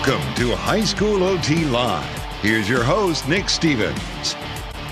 Welcome to High School OT Live. Here's your host, Nick Stevens.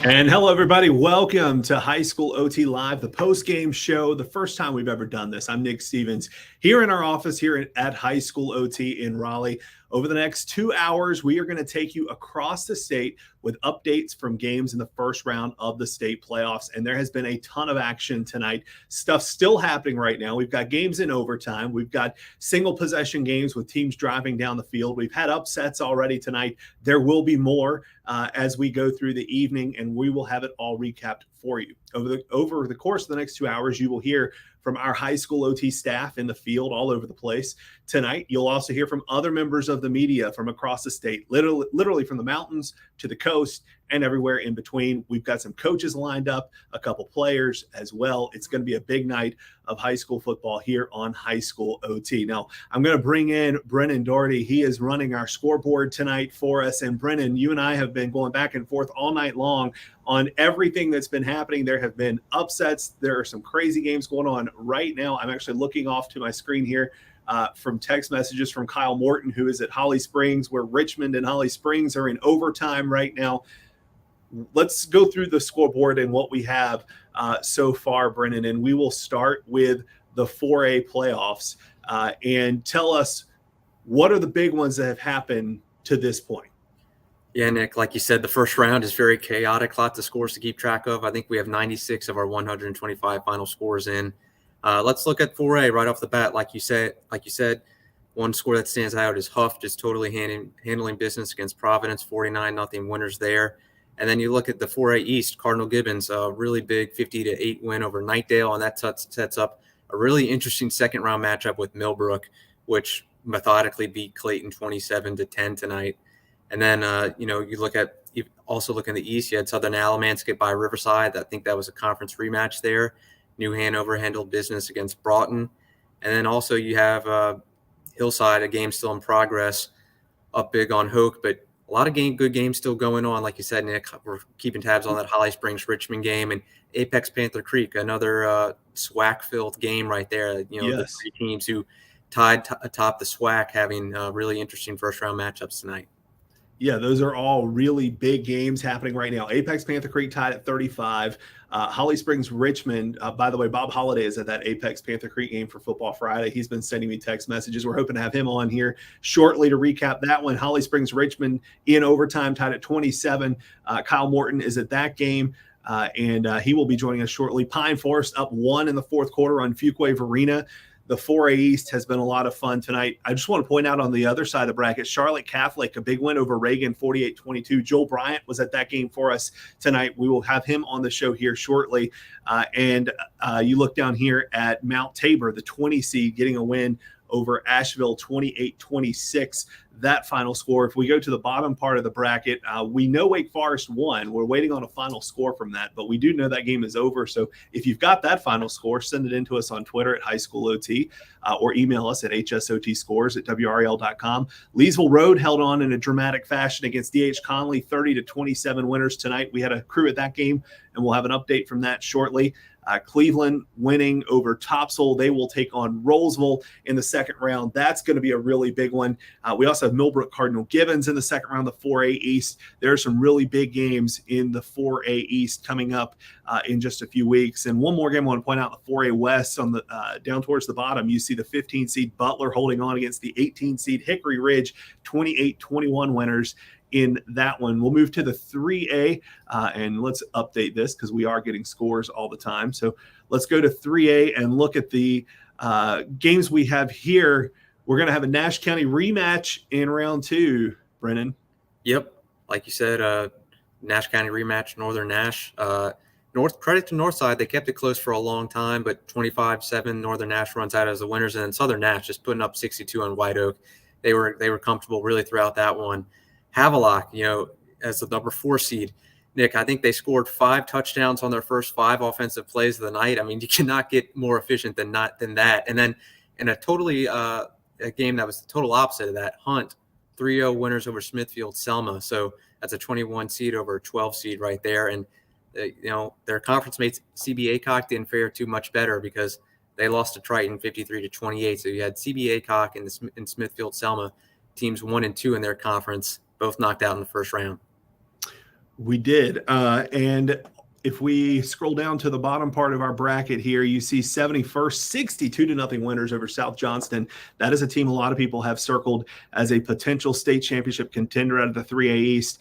And hello, everybody. Welcome to High School OT Live, the post-game show, the first time we've ever done this. I'm Nick Stevens here in our office here at High School OT in Raleigh. Over the next 2 hours, we are going to take you across the state with updates from games in the first round of the state playoffs. And there has been a ton of action tonight. Stuff still happening right now. We've got games in overtime. We've got single possession games with teams driving down the field. We've had upsets already tonight. There will be more as we go through the evening, and we will have it all recapped for you. Over the course of the next 2 hours, you will hear from our high school OT staff in the field all over the place. Tonight, you'll also hear from other members of the media from across the state, literally from the mountains to the coast and everywhere in between. We've got some coaches lined up, a couple players as well. It's going to be a big night of high school football here on High School OT. Now, I'm going to bring in Brennan Doherty. He is running our scoreboard tonight for us. And Brennan, you and I have been going back and forth all night long on everything that's been happening. There have been upsets. There are some crazy games going on right now. I'm actually looking off to my screen here from text messages from Kyle Morton, who is at Holly Springs, where Richmond and Holly Springs are in overtime right now. Let's go through the scoreboard and what we have so far, Brennan, and we will start with the 4A playoffs and tell us what are the big ones that have happened to this point. Yeah, Nick, like you said, the first round is very chaotic, lots of scores to keep track of. I think we have 96 of our 125 final scores in. Let's look at 4A right off the bat. Like you said, one score that stands out is Huff just totally handling business against Providence, 49-0 winners there. And then you look at the 4A East, Cardinal Gibbons, a really big 50-8 win over Nightdale, and that sets up a really interesting second-round matchup with Millbrook, which methodically beat Clayton 27-10 tonight. And then, you look at in the East, you had Southern Alamance get by Riverside. I think that was a conference rematch there. New Hanover handled business against Broughton. And then also you have Hillside, a game still in progress, up big on Hoke, but a lot of good games still going on. Like you said, Nick, we're keeping tabs on that Holly Springs Richmond game and Apex Panther Creek, another SWAC-filled game right there. Yes. The three teams who tied atop the SWAC having really interesting first-round matchups tonight. Yeah, those are all really big games happening right now. Apex Panther Creek tied at 35. Holly Springs Richmond, by the way, Bob Holliday is at that Apex Panther Creek game for Football Friday. He's been sending me text messages. We're hoping to have him on here shortly to recap that one. Holly Springs Richmond in overtime tied at 27. Kyle Morton is at that game, and he will be joining us shortly. Pine Forest up 1 in the fourth quarter on Fuquay Varina. The 4A East has been a lot of fun tonight. I just want to point out on the other side of the bracket, Charlotte Catholic, a big win over Reagan, 48-22. Joel Bryant was at that game for us tonight. We will have him on the show here shortly. And you look down here at Mount Tabor, the 20 seed, getting a win over Asheville, 28-26. That final score. If we go to the bottom part of the bracket, we know Wake Forest won. We're waiting on a final score from that, but we do know that game is over. So if you've got that final score, send it in to us on Twitter at High School OT or email us at hsotscores@wrl.com. Leesville Road held on in a dramatic fashion against D.H. Conley, 30-27 winners tonight. We had a crew at that game, and we'll have an update from that shortly. Cleveland winning over Topsail. They will take on Rollsville in the second round. That's going to be a really big one. We also have Millbrook Cardinal Gibbons in the second round, the 4A East. There are some really big games in the 4A East coming up in just a few weeks. And one more game I want to point out, the 4A West on the down towards the bottom. You see the 15 seed Butler holding on against the 18 seed Hickory Ridge, 28-21 winners in that one. We'll move to the 3A and let's update this because we are getting scores all the time. So let's go to 3A and look at the games we have here. We're going to have a Nash County rematch in round 2, Brennan. Yep. Like you said, Nash County rematch, Northern Nash. Credit to Northside. They kept it close for a long time, but 25-7, Northern Nash runs out as the winners, and then Southern Nash just putting up 62 on White Oak. They were comfortable really throughout that one. Havelock, as the number 4 seed, Nick, I think they scored 5 touchdowns on their first 5 offensive plays of the night. I mean, you cannot get more efficient than that. And then in a game that was the total opposite of that, Hunt, 3-0 winners over Smithfield Selma. So that's a 21 seed over a 12 seed right there. And their conference mates CB Aycock didn't fare too much better because they lost to Triton 53-28. So you had CB Aycock and Smithfield Selma teams 1 and 2 in their conference, both knocked out in the first round. We did. And if we scroll down to the bottom part of our bracket here, you see 71st 62-0 winners over South Johnston. That is a team a lot of people have circled as a potential state championship contender out of the 3A East.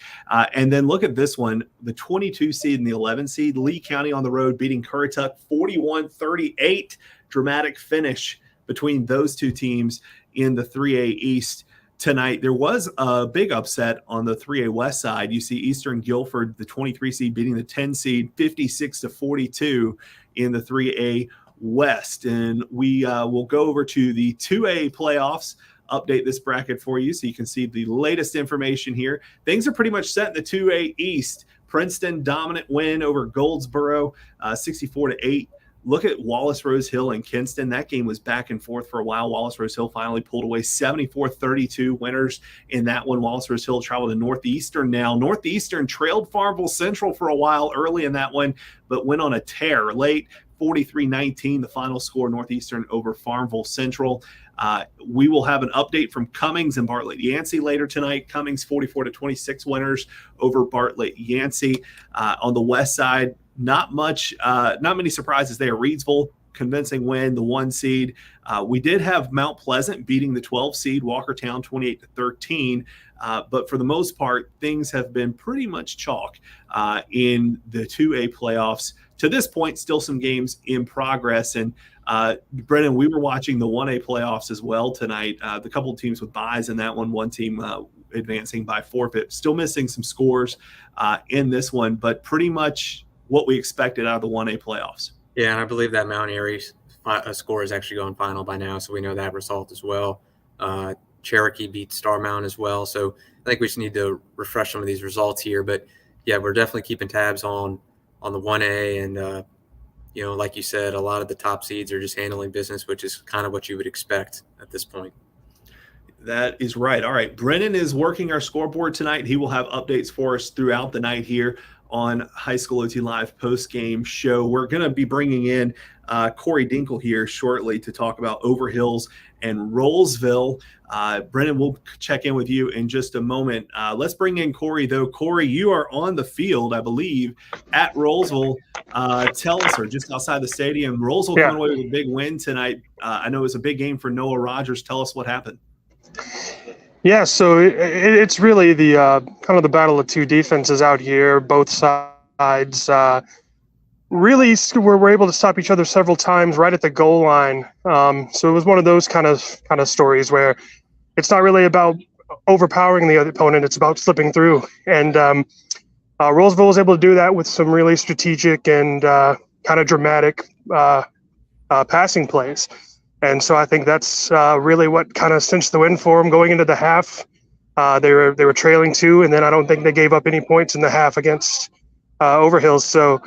And then look at this one, the 22 seed and the 11 seed, Lee County on the road beating Currituck 41-38. Dramatic finish between those two teams in the 3A East tonight. There was a big upset on the 3A West side. You see Eastern Guilford, the 23 seed, beating the 10 seed 56-42 in the 3A West. And we will go over to the 2A playoffs, update this bracket for you so you can see the latest information here. Things are pretty much set in the 2A East. Princeton dominant win over Goldsboro, 64-8. Look at Wallace Rose Hill and Kinston. That game was back and forth for a while. Wallace Rose Hill finally pulled away 74-32 winners in that one. Wallace Rose Hill traveled to Northeastern now. Northeastern trailed Farmville Central for a while early in that one, but went on a tear late. 43-19, the final score, Northeastern over Farmville Central. We will have an update from Cummings and Bartlett Yancey later tonight. Cummings 44-26 winners over Bartlett Yancey. On the west side, not many surprises there. Reedsville, convincing win, the 1 seed. We did have Mount Pleasant beating the 12 seed, Walkertown 28-13. But for the most part, things have been pretty much chalk in the 2A playoffs. To this point, still some games in progress. And Brennan, we were watching the 1A playoffs as well tonight. The couple of teams with byes in that one team advancing by forfeit. Still missing some scores in this one, but pretty much what we expected out of the 1A playoffs. Yeah, and I believe that Mount Airy score has actually gone final by now, so we know that result as well. Cherokee beat Star Mountain as well, so I think we just need to refresh some of these results here. But, yeah, we're definitely keeping tabs on the 1A, and, like you said, a lot of the top seeds are just handling business, which is kind of what you would expect at this point. That is right. All right, Brennan is working our scoreboard tonight. He will have updates for us throughout the night here on High School OT Live post-game show. We're going to be bringing in Corey Dinkle here shortly to talk about Overhills and Rollsville. Brennan, we'll check in with you in just a moment. Let's bring in Corey, though. Corey, you are on the field, I believe, at Rollsville. Tell us, or just outside the stadium, Rollsville coming away with a big win tonight. I know it was a big game for Noah Rogers. Tell us what happened. Yeah, so it's really the kind of the battle of two defenses out here. Both sides really were able to stop each other several times right at the goal line. So it was one of those kind of stories where it's not really about overpowering the other opponent; it's about slipping through. And Rollsville was able to do that with some really strategic and kind of dramatic passing plays. And so I think that's really what kind of cinched the win for them going into the half. They were trailing 2, and then I don't think they gave up any points in the half against Overhills. So,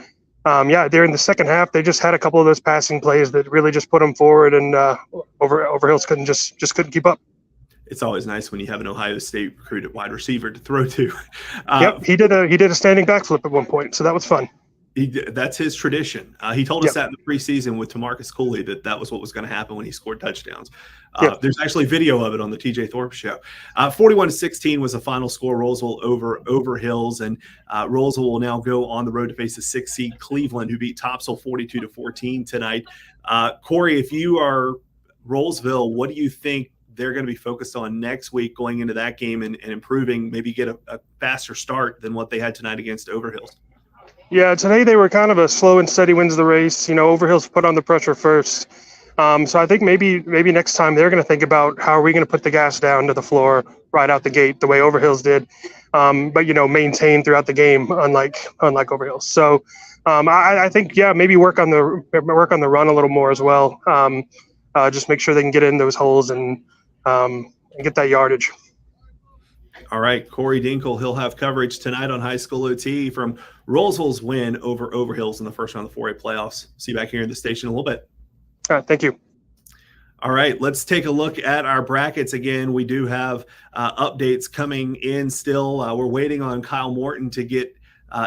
during the second half, they just had a couple of those passing plays that really just put them forward, and Overhills couldn't keep up. It's always nice when you have an Ohio State recruited wide receiver to throw to. He did a standing backflip at one point, so that was fun. That's his tradition. He told us that in the preseason with Tamarcus Cooley that was what was going to happen when he scored touchdowns. There's actually video of it on the TJ Thorpe show. 41-16 was the final score. Rollsville over Overhills, and Rollsville will now go on the road to face the 6th seed Cleveland, who beat Topsail 42-14 tonight. Corey, if you are Rollsville, what do you think they're going to be focused on next week going into that game and improving, maybe get a faster start than what they had tonight against Overhills? Yeah, today they were kind of a slow and steady wins the race. Overhills put on the pressure first. So I think maybe next time they're going to think about how are we going to put the gas down to the floor right out the gate the way Overhills did, but maintain throughout the game, unlike Overhills. So I think maybe work on the run a little more as well. Just make sure they can get in those holes and get that yardage. All right, Corey Dinkle, he'll have coverage tonight on High School OT from Rollsville's win over Overhills in the first round of the 4A playoffs. See you back here in the station in a little bit. All right, thank you. All right, let's take a look at our brackets again. We do have updates coming in still. We're waiting on Kyle Morton to get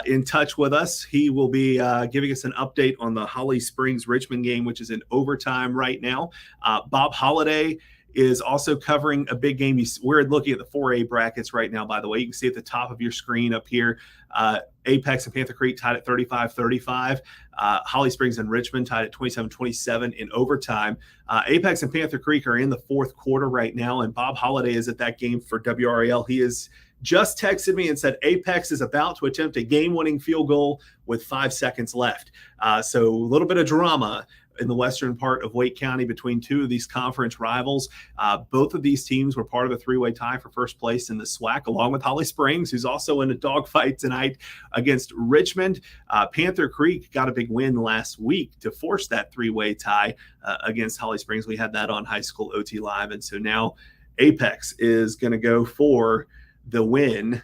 in touch with us. He will be giving us an update on the Holly Springs Richmond game, which is in overtime right now. Bob Holliday is also covering a big game. We're looking at the 4A brackets right now, by the way. You can see at the top of your screen up here, Apex and Panther Creek tied at 35-35. Holly Springs and Richmond tied at 27-27 in overtime. Apex and Panther Creek are in the fourth quarter right now, and Bob Holliday is at that game for WRAL. He is just texted me and said Apex is about to attempt a game-winning field goal with 5 seconds left. So a little bit of drama in the western part of Wake County between two of these conference rivals. Both of these teams were part of a three-way tie for first place in the SWAC, along with Holly Springs, who's also in a dogfight tonight against Richmond. Panther Creek got a big win last week to force that three-way tie against Holly Springs. We had that on High School OT Live, and so now Apex is going to go for the win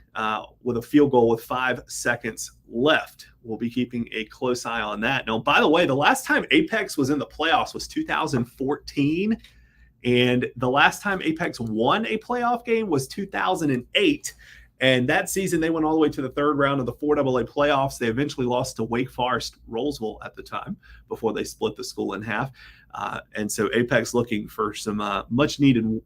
with a field goal with 5 seconds left. We'll be keeping a close eye on that. Now, by the way, the last time Apex was in the playoffs was 2014, and the last time Apex won a playoff game was 2008. And that season, they went all the way to the third round of the 4AA playoffs. They eventually lost to Wake Forest Rolesville at the time before they split the school in half. And so Apex looking for some much-needed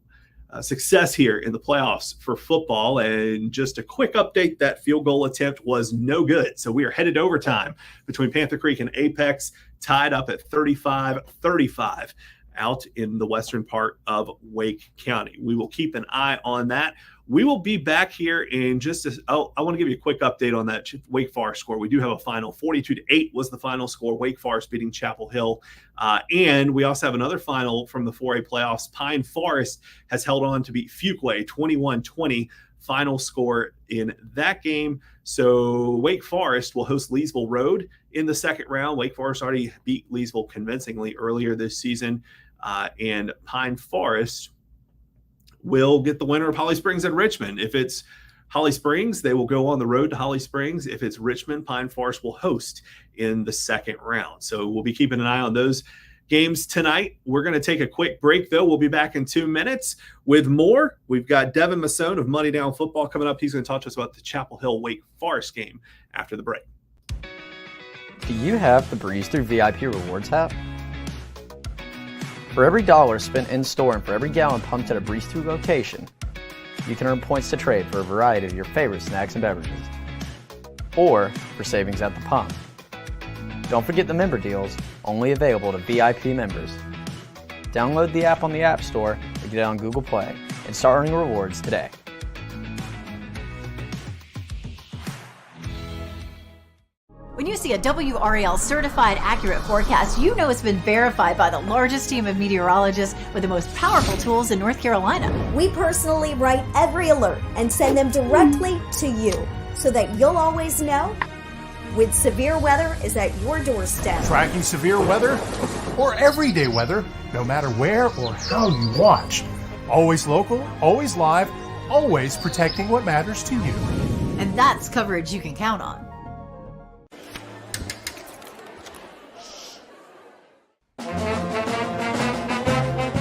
success here in the playoffs for football. And just a quick update, that field goal attempt was no good. So we are headed to overtime between Panther Creek and Apex, tied up at 35-35 out in the western part of Wake County. We will keep an eye on that. We will be back here in just I want to give you a quick update on that Wake Forest score. We do have a final. 42-8 was the final score. Wake Forest beating Chapel Hill. And we also have another final from the 4A playoffs. Pine Forest has held on to beat Fuquay 21-20. Final score in that game. So Wake Forest will host Leesville Road in the second round. Wake Forest already beat Leesville convincingly earlier this season. And Pine Forest will get the winner of Holly Springs and Richmond. If it's Holly Springs, they will go on the road to Holly Springs. If it's Richmond, Pine Forest will host in the second round. So we'll be keeping an eye on those games tonight. We're going to take a quick break, though. We'll be back in 2 minutes with more. We've got Devin Masson of Money Down Football coming up. He's going to talk to us about the Chapel Hill Wake Forest game after the break. Do you have the Breeze Through VIP Rewards app? For every dollar spent in-store and for every gallon pumped at a Breeze Through location, you can earn points to trade for a variety of your favorite snacks and beverages, or for savings at the pump. Don't forget the member deals, only available to VIP members. Download the app on the App Store or get it on Google Play and start earning rewards today. When you see a WRAL certified accurate forecast, you know it's been verified by the largest team of meteorologists with the most powerful tools in North Carolina. We personally write every alert and send them directly to you so that you'll always know when severe weather is at your doorstep. Tracking severe weather or everyday weather, no matter where or how you watch. Always local, always live, always protecting what matters to you. And that's coverage you can count on.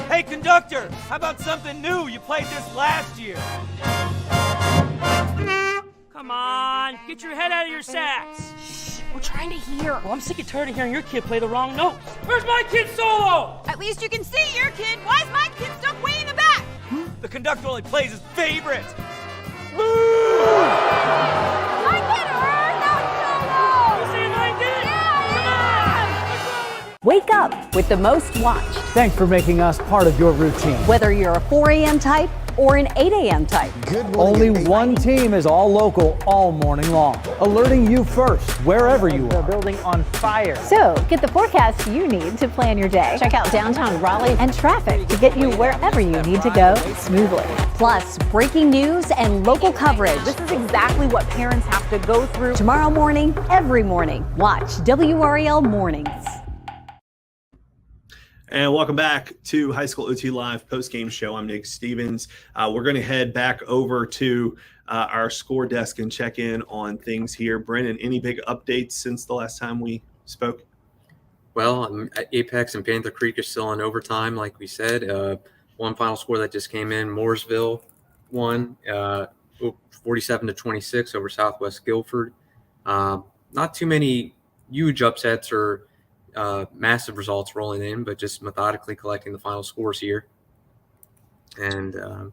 Hey, conductor, how about something new? You played this last year. Come on, get your head out of your sacks. Shh, we're trying to hear. Well, I'm sick and tired of hearing your kid play the wrong notes. Where's my kid solo? At least you can see your kid. Why is my kid stuck way in the back? The conductor only plays his favorites. My kid heard that solo! You saying I did? Yeah! Wake up with the most watched. Thanks for making us part of your routine. Whether you're a 4 a.m. type or an 8 a.m. type. Only one team is all local all morning long, alerting you first wherever you are. Building on fire. So get the forecast you need to plan your day. Check out downtown Raleigh and traffic to get you wherever you need to go smoothly. Plus breaking news and local coverage. This is exactly what parents have to go through. Tomorrow morning, every morning. Watch WRAL Mornings. And welcome back to High School OT Live post-game show. I'm Nick Stevens. We're going to head back over to our score desk and check in on things here. Brennan, any big updates since the last time we spoke? Well, Apex and Panther Creek are still in overtime, like we said. One final score that just came in, Mooresville won 47-26 over Southwest Guilford. Not too many huge upsets or massive results rolling in, but just methodically collecting the final scores here. And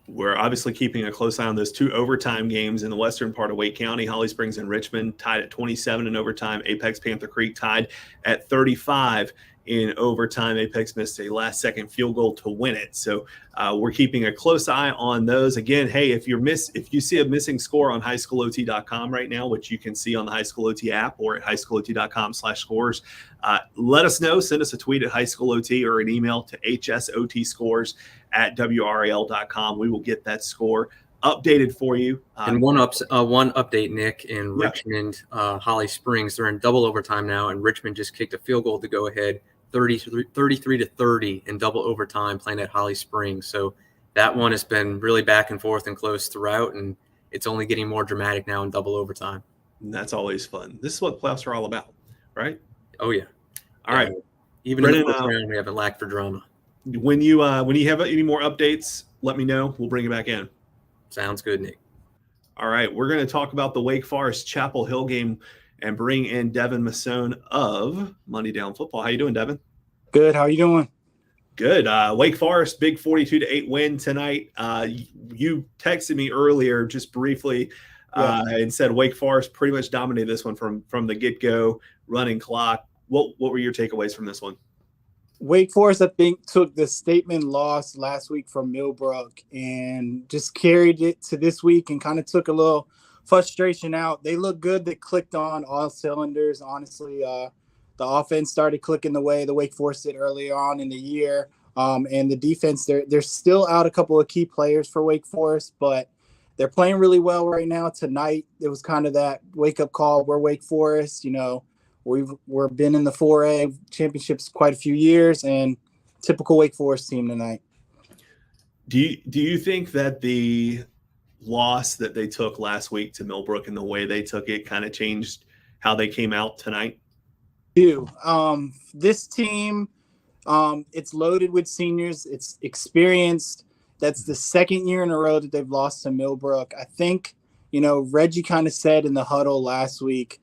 we're obviously keeping a close eye on those 2 overtime games in the western part of Wake County. Holly Springs and Richmond tied at 27 in overtime. Apex Panther Creek tied at 35 in overtime. Apex missed a last-second field goal to win it. So we're keeping a close eye on those. Again, hey, if you see a missing score on highschoolot.com right now, which you can see on the High School OT app or at highschoolot.com/scores, let us know. Send us a tweet at highschoolot or an email to hsotscores@wral.com. We will get that score updated for you. And one update, Nick, in Richmond, Holly Springs, they're in double overtime now, and Richmond just kicked a field goal to go ahead 33-30 in double overtime playing at Holly Springs. So that one has been really back and forth and close throughout, and it's only getting more dramatic now in double overtime. And that's always fun. This is what playoffs are all about, right? Oh, yeah. All right. Even in the first round, we haven't lacked for drama. When you have any more updates, let me know. We'll bring it back in. Sounds good, Nick. All right. We're going to talk about the Wake Forest Chapel Hill game and bring in Devin Masson of Money Down Football. How you doing, Devin? Good. How you doing? Good. Wake Forest, big 42-8 win tonight. You texted me earlier just briefly and said Wake Forest pretty much dominated this one from the get-go, running clock. What were your takeaways from this one? Wake Forest, I think, took the statement loss last week from Millbrook and just carried it to this week and kind of took a little frustration out. They look good. They clicked on all cylinders. Honestly, the offense started clicking the way the Wake Forest did early on in the year. And the defense, they're still out a couple of key players for Wake Forest, but they're playing really well right now. Tonight, it was kind of that wake-up call. We're Wake Forest, We've been in the 4A championships quite a few years, and typical Wake Forest team tonight. Do you think that the loss that they took last week to Millbrook and the way they took it kind of changed how they came out tonight? This team, it's loaded with seniors. It's experienced. That's the second year in a row that they've lost to Millbrook. I think, Reggie kind of said in the huddle last week,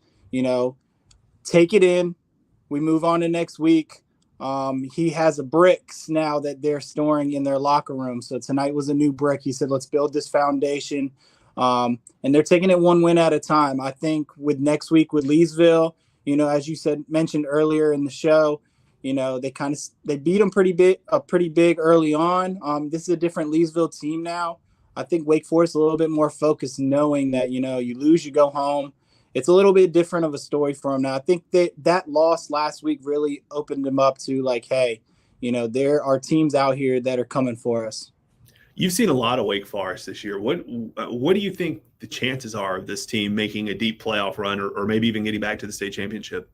take it in. We move on to next week. He has a bricks now that they're storing in their locker room. So tonight was a new brick. He said, let's build this foundation. And they're taking it one win at a time. I think with next week with Leesville, as you mentioned earlier in the show, they beat them pretty big early on. This is a different Leesville team now. I think Wake Forest a little bit more focused, knowing that, you lose, you go home. It's a little bit different of a story for them now. I think that loss last week really opened them up to hey, there are teams out here that are coming for us. You've seen a lot of Wake Forest this year. What do you think the chances are of this team making a deep playoff run or maybe even getting back to the state championship?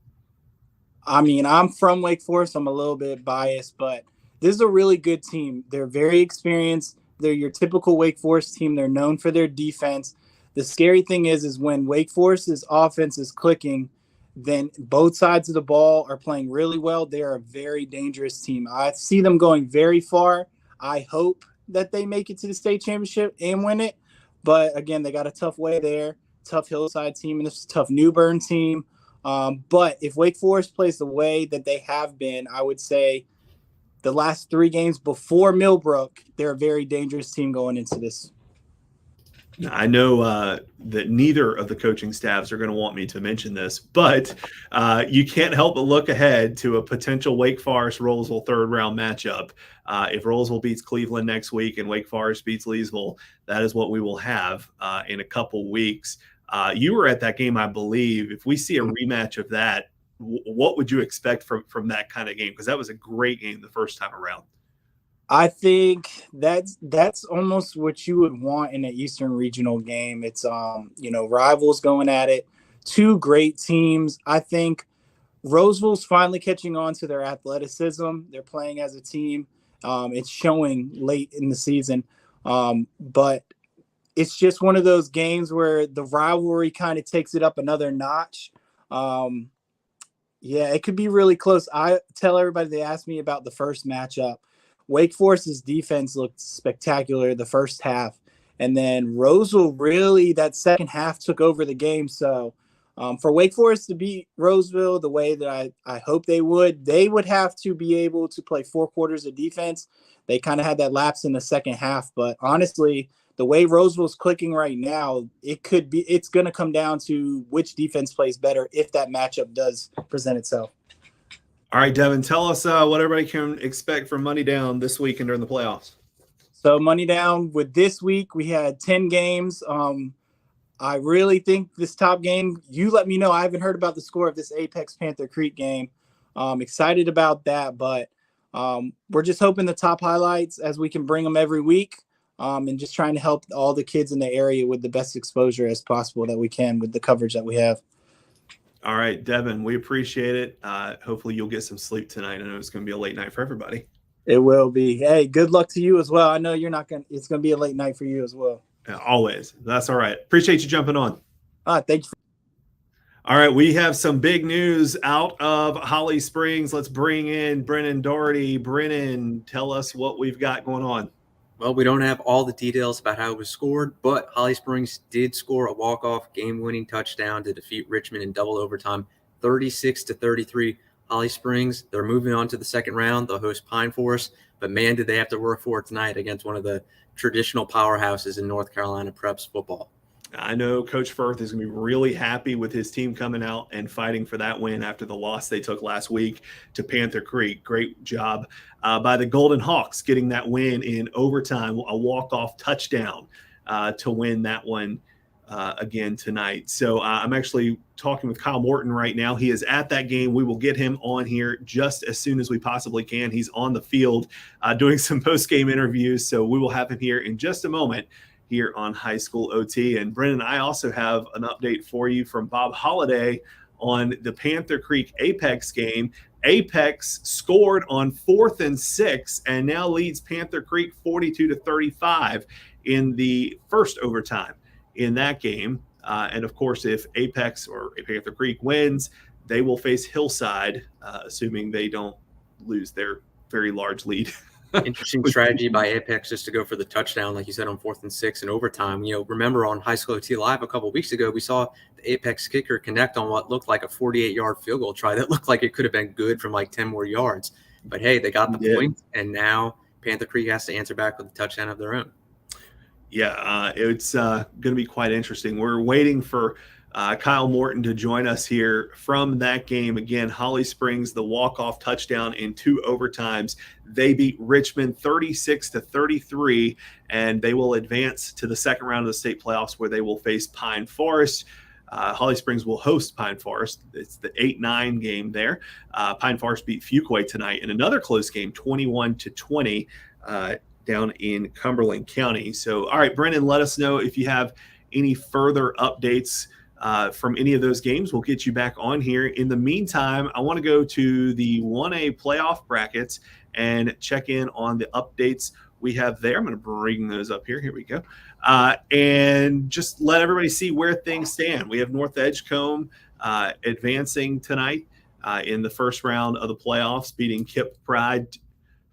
I mean, I'm from Wake Forest. I'm a little bit biased, but this is a really good team. They're very experienced. They're your typical Wake Forest team. They're known for their defense. The scary thing is when Wake Forest's offense is clicking, then both sides of the ball are playing really well. They are a very dangerous team. I see them going very far. I hope that they make it to the state championship and win it. But again, they got a tough way there, tough Hillside team, and this tough New Bern team. But if Wake Forest plays the way that they have been, I would say the last 3 games before Millbrook, they're a very dangerous team going into this. I know that neither of the coaching staffs are going to want me to mention this, but you can't help but look ahead to a potential Wake Forest-Rolesville third-round matchup. If Rolesville beats Cleveland next week and Wake Forest beats Leesville, that is what we will have in a couple weeks. You were at that game, I believe. If we see a rematch of that, what would you expect from that kind of game? Because that was a great game the first time around. I think that's almost what you would want in an Eastern Regional game. It's rivals going at it, 2 great teams. I think Roseville's finally catching on to their athleticism. They're playing as a team. It's showing late in the season, but it's just one of those games where the rivalry kind of takes it up another notch. It could be really close. I tell everybody, they ask me about the first matchup. Wake Forest's defense looked spectacular the first half. And then Roseville really, that second half, took over the game. So For Wake Forest to beat Roseville the way that I hope they would have to be able to play 4 quarters of defense. They kind of had that lapse in the second half, but honestly, the way Roseville's clicking right now, it's going to come down to which defense plays better if that matchup does present itself. All right, Devin, tell us what everybody can expect from Money Down this week and during the playoffs. So Money Down with this week, we had 10 games. I really think this top game, you let me know. I haven't heard about the score of this Apex Panther Creek game. Excited about that, but we're just hoping the top highlights as we can bring them every week, and just trying to help all the kids in the area with the best exposure as possible that we can with the coverage that we have. All right, Devin, we appreciate it. Hopefully you'll get some sleep tonight. I know it's going to be a late night for everybody. It will be. Hey, good luck to you as well. I know it's going to be a late night for you as well. Yeah, always. That's all right. Appreciate you jumping on. Thank you. All right, we have some big news out of Holly Springs. Let's bring in Brennan Doherty. Brennan, tell us what we've got going on. Well, we don't have all the details about how it was scored, but Holly Springs did score a walk-off game-winning touchdown to defeat Richmond in double overtime, 36-33. Holly Springs, they're moving on to the second round. They'll host Pine Forest, but man, did they have to work for it tonight against one of the traditional powerhouses in North Carolina preps football. I know Coach Firth is going to be really happy with his team coming out and fighting for that win after the loss they took last week to Panther Creek. Great job by the Golden Hawks getting that win in overtime, a walk-off touchdown to win that one again tonight. So I'm actually talking with Kyle Morton right now. He is at that game. We will get him on here just as soon as we possibly can. He's on the field doing some post-game interviews, so we will have him here in just a moment here on High School OT. And Brennan, I also have an update for you from Bob Holliday on the Panther Creek Apex game. Apex scored on 4th and 6 and now leads Panther Creek 42-35 in the first overtime in that game. And of course, if Apex or Panther Creek wins, they will face Hillside, assuming they don't lose their very large lead. Interesting strategy by Apex just to go for the touchdown, like you said, on 4th and 6 in overtime. Remember on High School OT Live a couple of weeks ago, we saw the Apex kicker connect on what looked like a 48-yard field goal try that looked like it could have been good from like 10 more yards. But hey, they got the point, and now Panther Creek has to answer back with a touchdown of their own. Yeah, it's going to be quite interesting. We're waiting for Kyle Morton to join us here from that game. Again, Holly Springs, the walk-off touchdown in 2 overtimes. They beat Richmond 36-33, and they will advance to the second round of the state playoffs where they will face Pine Forest. Holly Springs will host Pine Forest. It's the 8-9 game there. Pine Forest beat Fuquay tonight in another close game, 21-20, down in Cumberland County. So, all right, Brennan, let us know if you have any further updates from any of those games. We'll get you back on here. In the meantime, I want to go to the 1A playoff brackets and check in on the updates we have there. I'm going to bring those up here. Here we go. And just let everybody see where things stand. We have North Edgecombe advancing tonight in the first round of the playoffs, beating Kip Pride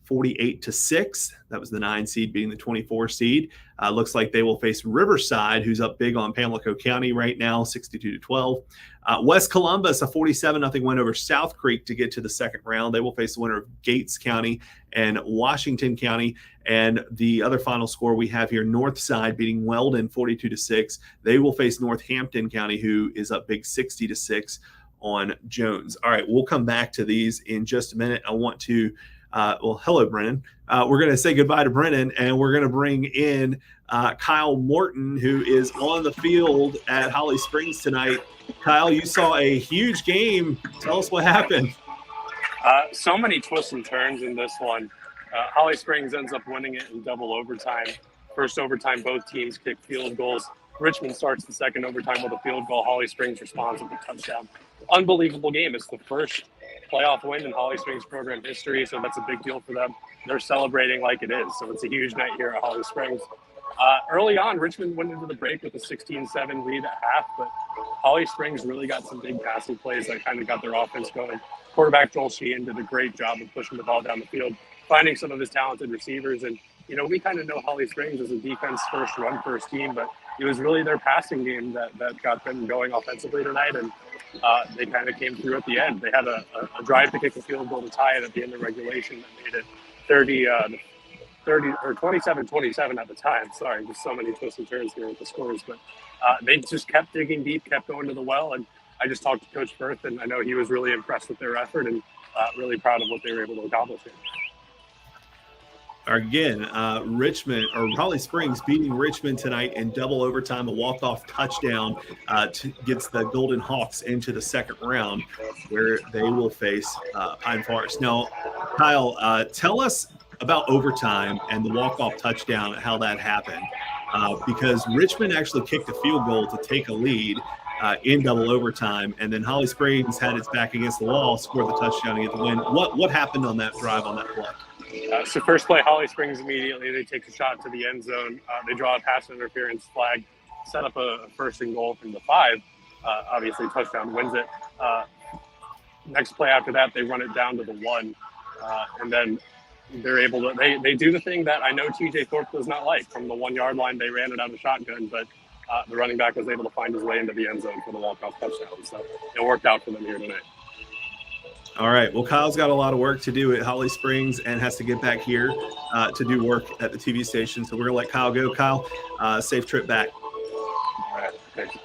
48-6. That was the 9 seed beating the 24 seed. Looks like they will face Riverside, who's up big on Pamlico County right now, 62-12. West Columbus, a 47-0 win over South Creek to get to the second round. They will face the winner of Gates County and Washington County. And the other final score we have here, Northside beating Weldon 42-6. They will face Northampton County, who is up big 60-6 on Jones. All right, we'll come back to these in just a minute. I want to hello, Brennan. We're going to say goodbye to Brennan, and we're going to bring in Kyle Morton, who is on the field at Holly Springs tonight. Kyle, you saw a huge game. Tell us what happened. So many twists and turns in this one. Holly Springs ends up winning it in double overtime. First overtime, both teams kick field goals. Richmond starts the second overtime with a field goal. Holly Springs responds with a touchdown. Unbelievable game. It's the first playoff win in Holly Springs program history, so that's a big deal for them. They're celebrating like it is, so it's a huge night here at Holly Springs. Early on, Richmond went into the break with a 16-7 lead at half, but Holly Springs really got some big passing plays that kind of got their offense going. Quarterback Joel Sheehan did a great job of pushing the ball down the field, finding some of his talented receivers. And, we kind of know Holly Springs as a defense-first, run-first team, but, it was really their passing game that got them going offensively tonight, and they kind of came through at the end. They had a drive to kick a field goal to tie it at the end of regulation that made it 30 or 27-27 at the time. Sorry, just so many twists and turns here with the scores, but they just kept digging deep, kept going to the well, and I just talked to Coach Firth, and I know he was really impressed with their effort and really proud of what they were able to accomplish here. Again, Richmond or Holly Springs beating Richmond tonight in double overtime, a walk-off touchdown gets the Golden Hawks into the second round, where they will face Pine Forest. Now, Kyle, tell us about overtime and the walk-off touchdown, how that happened, because Richmond actually kicked a field goal to take a lead in double overtime, and then Holly Springs had its back against the wall, scored the touchdown to get the win. What happened on that drive on that play? So first play, Holly Springs immediately, they take a shot to the end zone. They draw a pass interference flag, set up a first and goal from the 5. Obviously, touchdown wins it. Next play after that, they run it down to the 1. And then they're able to, they do the thing that I know TJ Thorpe does not like. From the 1 yard line, they ran it out of shotgun, but the running back was able to find his way into the end zone for the walk-off touchdown. So it worked out for them here tonight. All right. Well, Kyle's got a lot of work to do at Holly Springs and has to get back here to do work at the TV station. So we're going to let Kyle go. Kyle, safe trip back. All right. Thanks.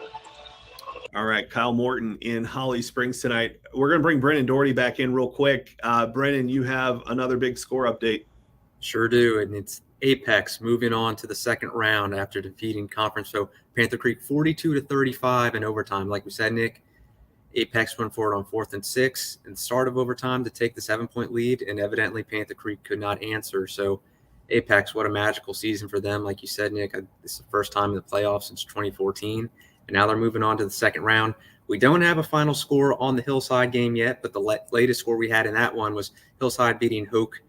All right. Kyle Morton in Holly Springs tonight. We're going to bring Brennan Doherty back in real quick. Brennan, you have another big score update. Sure do. And it's Apex moving on to the second round after defeating Conference. So Panther Creek 42-35 in overtime. Like we said, Nick, Apex went forward on 4th and 6 and start of overtime to take the 7-point lead, and evidently Panther Creek could not answer. So Apex, what a magical season for them. Like you said, Nick, this is the first time in the playoffs since 2014, and now they're moving on to the second round. We don't have a final score on the Hillside game yet, but the latest score we had in that one was Hillside beating Hoke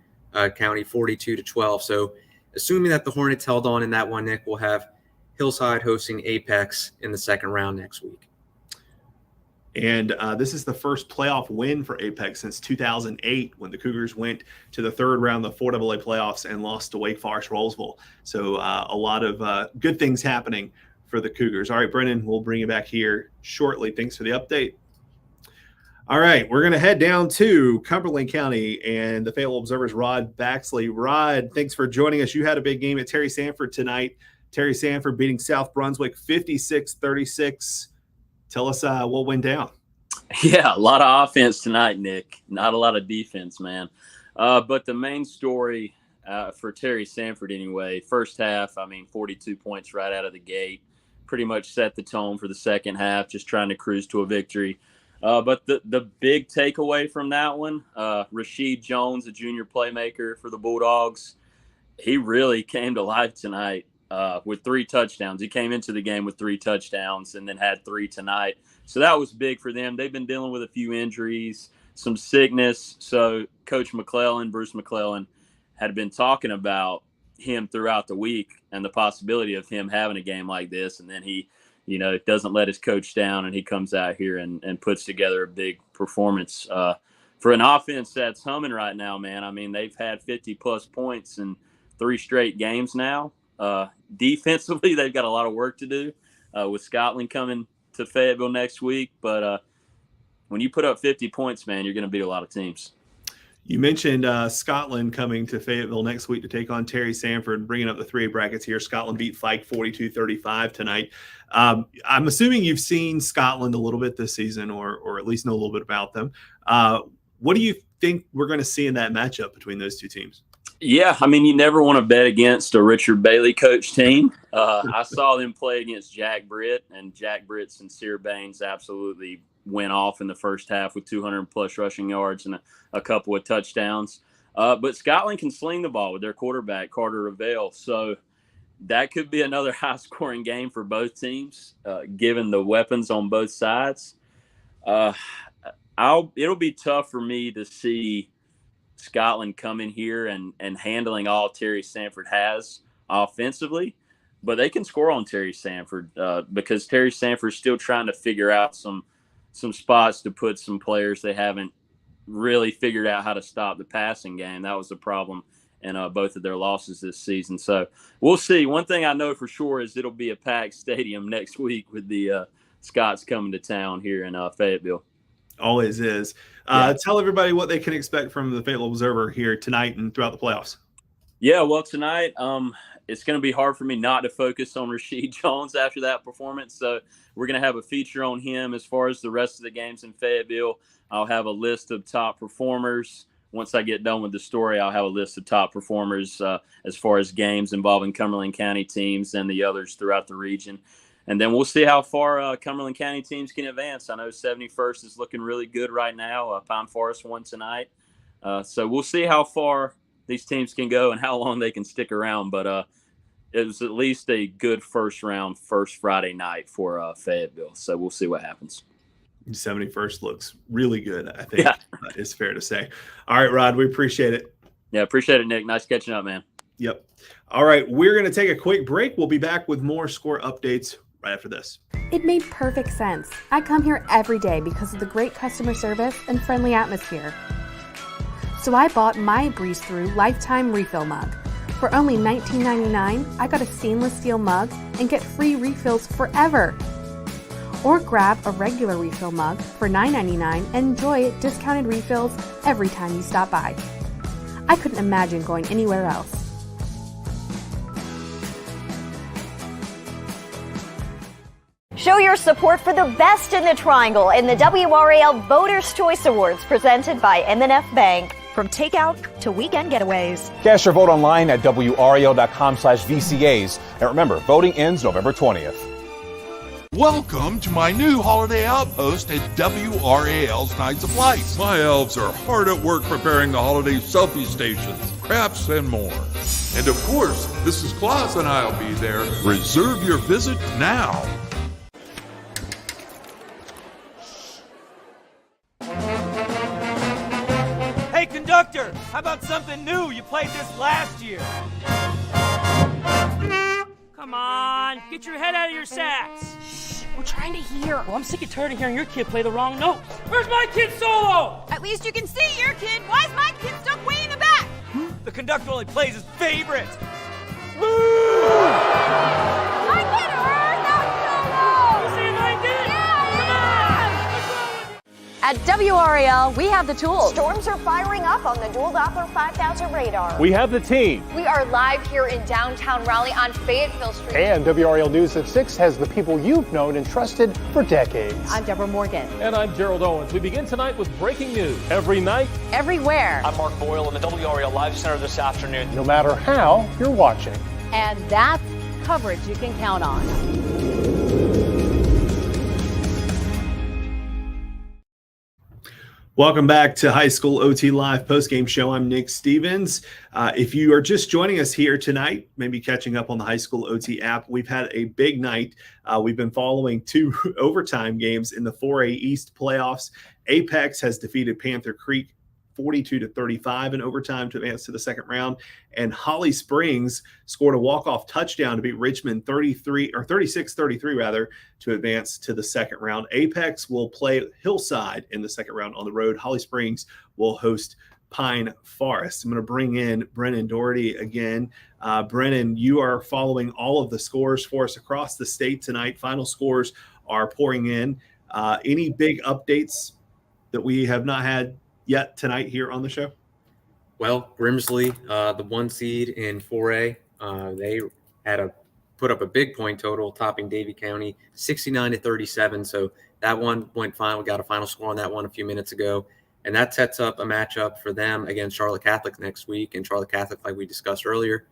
County 42-12. So assuming that the Hornets held on in that one, Nick, we'll have Hillside hosting Apex in the second round next week. And this is the first playoff win for Apex since 2008, when the Cougars went to the third round of the 4AA playoffs and lost to Wake Forest Rollsville. So a lot of good things happening for the Cougars. All right, Brennan, we'll bring you back here shortly. Thanks for the update. All right, we're going to head down to Cumberland County and the Fayetteville Observer's Rod Baxley. Rod, thanks for joining us. You had a big game at Terry Sanford tonight. Terry Sanford beating South Brunswick 56-36. Tell us what went down. Yeah, a lot of offense tonight, Nick. Not a lot of defense, man. But the main story for Terry Sanford anyway, first half, 42 points right out of the gate. Pretty much set the tone for the second half, just trying to cruise to a victory. But the big takeaway from that one, Rasheed Jones, a junior playmaker for the Bulldogs, he really came to life tonight. With 3 touchdowns. He came into the game with 3 touchdowns and then had 3 tonight. So that was big for them. They've been dealing with a few injuries, some sickness. So Coach McClellan, Bruce McClellan, had been talking about him throughout the week and the possibility of him having a game like this. And then he, doesn't let his coach down, and he comes out here and puts together a big performance for an offense that's humming right now, man. They've had 50-plus points in 3 straight games now. Defensively, they've got a lot of work to do with Scotland coming to Fayetteville next week. But when you put up 50 points, man, you're going to beat a lot of teams. You mentioned Scotland coming to Fayetteville next week to take on Terry Sanford, bringing up the 3A brackets here. Scotland beat Fike 42-35 tonight. I'm assuming you've seen Scotland a little bit this season, or at least know a little bit about them. What do you think we're going to see in that matchup between those two teams? Yeah, you never want to bet against a Richard Bailey coach team. I saw them play against Jack Britt, and Jack Britt, Sincere Baines absolutely went off in the first half with 200-plus rushing yards and a couple of touchdowns. But Scotland can sling the ball with their quarterback, Carter Revelle. So that could be another high-scoring game for both teams, given the weapons on both sides. It'll be tough for me to see Scotland coming here and handling all Terry Sanford has offensively, but they can score on Terry Sanford because Terry Sanford's still trying to figure out some spots to put some players. They haven't really figured out how to stop the passing game. That was the problem in both of their losses this season. So we'll see. One thing I know for sure is it'll be a packed stadium next week with the Scots coming to town here in Fayetteville. Always is. Tell everybody what they can expect from the Fayetteville Observer here tonight and throughout the playoffs. Yeah, well, tonight it's going to be hard for me not to focus on Rasheed Jones after that performance. So we're going to have a feature on him. As far as the rest of the games in Fayetteville, I'll have a list of top performers. Once I get done with the story, I'll have a list of top performers as far as games involving Cumberland County teams and the others throughout the region. And then we'll see how far Cumberland County teams can advance. I know 71st is looking really good right now. Pine Forest won tonight. So we'll see how far these teams can go and how long they can stick around. But it was at least a good first round, first Friday night for Fayetteville. So we'll see what happens. 71st looks really good, I think. It's fair to say. All right, Rod, we appreciate it. Yeah, appreciate it, Nick. Nice catching up, man. Yep. All right, we're going to take a quick break. We'll be back with more score updates right after this. It made perfect sense. I come here every day because of the great customer service and friendly atmosphere. So I bought my Breeze Through Lifetime Refill mug. For only $19.99, I got a stainless steel mug and get free refills forever. Or grab a regular refill mug for $9.99 and enjoy discounted refills every time you stop by. I couldn't imagine going anywhere else. Show your support for the best in the Triangle in the WRAL Voters' Choice Awards presented by M&F Bank. From takeout to weekend getaways. Cast your vote online at WRAL.com/VCAs. And remember, voting ends November 20th. Welcome to my new holiday outpost at WRAL's Nights of Lights. My elves are hard at work preparing the holiday selfie stations, crafts, and more. And of course, Mrs. Claus and I'll be there. Reserve your visit now. Hey, conductor, how about something new? You played this last year. Come on, get your head out of your sacks. Shh, we're trying to hear. Well, I'm sick and tired of hearing your kid play the wrong notes. Where's my kid solo? At least you can see your kid. Why is my kid stuck way in the back? The conductor only plays his favorite. I get her, not solo. You see what I did? At WRAL, we have the tools. Storms are firing up on the Dual Doppler 5000 radar. We have the team. We are live here in downtown Raleigh on Fayetteville Street. And WRAL News at 6 has the people you've known and trusted for decades. I'm Deborah Morgan. And I'm Gerald Owens. We begin tonight with breaking news. Every night, everywhere. I'm Mark Boyle in the WRAL Live Center this afternoon. No matter how you're watching. And that's coverage you can count on. Welcome back to High School OT Live postgame show. I'm Nick Stevens. If you are just joining us here tonight, maybe catching up on the High School OT app, we've had a big night. We've been following 2 overtime games in the 4A East playoffs. Apex has defeated Panther Creek 42-35 in overtime to advance to the second round. And Holly Springs scored a walk-off touchdown to beat Richmond 36-33 rather, to advance to the second round. Apex will play Hillside in the second round on the road. Holly Springs will host Pine Forest. I'm going to bring in Brennan Doherty again. Brennan, you are following all of the scores for us across the state tonight. Final scores are pouring in. Any big updates that we have not had yet tonight here on the show? Well, Grimsley, the 1 seed in 4A, they had put up a big point total, topping Davie County 69-37. So that one went fine. We got a final score on that one a few minutes ago, and that sets up a matchup for them against Charlotte Catholic next week. And Charlotte Catholic, like we discussed earlier,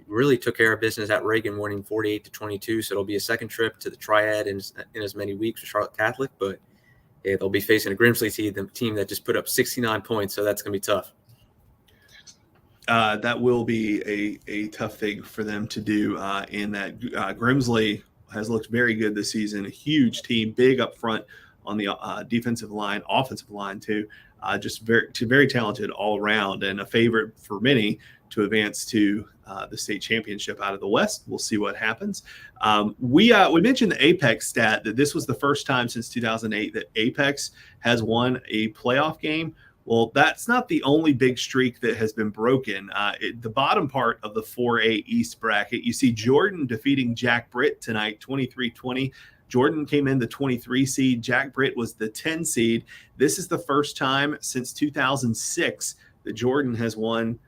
really took care of business at Reagan, winning 48-22. So it'll be a second trip to the Triad in as many weeks for Charlotte Catholic, but yeah, they'll be facing a Grimsley team, the team that just put up 69 points, so that's going to be tough. That will be a tough thing for them to do in that. Grimsley has looked very good this season, a huge team, big up front on the defensive line, offensive line too, just very talented all around, and a favorite for many to advance to the state championship out of the West. We'll see what happens. We mentioned the Apex stat that this was the first time since 2008 that Apex has won a playoff game Well, that's not the only big streak that has been broken. The bottom part of the 4A East bracket, you see Jordan defeating Jack Britt tonight, 23-20. Jordan came in the 23 seed. Jack Britt was the 10 seed. This is the first time since 2006 that Jordan has won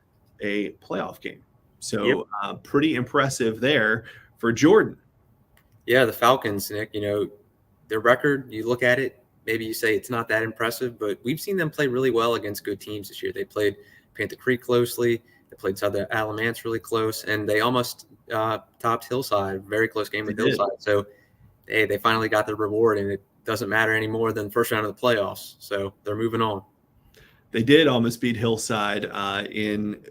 a playoff game. So pretty impressive there for Jordan. Yeah, the Falcons, Nick, their record, you look at it, maybe you say it's not that impressive, but we've seen them play really well against good teams this year. They played Panther Creek closely. They played Southern Alamance really close, and they almost topped Hillside, very close game with Hillside. So, hey, they finally got the reward, and it doesn't matter any more than the first round of the playoffs. So they're moving on. They did almost beat Hillside in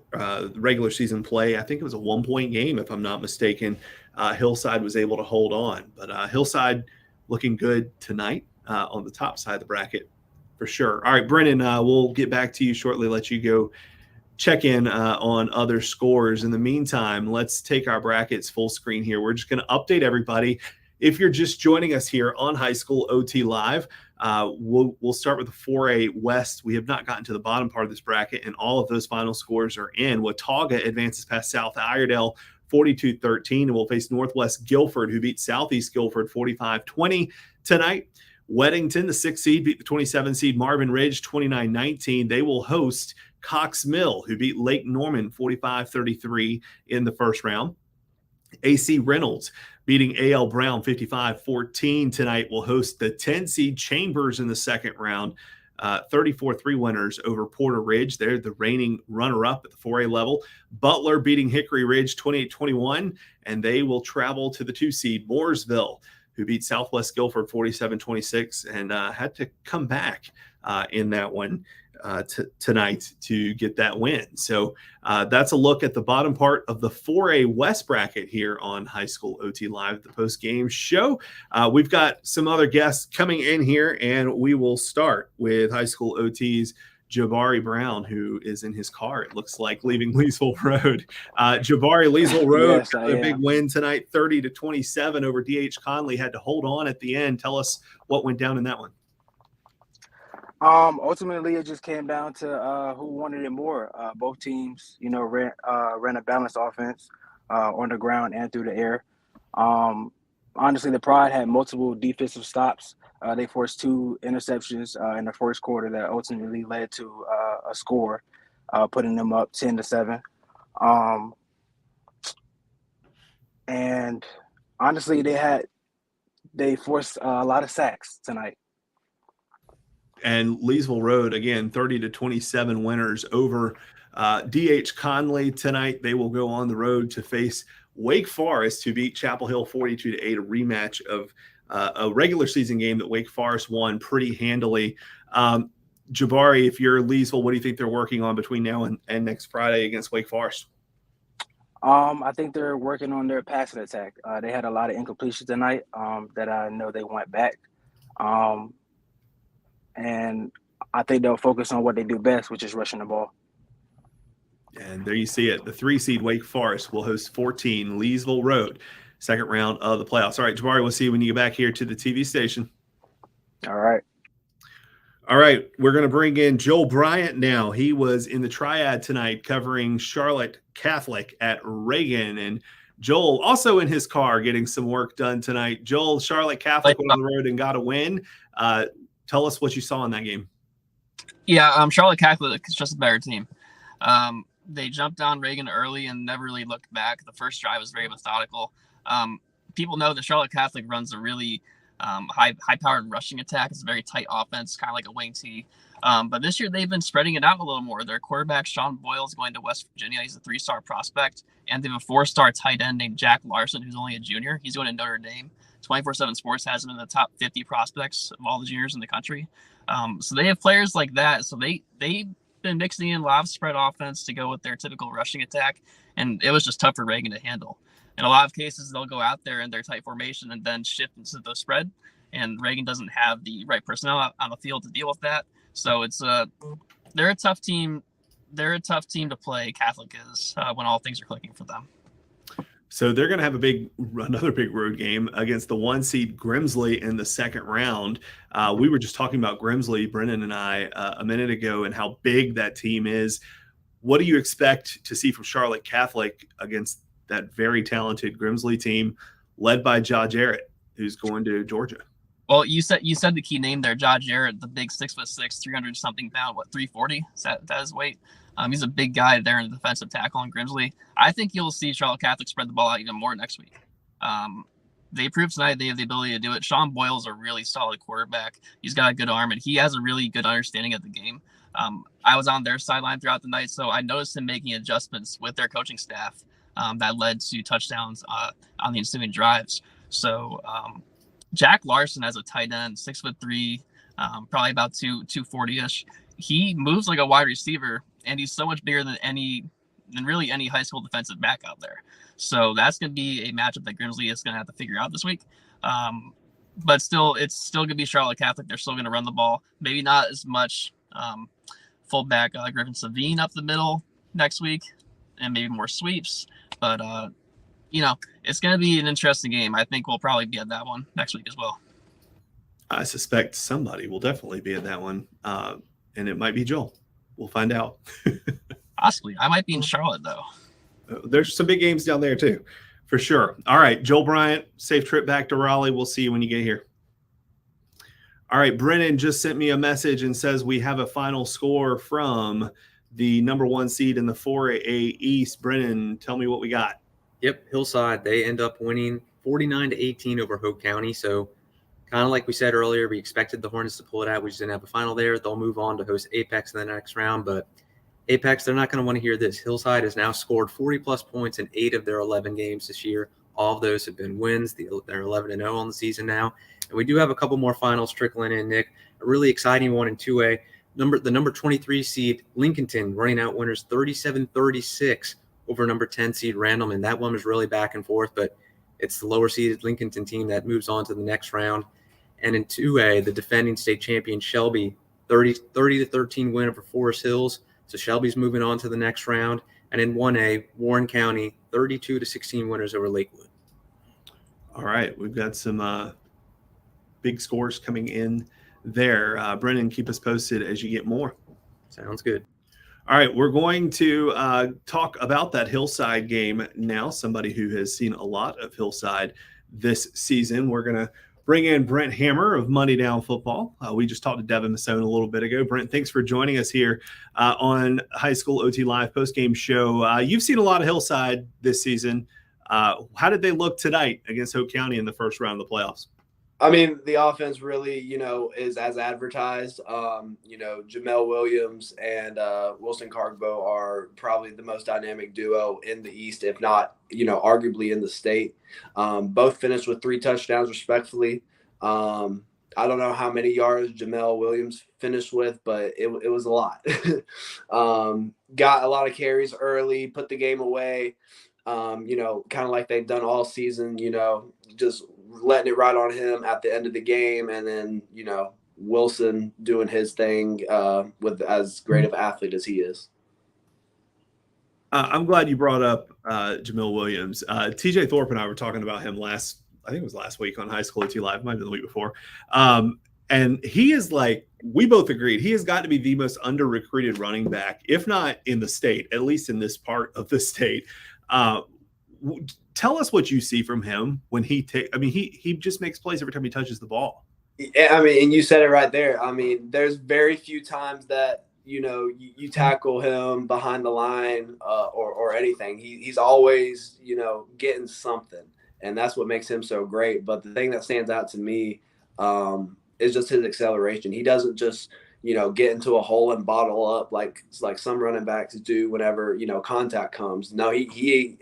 regular season play. I think it was a 1-point game, if I'm not mistaken. Hillside was able to hold on, but Hillside looking good tonight on the top side of the bracket for sure. All right, Brennan, we'll get back to you shortly, let you go check in on other scores. In the meantime, let's take our brackets full screen here. We're just going to update everybody. If you're just joining us here on High School OT Live, we'll start with the 4A West. We have not gotten to the bottom part of this bracket, and all of those final scores are in. Watauga advances past South Iredell 42-13, and we'll face Northwest Guilford, who beat Southeast Guilford 45-20 tonight. Weddington, the 6th seed, beat the 27 seed Marvin Ridge 29-19. They will host Cox Mill, who beat Lake Norman 45-33 in the first round. AC Reynolds beating AL Brown 55-14 tonight will host the 10 seed Chambers in the second round. 34-3 winners over Porter Ridge. They're the reigning runner-up at the 4A level. Butler beating Hickory Ridge 28-21, and they will travel to the 2 seed Mooresville, who beat Southwest Guilford 47-26 and had to come back in that one tonight to get that win. So that's a look at the bottom part of the 4A West bracket here on High School OT Live, the post-game show. We've got some other guests coming in here, and we will start with High School OT's Jabari Brown, who is in his car, it looks like, leaving Leesville Road. Jabari, Leesville Road, Yes, a big win tonight, 30-27 over D.H. Conley. Had to hold on at the end. Tell us what went down in that one. Ultimately, it just came down to who wanted it more. Both teams, ran a balanced offense on the ground and through the air. Honestly, the Pride had multiple defensive stops. They forced 2 interceptions in the first quarter that ultimately led to a score, putting them up 10-7. And honestly, they forced a lot of sacks tonight. And Leesville Road, again, 30-27 winners over D.H. Conley tonight. They will go on the road to face Wake Forest, who beat Chapel Hill 42-8, a rematch of a regular season game that Wake Forest won pretty handily. Jabari, if you're Leesville, what do you think they're working on between now and next Friday against Wake Forest? I think they're working on their passing attack. They had a lot of incompletions tonight that I know they went back. And I think they'll focus on what they do best, which is rushing the ball. And there you see it. The 3 seed Wake Forest will host 14 Leesville Road, second round of the playoffs. All right, Jabari, we'll see you when you get back here to the TV station. All right. All right, we're going to bring in Joel Bryant now. He was in the triad tonight covering Charlotte Catholic at Reagan. And Joel also in his car getting some work done tonight. Joel, Charlotte Catholic went on the road and got a win. Tell us what you saw in that game. Yeah, Charlotte Catholic is just a better team. They jumped on Reagan early and never really looked back. The first drive was very methodical. People know that Charlotte Catholic runs a really high-powered rushing attack. It's a very tight offense, kind of like a wing tee. But this year they've been spreading it out a little more. Their quarterback, Sean Boyle, is going to West Virginia. He's a 3-star prospect. And they have a 4-star tight end named Jack Larson, who's only a junior. He's going to Notre Dame. 24/7 Sports has him in the top 50 prospects of all the juniors in the country. So they have players like that. So they've been mixing in a lot of spread offense to go with their typical rushing attack. And it was just tough for Reagan to handle. In a lot of cases, they'll go out there in their tight formation and then shift into the spread. And Reagan doesn't have the right personnel on the field to deal with that. So they're a tough team. They're a tough team to play. Catholic is when all things are clicking for them. So they're going to have another big road game against the 1 seed Grimsley in the second round. We were just talking about Grimsley, Brennan and I, a minute ago, and how big that team is. What do you expect to see from Charlotte Catholic against that very talented Grimsley team led by Ja Jarrett, who's going to Georgia? Well, you said the key name there, Ja Jarrett, the big 6'6", 300-something pound, 340? Is that his weight? He's a big guy there in the defensive tackle in Grimsley. I think you'll see Charlotte Catholic spread the ball out even more next week. They proved tonight they have the ability to do it. Sean Boyle's a really solid quarterback. He's got a good arm, and he has a really good understanding of the game. I was on their sideline throughout the night, so I noticed him making adjustments with their coaching staff that led to touchdowns on the ensuing drives. So Jack Larson as a tight end, 6'3", probably about 240-ish. He moves like a wide receiver, and he's so much bigger than really any high school defensive back out there. So that's going to be a matchup that Grimsley is going to have to figure out this week. But still, it's still going to be Charlotte Catholic. They're still going to run the ball. Maybe not as much fullback Griffin Savine up the middle next week, and maybe more sweeps. But, it's going to be an interesting game. I think we'll probably be at that one next week as well. I suspect somebody will definitely be at that one, and it might be Joel. We'll find out. Possibly. I might be in Charlotte, though. There's some big games down there, too, for sure. All right, Joel Bryant, safe trip back to Raleigh. We'll see you when you get here. All right, Brennan just sent me a message and says we have a final score from the number 1 seed in the 4A East. Brennan, tell me what we got. Yep, Hillside. They end up winning 49-18 over Hope County. So kind of like we said earlier, we expected the Hornets to pull it out. We just didn't have a final there. They'll move on to host Apex in the next round. But Apex, they're not going to want to hear this. Hillside has now scored 40-plus points in 8 of their 11 games this year. All of those have been wins. They're 11-0 on the season now. And we do have a couple more finals trickling in, Nick. A really exciting one in 2A. The number 23 seed, Lincolnton, running out winners 37-36 over number 10 seed Randleman. That one was really back and forth, but it's the lower seeded Lincolnton team that moves on to the next round. And in 2A, the defending state champion Shelby, 30-13 win over Forest Hills. So Shelby's moving on to the next round. And in 1A, Warren County, 32-16 winners over Lakewood. All right, we've got some big scores coming in there. Brennan, keep us posted as you get more. Sounds good. All right, we're going to talk about that Hillside game now. Somebody who has seen a lot of Hillside this season. We're going to bring in Brent Hammer of Money Down Football. We just talked to Devin Masson a little bit ago. Brent, thanks for joining us here on High School OT Live postgame show. You've seen a lot of Hillside this season. How did they look tonight against Hope County in the first round of the playoffs? I mean, the offense really, is as advertised. Jamel Williams and Wilson Cargbo are probably the most dynamic duo in the East, if not, arguably in the state. Both finished with 3 touchdowns, respectfully. I don't know how many yards Jamel Williams finished with, but it was a lot. Got a lot of carries early, put the game away, kind of like they've done all season, just letting it ride on him at the end of the game. And then, Wilson doing his thing with as great of an athlete as he is. I'm glad you brought up Jamil Williams. TJ Thorpe and I were talking about him last week on High School OT Live, might have been the week before. And he is we both agreed, he has got to be the most under-recruited running back, if not in the state, at least in this part of the state. Tell us what you see from him when he just makes plays every time he touches the ball. I mean, and you said it right there. I mean, there's very few times that, you tackle him behind the line or anything. He's always, getting something, and that's what makes him so great. But the thing that stands out to me is just his acceleration. He doesn't just, get into a hole and bottle up like some running backs do whenever, contact comes. No, he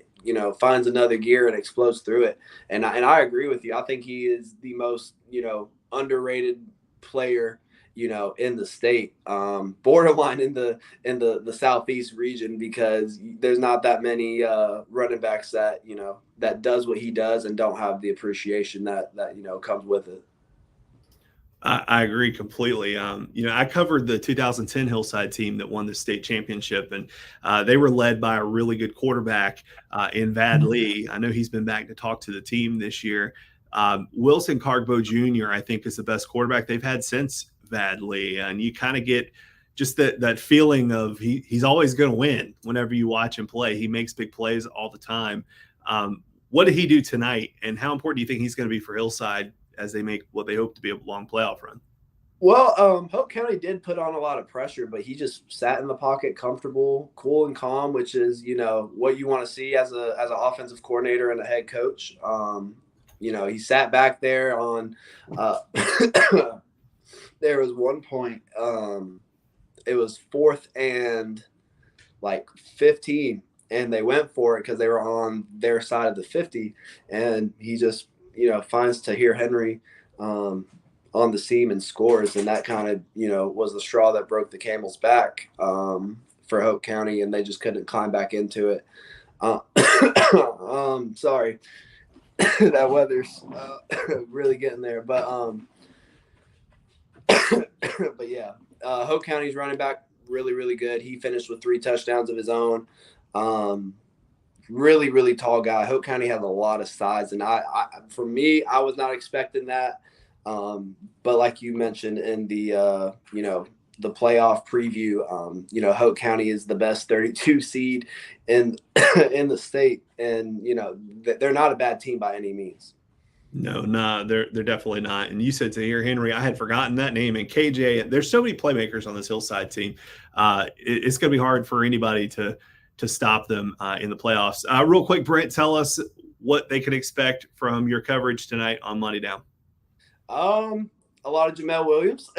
finds another gear and explodes through it. And I agree with you. I think he is the most, underrated player, in the state, borderline in the Southeast region, because there's not that many running backs that, that does what he does and don't have the appreciation that comes with it. I agree completely. I covered the 2010 Hillside team that won the state championship, and they were led by a really good quarterback in Vad Lee. I know he's been back to talk to the team this year. Wilson Cargbo Jr., I think, is the best quarterback they've had since Vad Lee, and you kind of get just that feeling of he's always going to win whenever you watch him play. He makes big plays all the time. What did he do tonight, and how important do you think he's going to be for Hillside as they make what they hope to be a long playoff run? Well, Hope County did put on a lot of pressure, but he just sat in the pocket, comfortable, cool and calm, which is, what you want to see as an offensive coordinator and a head coach. He sat back there on there was one point, it was 4th and 15, and they went for it because they were on their side of the 50, and he just finds Tahir Henry on the seam and scores, and that kind of was the straw that broke the camel's back for Hope County, and they just couldn't climb back into it. Sorry, that weather's really getting there, but yeah, Hope County's running back really, really good. He finished with 3 touchdowns of his own. Really, really tall guy. Hope County has a lot of size, and for me, I was not expecting that. But like you mentioned in the the playoff preview, Hope County is the best 32 seed in in the state, and they're not a bad team by any means. No, they're definitely not. And you said Tahir Henry, I had forgotten that name. And KJ, there's so many playmakers on this Hillside team. It's going to be hard for anybody to stop them in the playoffs. Real quick, Brent, tell us what they can expect from your coverage tonight on Money Down. A lot of Jamel Williams.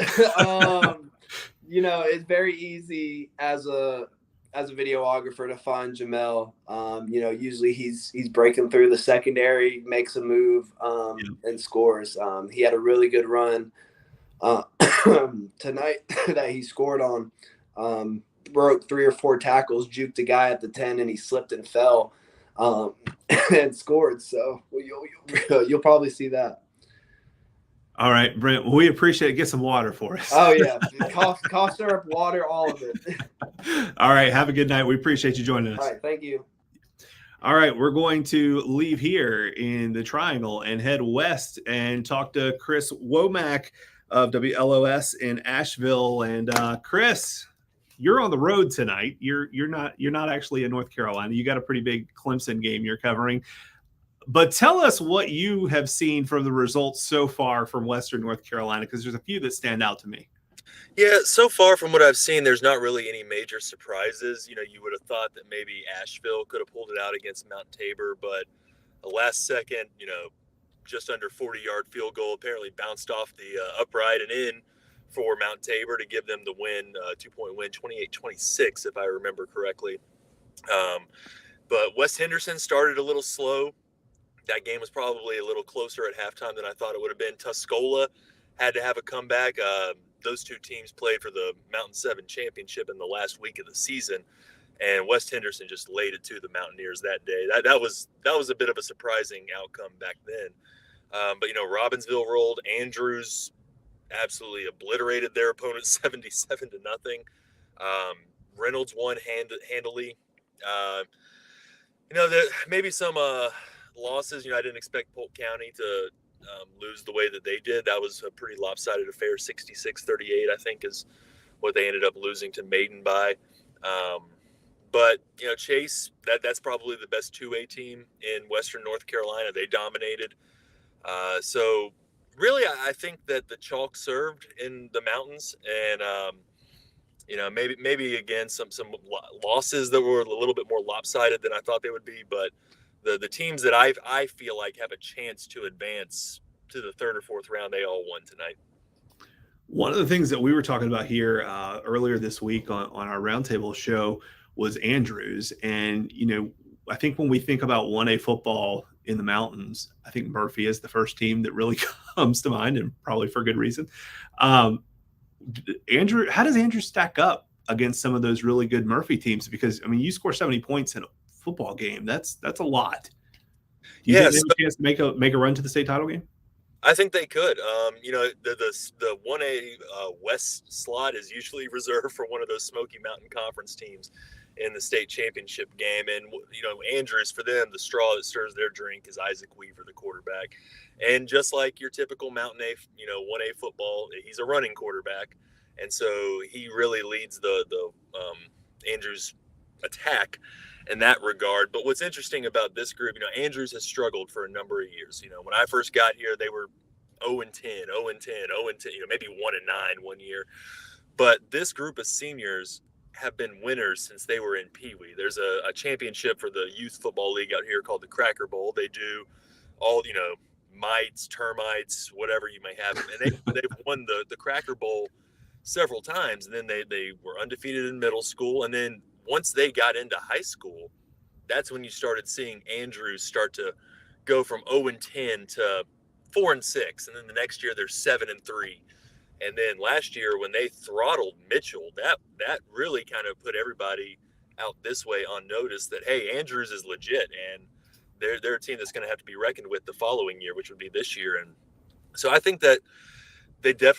It's very easy as a videographer to find Jamel. Usually he's breaking through the secondary, makes a move, and scores. He had a really good run tonight that he scored on. Broke 3 or 4 tackles, juked a guy at the 10, and he slipped and fell and scored. So you'll probably see that. All right, Brent, we appreciate it. Get some water for us. Oh, yeah. Cough syrup, water, all of it. All right. Have a good night. We appreciate you joining us. All right. Thank you. All right. We're going to leave here in the Triangle and head west and talk to Chris Womack of WLOS in Asheville. And Chris, you're on the road tonight. You're not actually in North Carolina. You got a pretty big Clemson game you're covering. But tell us what you have seen from the results so far from Western North Carolina, because there's a few that stand out to me. Yeah, so far from what I've seen, there's not really any major surprises. You would have thought that maybe Asheville could have pulled it out against Mount Tabor, but the last second, just under 40-yard field goal apparently bounced off the upright and in for Mount Tabor to give them the win, 2-point win, 28-26, if I remember correctly. But West Henderson started a little slow. That game was probably a little closer at halftime than I thought it would have been. Tuscola had to have a comeback. Those two teams played for the Mountain 7 championship in the last week of the season, and West Henderson just laid it to the Mountaineers that day. That was a bit of a surprising outcome back then. But Robbinsville rolled. Andrews absolutely obliterated their opponent 77-0. Reynolds won handily. Maybe some losses. I didn't expect Polk County to lose the way that they did. That was a pretty lopsided affair. 66-38, I think, is what they ended up losing to Maiden by. But Chase, that's probably the best 2A team in Western North Carolina. They dominated. So really, I think that the chalk served in the mountains, and maybe again some losses that were a little bit more lopsided than I thought they would be, but the teams that I feel like have a chance to advance to the 3rd or 4th round, they all won tonight. One of the things that we were talking about here earlier this week on our roundtable show was Andrews. And, I think when we think about 1A football in the mountains, I think Murphy is the first team that really comes to mind, and probably for good reason. Andrew, how does Andrew stack up against some of those really good Murphy teams? Because, you score 70 points in a football game. That's a lot. You think they have a chance to make a run to the state title game? I think they could. The 1A West slot is usually reserved for one of those Smoky Mountain Conference teams in the state championship game. And, Andrews, for them, the straw that stirs their drink is Isaac Weaver, the quarterback. And just like your typical Mountain A, 1A football, he's a running quarterback. And so he really leads the Andrews attack in that regard. But what's interesting about this group, Andrews has struggled for a number of years. When I first got here, they were 0-10, 0-10, 0-10, maybe 1-9 one year. But this group of seniors have been winners since they were in Pee Wee. There's a championship for the youth football league out here called the Cracker Bowl. They do all, mites, termites, whatever you may have. And they've won the Cracker Bowl several times. And then they were undefeated in middle school. And then once they got into high school, that's when you started seeing Andrews start to go from 0-10 to 4-6. And then the next year they're 7-3. And then last year when they throttled Mitchell, that really kind of put everybody out this way on notice that, hey, Andrews is legit. And they're a team that's going to have to be reckoned with the following year, which would be this year. And so I think that they're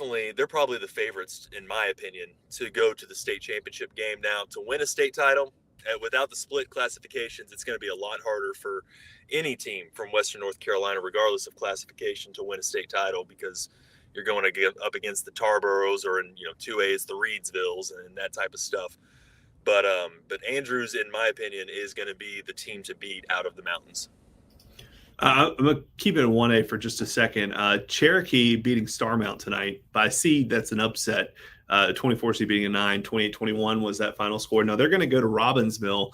probably the favorites, in my opinion, to go to the state championship game. Now, to win a state title, without the split classifications, it's going to be a lot harder for any team from Western North Carolina, regardless of classification, to win a state title, because you're going to get up against the Tarboroughs, or in 2A it's the Reedsvilles and that type of stuff. But Andrews, in my opinion, is going to be the team to beat out of the mountains. I'm going to keep it in 1A for just a second. Cherokee beating Starmount tonight. By seed, that's an upset. 24 seed beating a 9. 28-21 was that final score. Now they're going to go to Robbinsville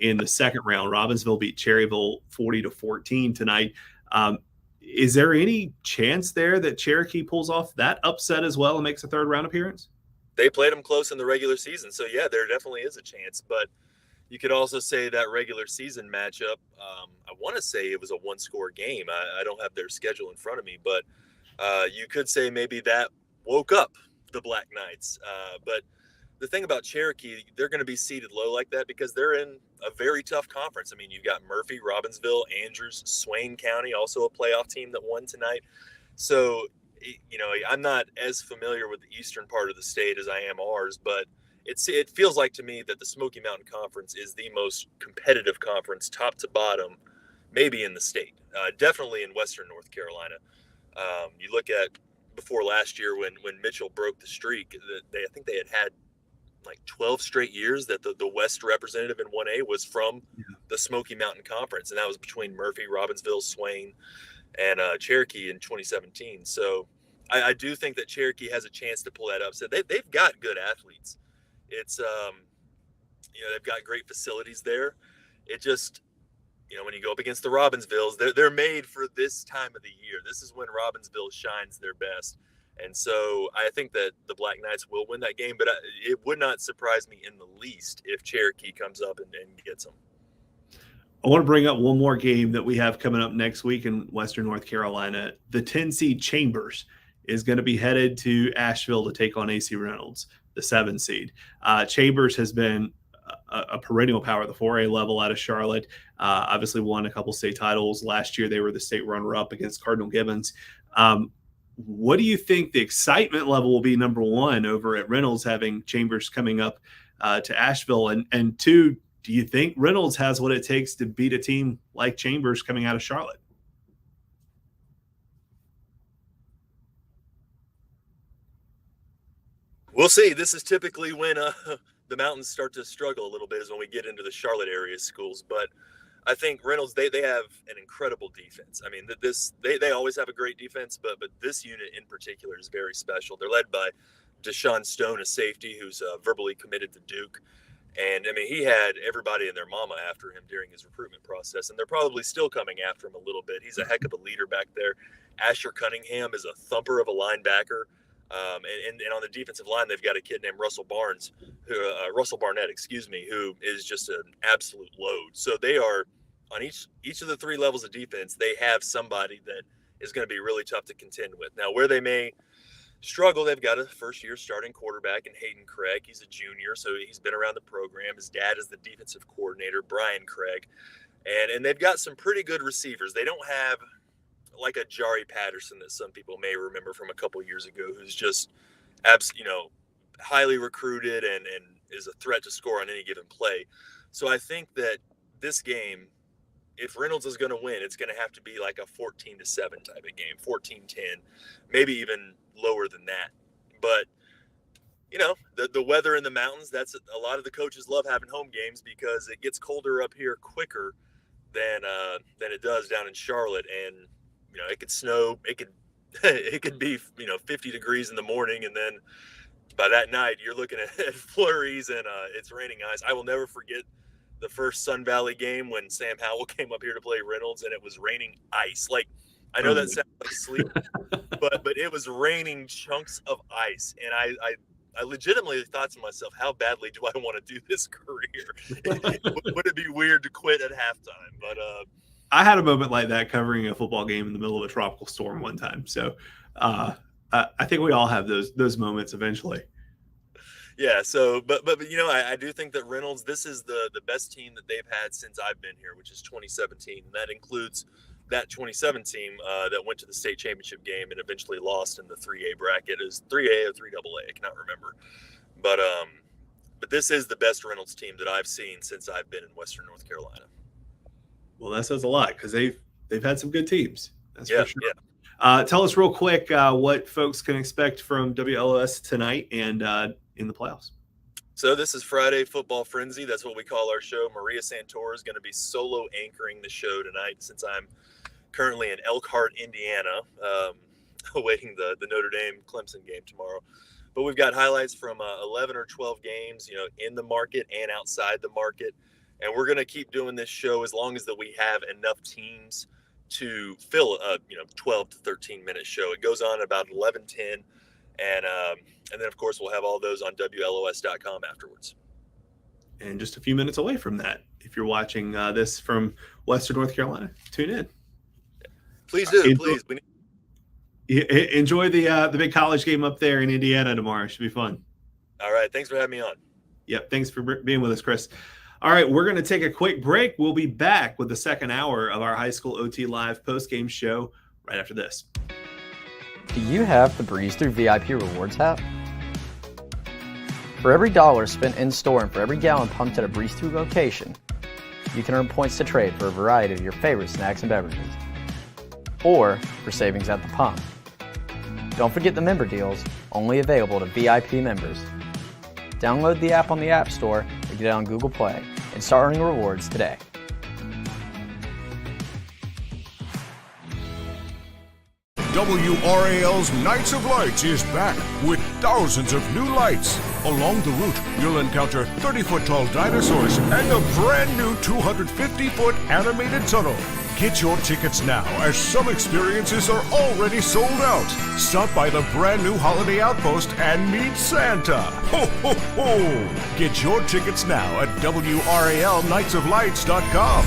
in the second round. Robbinsville beat Cherryville 40-14 tonight. Is there any chance there that Cherokee pulls off that upset as well and makes a third round appearance? They played them close in the regular season. So, yeah, there definitely is a chance. But you could also say that regular season matchup, I want to say it was a one-score game. I don't have their schedule in front of me. But you could say maybe that woke up the Black Knights. But the thing about Cherokee, they're going to be seated low like that because they're in a very tough conference. I mean, you've got Murphy, Robbinsville, Andrews, Swain County, also a playoff team that won tonight. So, I'm not as familiar with the eastern part of the state as I am ours, but it feels like to me that the Smoky Mountain Conference is the most competitive conference, top to bottom, maybe in the state. Definitely in Western North Carolina. You look at before last year when Mitchell broke the streak, I think they had like 12 straight years that the West representative in 1A was from the Smoky Mountain Conference, and that was between Murphy, Robbinsville, Swain, and Cherokee in 2017. So I do think that Cherokee has a chance to pull that upset. They've got good athletes. It's they've got great facilities there. It just when you go up against the Robbinsvilles, they're made for this time of the year. This is when Robbinsville shines their best. And so I think that the Black Knights will win that game, but it would not surprise me in the least if Cherokee comes up and gets them. I want to bring up one more game that we have coming up next week in Western North Carolina. The 10-seed Chambers is going to be headed to Asheville to take on AC Reynolds, the 7-seed. Chambers has been a perennial power at the 4A level out of Charlotte. Obviously won a couple state titles. Last year they were the state runner-up against Cardinal Gibbons. What do you think the excitement level will be, number one, over at Reynolds having Chambers coming up to Asheville? And two, do you think Reynolds has what it takes to beat a team like Chambers coming out of Charlotte? We'll see. This is typically when the mountains start to struggle a little bit, is when we get into the Charlotte area schools. But I think Reynolds, they have an incredible defense. I mean, they always have a great defense, but this unit in particular is very special. They're led by Deshaun Stone, a safety who's verbally committed to Duke. And, I mean, he had everybody and their mama after him during his recruitment process, and they're probably still coming after him a little bit. He's a heck of a leader back there. Asher Cunningham is a thumper of a linebacker. And on the defensive line, they've got a kid named Russell Barnett, who is just an absolute load. So they are on each of the three levels of defense. They have somebody that is going to be really tough to contend with. Now, where they may struggle, they've got a first-year starting quarterback in Hayden Craig. He's a junior, so he's been around the program. His dad is the defensive coordinator, Brian Craig, and they've got some pretty good receivers. They don't have like a Jari Patterson that some people may remember from a couple years ago, who's just highly recruited and is a threat to score on any given play. So I think that this game, if Reynolds is going to win, it's going to have to be like a 14-7 type of game, 14-10, maybe even lower than that. But, the weather in the mountains, that's a lot of the coaches love having home games because it gets colder up here quicker than it does down in Charlotte. And, it could snow, it could be, 50 degrees in the morning, and then by that night you're looking at flurries and it's raining ice. I will never forget the first Sun Valley game when Sam Howell came up here to play Reynolds and it was raining ice. Like, I know that sounds like sleep, but it was raining chunks of ice. And I legitimately thought to myself, how badly do I want to do this career? Would it be weird to quit at halftime? But I had a moment like that covering a football game in the middle of a tropical storm one time. So I think we all have those moments eventually. Yeah. So, but I do think that Reynolds, this is the best team that they've had since I've been here, which is 2017. And that includes that 2017 team that went to the state championship game and eventually lost in the 3A bracket. It was 3A or 3AA, I cannot remember. But this is the best Reynolds team that I've seen since I've been in Western North Carolina. Well, that says a lot because they've had some good teams. That's for sure. Yeah. Tell us real quick what folks can expect from WLOS tonight and in the playoffs. So this is Friday Football Frenzy. That's what we call our show. Maria Santora is going to be solo anchoring the show tonight since I'm currently in Elkhart, Indiana, awaiting the Notre Dame Clemson game tomorrow. But we've got highlights from 11 or 12 games, in the market and outside the market. And we're going to keep doing this show as long as that we have enough teams to fill a 12 to 13 minute show. It goes on about 11:10, and then of course we'll have all those on WLOS.com afterwards. And just a few minutes away from that, if you're watching this from Western North Carolina, tune in. Please do, please. Enjoy the big college game up there in Indiana tomorrow. It should be fun. All right, thanks for having me on. Yep, thanks for being with us, Chris. All right, we're going to take a quick break. We'll be back with the second hour of our High School OT Live postgame show right after this. Do you have the Breeze Through VIP Rewards app? For every dollar spent in-store and for every gallon pumped at a Breeze Through location, you can earn points to trade for a variety of your favorite snacks and beverages, or for savings at the pump. Don't forget the member deals, only available to VIP members. Download the app on the App Store or get it on Google Play and start earning rewards today. WRAL's Nights of Lights is back with thousands of new lights. Along the route, you'll encounter 30-foot tall dinosaurs and a brand new 250-foot animated tunnel. Get your tickets now, as some experiences are already sold out. Stop by the brand new Holiday Outpost and meet Santa. Ho, ho, ho! Get your tickets now at WRALNightsOfLights.com.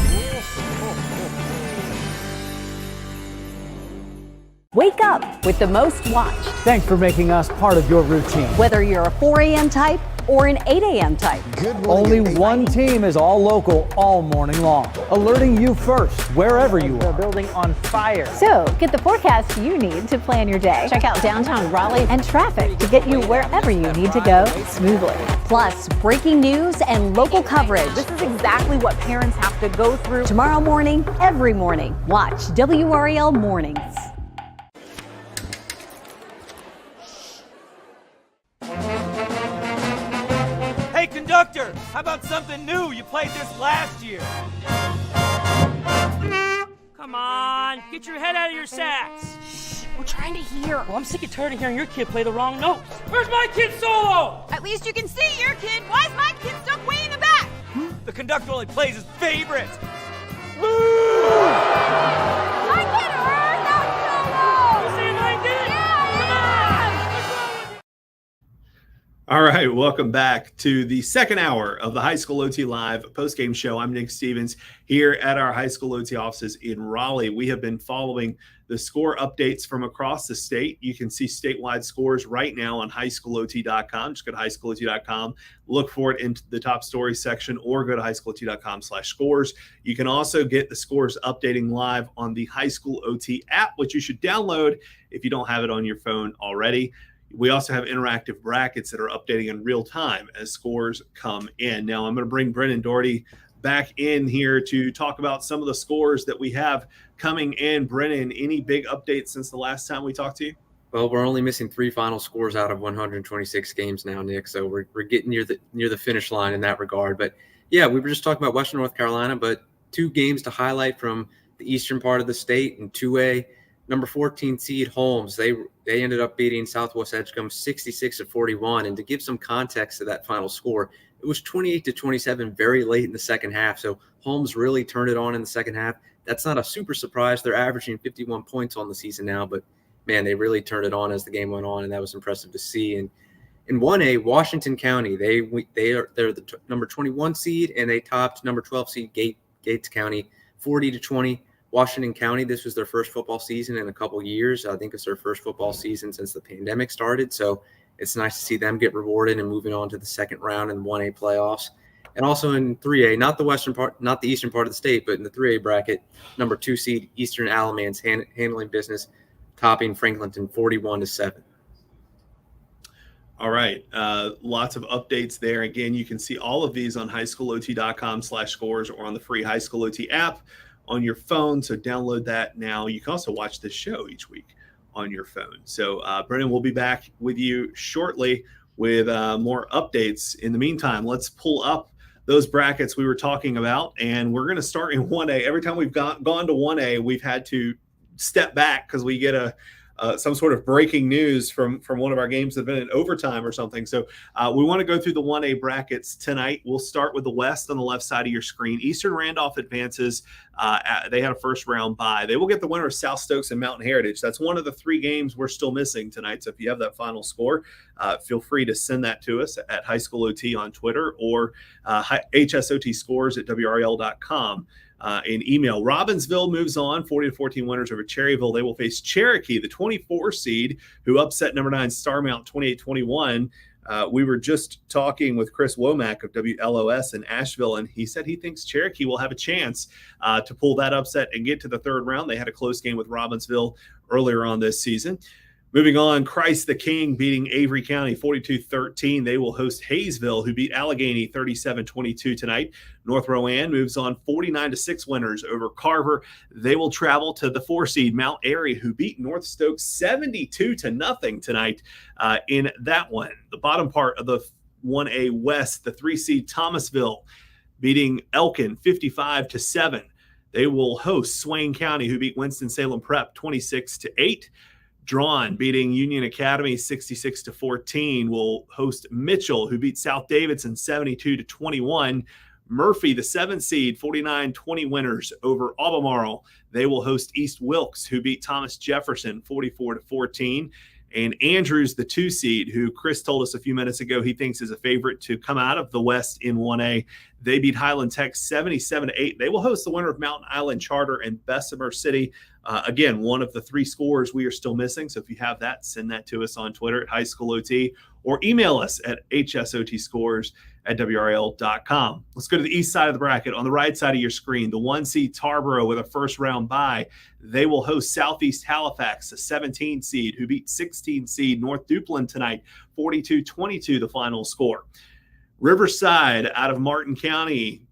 Wake up with the most watched. Thanks for making us part of your routine. Whether you're a 4 a.m. type or an 8 a.m. type. Only one team is all local all morning long, alerting you first wherever you are. Building on fire. So get the forecast you need to plan your day. Check out downtown Raleigh and traffic to get you wherever you need to go smoothly. Plus, breaking news and local coverage. This is exactly what parents have to go through. Tomorrow morning, every morning. Watch WRAL Mornings. Hey, conductor, how about something new? You played this last year. Come on, get your head out of your sacks. Shh, we're trying to hear. Well, I'm sick and tired of hearing your kid play the wrong notes. Where's my kid solo? At least you can see your kid. Why is my kid stuck way in the back? The conductor only plays his favorite. I can earn that solo! You see what I did? Yeah! Come on! All right, welcome back to the second hour of the High School OT Live postgame show. I'm Nick Stevens here at our High School OT offices in Raleigh. We have been following the score updates from across the state. You can see statewide scores right now on highschoolot.com. Just go to highschoolot.com, look for it in the top story section, or go to highschoolot.com/scores. You can also get the scores updating live on the High School OT app, which you should download if you don't have it on your phone already. We also have interactive brackets that are updating in real time as scores come in. Now, I'm going to bring Brennan Doherty back in here to talk about some of the scores that we have coming in. Brennan, any big updates since the last time we talked to you? Well, we're only missing 3 final scores out of 126 games now, Nick. So we're getting near the finish line in that regard. But yeah, we were just talking about Western North Carolina, but 2 games to highlight from the eastern part of the state in 2A. Number 14 seed Holmes, they ended up beating Southwest Edgecombe 66-41. And to give some context to that final score, it was 28-27 very late in the second half. So Holmes really turned it on in the second half. That's not a super surprise. They're averaging 51 points on the season now, but man, they really turned it on as the game went on, and that was impressive to see. And in 1A, Washington County, they're the number 21 seed, and they topped number 12 seed Gates County 40-20. Washington County, this was their first football season in a couple years. I think it's their first football season since the pandemic started. So it's nice to see them get rewarded and moving on to the second round in the 1A playoffs. And also in 3A, not the eastern part of the state, but in the 3A bracket, number 2 seed Eastern Alamance handling business, topping Franklinton 41-7. All right. Lots of updates there. Again, you can see all of these on highschoolot.com/scores or on the free High School OT app on your phone. So download that now. You can also watch this show each week on your phone. So Brennan, we'll be back with you shortly with more updates. In the meantime, let's pull up those brackets we were talking about, and we're going to start in 1A. Every time we've gone to 1A, we've had to step back because we get some sort of breaking news from one of our games that have been in overtime or something. So we want to go through the 1A brackets tonight. We'll start with the West on the left side of your screen. Eastern Randolph advances. They had a first round bye. They will get the winner of South Stokes and Mountain Heritage. That's one of the 3 games we're still missing tonight. So if you have that final score, feel free to send that to us at High School OT on Twitter or HSOT scores at WRL.com. In email. Robbinsville moves on 40-14 winners over Cherryville. They will face Cherokee, the 24 seed, who upset number 9 Starmount 28-21. We were just talking with Chris Womack of WLOS in Asheville, and he said he thinks Cherokee will have a chance to pull that upset and get to the third round. They had a close game with Robbinsville earlier on this season. Moving on, Christ the King beating Avery County 42-13. They will host Hayesville, who beat Allegheny 37-22 tonight. North Rowan moves on 49-6 winners over Carver. They will travel to the 4 seed Mount Airy, who beat North Stokes 72-0 tonight in that one. The bottom part of the 1A West, the 3 seed Thomasville beating Elkin 55-7. They will host Swain County, who beat Winston-Salem Prep 26-8. Drawn beating Union Academy 66-14 will host Mitchell, who beat South Davidson 72-21. Murphy, the 7th seed, 49-20 winners over Albemarle. They will host East Wilkes, who beat Thomas Jefferson 44-14. And Andrews, the 2 seed, who Chris told us a few minutes ago he thinks is a favorite to come out of the West in 1A. They beat Highland Tech 77-8. They will host the winner of Mountain Island Charter and Bessemer City. Again, one of the 3 scores we are still missing. So if you have that, send that to us on Twitter at High School OT or email us at hsotscores@wrl.com. Let's go to the east side of the bracket. On the right side of your screen, the 1 seed Tarboro with a first round bye. They will host Southeast Halifax, the 17 seed, who beat 16 seed North Duplin tonight, 42-22 the final score. Riverside out of Martin County,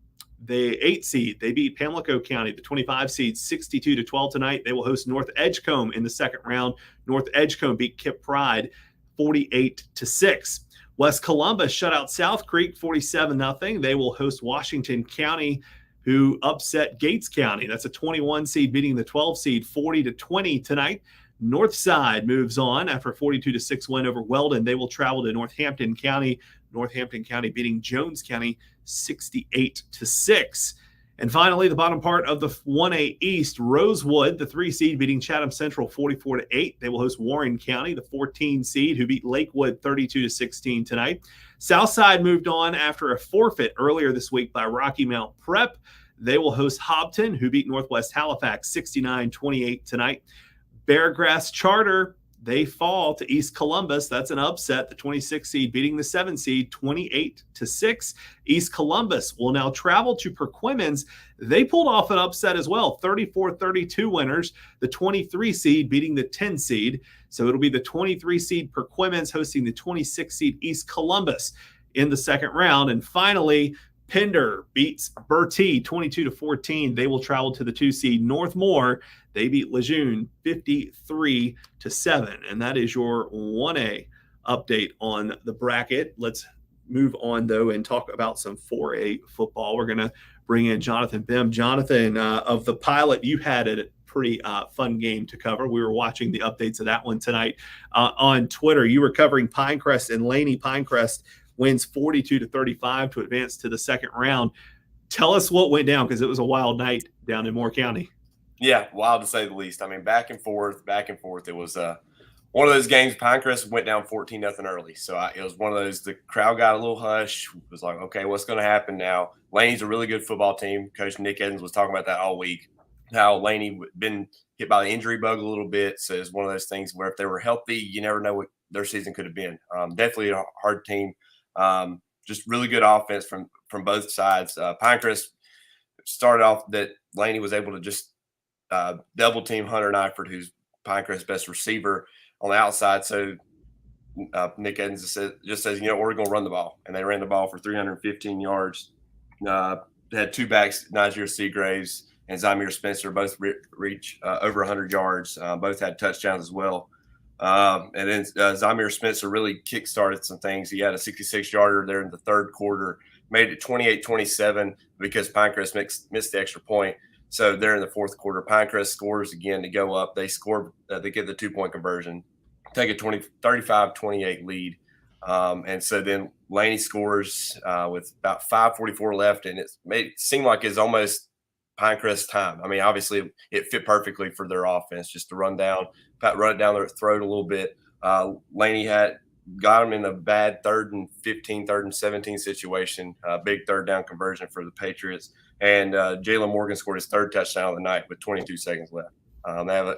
the 8 seed, they beat Pamlico County, the 25 seed, 62-12 tonight. They will host North Edgecombe in the second round. North Edgecombe beat Kip Pride 48-6. West Columbus shut out South Creek 47-0. They will host Washington County, who upset Gates County. That's a 21 seed beating the 12 seed 40-20 tonight. Northside moves on after a 42-6 win over Weldon. They will travel to Northampton County. Northampton County beating Jones County 68-6. And finally, the bottom part of the 1A East, Rosewood, the 3 seed, beating Chatham Central 44-8. They will host Warren County, the 14 seed, who beat Lakewood 32-16 tonight. Southside moved on after a forfeit earlier this week by Rocky Mount Prep. They will host Hobton, who beat Northwest Halifax 69-28 tonight. Beargrass Charter, they fall to East Columbus. That's an upset. The 26 seed beating the 7 seed 28-6. East Columbus will now travel to Perquimans. They pulled off an upset as well. 34-32 winners. The 23 seed beating the 10 seed. So it'll be the 23 seed Perquimans hosting the 26 seed East Columbus in the second round. And finally, Pender beats Bertie 22-14. They will travel to the 2 seed Northmore. They beat Lejeune 53-7. And that is your 1A update on the bracket. Let's move on, though, and talk about some 4A football. We're going to bring in Jonathan Bim. Jonathan, of the Pilot, you had a pretty fun game to cover. We were watching the updates of that one tonight on Twitter. You were covering Pinecrest and Laney. Pinecrest wins 42-35 to advance to the second round. Tell us what went down, because it was a wild night down in Moore County. Yeah, wild to say the least. I mean, back and forth. It was one of those games. Pinecrest went down 14-0 early. So it was one of those, the crowd got a little hush. It was like, okay, what's going to happen now? Laney's a really good football team. Coach Nick Evans was talking about that all week, how Laney been hit by the injury bug a little bit. So it's one of those things where if they were healthy, you never know what their season could have been. Definitely a hard team. Just really good offense from both sides. Pinecrest started off that Laney was able to just double team Hunter Nyford, who's Pinecrest's best receiver, on the outside. So Nick Evans just says, we're going to run the ball. And they ran the ball for 315 yards. They had 2 backs, Niger Seagraves and Zamir Spencer, both reach over 100 yards. Both had touchdowns as well. And then Zamir Spencer really kick-started some things. He had a 66-yarder there in the third quarter, made it 28-27 because Pinecrest missed the extra point. So there in the fourth quarter, Pinecrest scores again to go up. They score, they get the 2-point conversion, take a 35-28 lead. And so then Laney scores with about 5:44 left, and it made it seem like it's almost Pinecrest time. I mean, obviously it fit perfectly for their offense, just to run it down their throat a little bit. Laney got them in a bad 3rd and 15, 3rd and 17 situation, big third down conversion for the Patriots. And Jalen Morgan scored his 3rd touchdown of the night with 22 seconds left.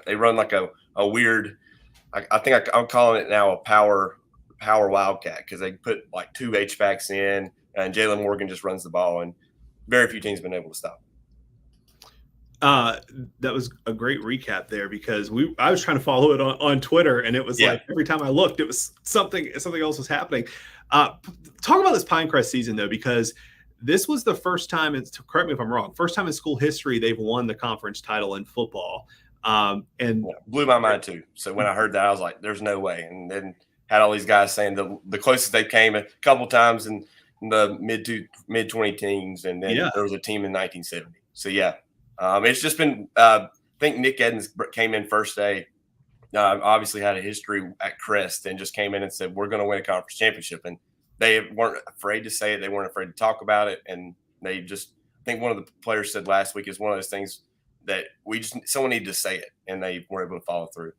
They run like a weird, I think I'm calling it now a power wildcat, because they put like 2 H-backs in, and Jalen Morgan just runs the ball, and very few teams have been able to stop. That was a great recap there, because I was trying to follow it on Twitter, and it was like every time I looked, it was something else was happening. Talk about this Pinecrest season, though, because this was the first time, and correct me if I'm wrong, first time in school history they've won the conference title in football. And blew my mind too. So when I heard that, I was like, there's no way. And then had all these guys saying the closest they came a couple times in the mid 20 teens, and then there was a team in 1970. So it's just been I think Nick Evans came in first day, obviously had a history at Crest, and just came in and said, we're going to win a conference championship. And they weren't afraid to say it. They weren't afraid to talk about it. And they just, I think one of the players said last week, is one of those things that someone needed to say it, and they weren't able to follow through.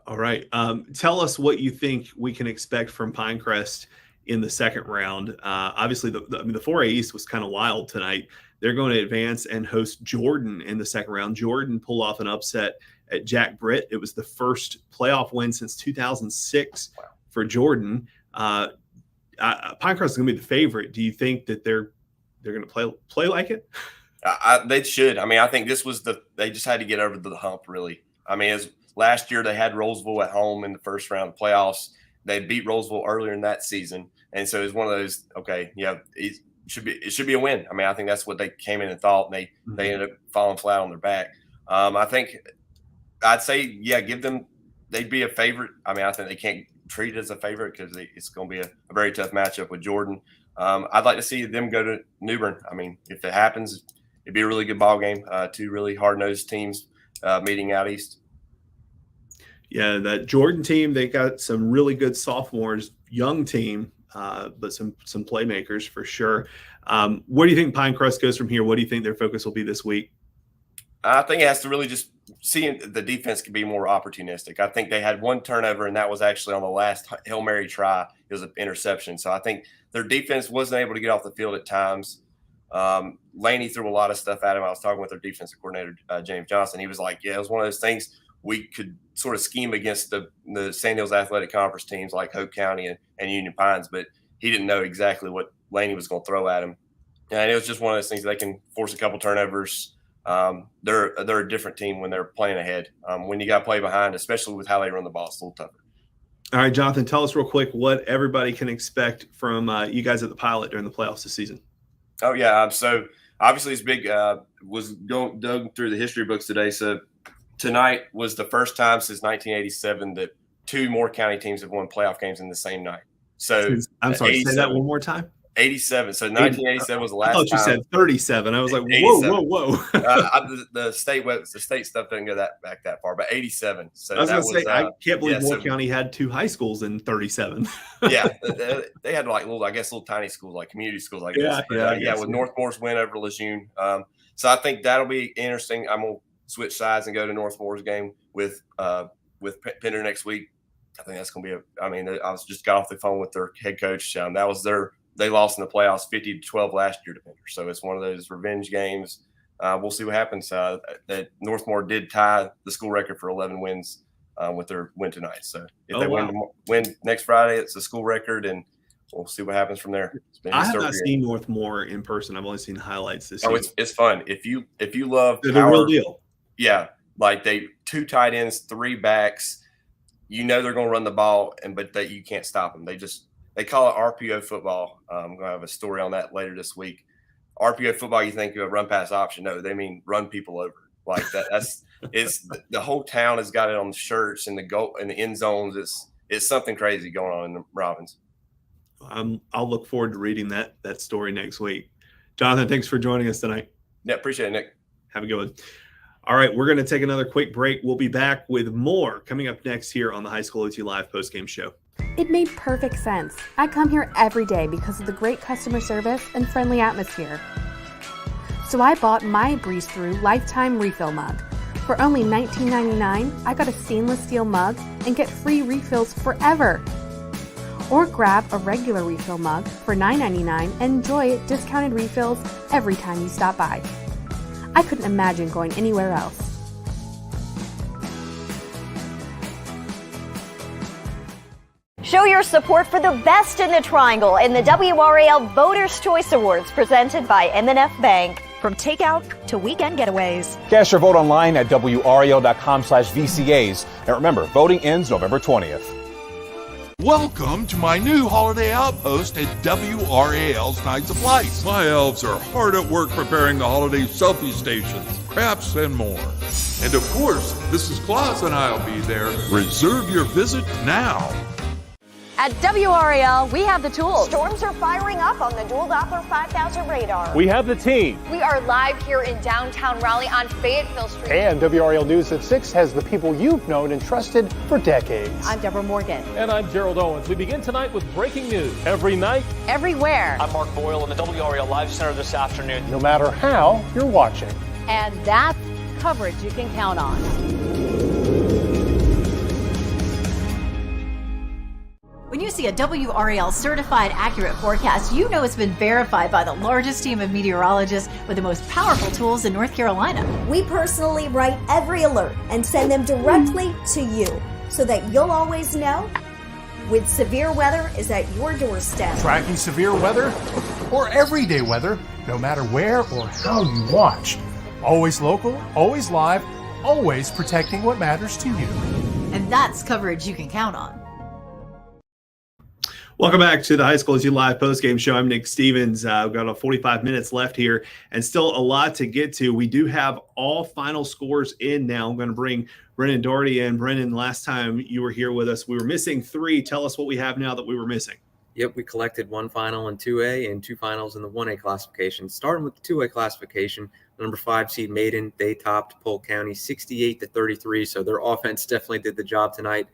All right. Tell us what you think we can expect from Pinecrest in the second round. Obviously, the 4A East was kind of wild tonight. They're going to advance and host Jordan in the second round. Jordan pulled off an upset at Jack Britt. It was the first playoff win since 2006 for Jordan. Pinecrest is going to be the favorite. Do you think that they're going to play like it? They should. I mean, I think this was they just had to get over the hump, really. I mean, last year they had Roseville at home in the first round of the playoffs. They beat Roseville earlier in that season, and so it was one of those. Okay, it should be a win. I mean, I think that's what they came in and thought, and they ended up falling flat on their back. I think I'd say give them. They'd be a favorite. I mean, I think they can't treat it as a favorite, because it's going to be a very tough matchup with Jordan. I'd like to see them go to New Bern. I mean, if it happens, it'd be a really good ball game. 2 really hard-nosed teams meeting out east. Yeah, that Jordan team, they got some really good sophomores, young team, but some playmakers for sure. Where do you think Pinecrest goes from here? What do you think their focus will be this week? I think it has to really just seeing the defense can be more opportunistic. I think they had one turnover, and that was actually on the last Hail Mary try. It was an interception. So I think their defense wasn't able to get off the field at times. Laney threw a lot of stuff at him. I was talking with their defensive coordinator, James Johnson. He was like, yeah, it was one of those things we could sort of scheme against the Sand Hills Athletic Conference teams like Hope County and Union Pines, but he didn't know exactly what Laney was going to throw at him. And it was just one of those things they can force a couple turnovers. They're a different team when they're playing ahead. When you got to play behind, especially with how they run the ball, it's a little tougher. All right, Jonathan, tell us real quick what everybody can expect from you guys at the Pilot during the playoffs this season. Oh, yeah. So obviously it's big. Was dug through the history books today. So tonight was the first time since 1987 that two Moore County teams have won playoff games in the same night. So I'm sorry, say that one more time. 87. So 1987 was the last time. I thought you said 37. I was like, whoa. The state stuff doesn't go back that far, but 87. So I was going to say, I can't believe Moore County had two high schools in 37. Yeah, they had like little tiny schools, like community schools, I guess. With Northmore's win over Lejeune. So I think that'll be interesting. I'm gonna switch sides and go to Northmore's game with Pender next week. I think that's gonna be I was just got off the phone with their head coach. They lost in the playoffs 50-12 last year to Pender. So it's one of those revenge games. We'll see what happens. That Northmore did tie the school record for 11 wins with their win tonight. So if they win next Friday, it's a school record, and we'll see what happens from there. I have not seen Northmore in person. I've only seen highlights this year. It's fun. If you love the real deal. Yeah, like two tight ends, three backs. You know they're going to run the ball, but you can't stop them. They call it RPO football. I'm going to have a story on that later this week. RPO football, you think of a run pass option. No, they mean run people over like that. It's the whole town has got it on the shirts and the goal and the end zones. It's something crazy going on in the Robins. I'll look forward to reading that story next week. Jonathan, thanks for joining us tonight. Yeah, appreciate it, Nick. Have a good one. All right, we're going to take another quick break. We'll be back with more coming up next here on the High School OT Live postgame show. It made perfect sense. I come here every day because of the great customer service and friendly atmosphere. So I bought my Breeze Through Lifetime Refill mug. For only $19.99, I got a stainless steel mug and get free refills forever. Or grab a regular refill mug for $9.99 and enjoy discounted refills every time you stop by. I couldn't imagine going anywhere else. Show your support for the best in the Triangle in the WRAL Voters' Choice Awards presented by M&F Bank. From takeout to weekend getaways. Cast your vote online at WRAL.com/VCAs. And remember, voting ends November 20th. Welcome to my new holiday outpost at WRAL's Nights of Lights. My elves are hard at work preparing the holiday selfie stations, crafts, and more. And of course, Mrs. Claus and I'll be there. Reserve your visit now. At WRAL, we have the tools. Storms are firing up on the Dual Doppler 5000 radar. We have the team. We are live here in downtown Raleigh on Fayetteville Street. And WRAL News at 6 has the people you've known and trusted for decades. I'm Deborah Morgan. And I'm Gerald Owens. We begin tonight with breaking news. Every night, everywhere. I'm Mark Boyle in the WRAL Live Center this afternoon. No matter how you're watching. And that's coverage you can count on. When you see a WRAL certified accurate forecast, you know it's been verified by the largest team of meteorologists with the most powerful tools in North Carolina. We personally write every alert and send them directly to you so that you'll always know when severe weather is at your doorstep. Tracking severe weather or everyday weather, no matter where or how you watch. Always local, always live, always protecting what matters to you. And that's coverage you can count on. Welcome back to the High School OT Live postgame show. I'm Nick Stevens. We've got 45 minutes left here and still a lot to get to. We do have all final scores in now. I'm going to bring Brennan Doherty in. Brennan, last time you were here with us, we were missing 3. Tell us what we have now that we were missing. Yep, we collected one final in 2A and two finals in the 1A classification. Starting with the 2A classification, number 5 seed Maiden, they topped Polk County 68-33, so their offense definitely did the job tonight.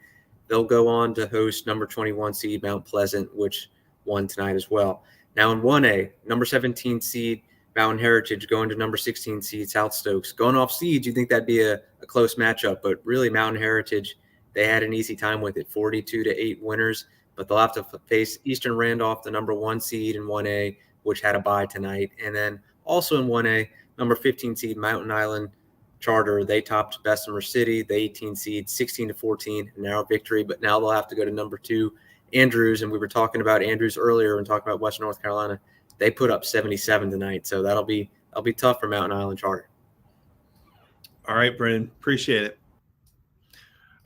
They'll go on to host number 21 seed Mount Pleasant, which won tonight as well. Now in 1A, number 17 seed Mountain Heritage going to number 16 seed South Stokes. Going off seeds, you think that'd be a close matchup, but really Mountain Heritage, they had an easy time with it, 42-8 winners, but they'll have to face Eastern Randolph, the number 1 seed in 1A, which had a bye tonight. And then also in 1A, number 15 seed Mountain Island Charter, they topped Bessemer City, the 18 seed, 16-14, a narrow victory, but now they'll have to go to number 2 Andrews, and we were talking about Andrews earlier and talking about Western North Carolina. They put up 77 tonight, so that'll be tough for Mountain Island Charter. All right, Brennan, appreciate it.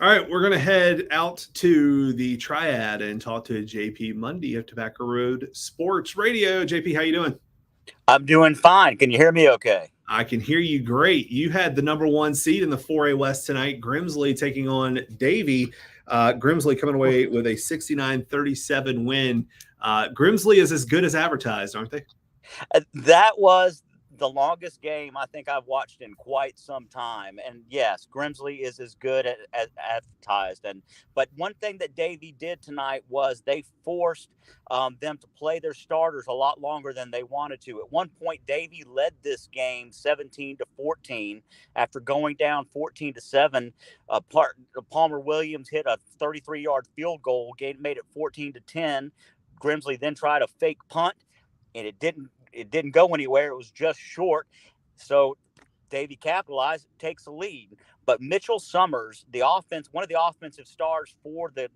All right, we're going to head out to the Triad and talk to JP Mundy of Tobacco Road Sports Radio. JP, how you doing? I'm doing fine. Can you hear me okay? I can hear you great. You had the number 1 seed in the 4A West tonight, Grimsley taking on Davie. Grimsley coming away with a 69-37 win. Grimsley is as good as advertised, aren't they? That was the longest game I think I've watched in quite some time. And yes, Grimsley is as good as advertised. But one thing that Davie did tonight was they forced them to play their starters a lot longer than they wanted to. At one point, Davie led this game 17-14 after going down 14-7. Palmer Williams hit a 33-yard field goal, made it 14-10. Grimsley then tried a fake punt, and it didn't go anywhere. It was just short. So Davie capitalized, takes the lead. But Mitchell Summers, one of the offensive stars for the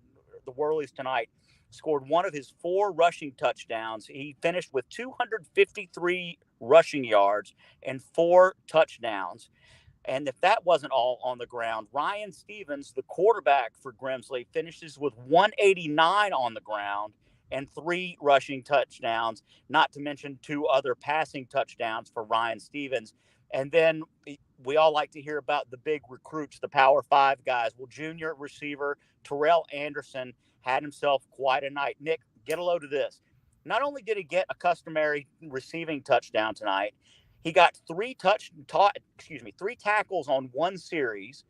Whirlies tonight, scored one of his 4 rushing touchdowns. He finished with 253 rushing yards and 4 touchdowns. And if that wasn't all on the ground, Ryan Stevens, the quarterback for Grimsley, finishes with 189 on the ground and 3 rushing touchdowns, not to mention 2 other passing touchdowns for Ryan Stevens. And then we all like to hear about the big recruits, the Power 5 guys. Well, junior receiver Terrell Anderson had himself quite a night. Nick, get a load of this. Not only did he get a customary receiving touchdown tonight, he got 3 tackles on 1 series,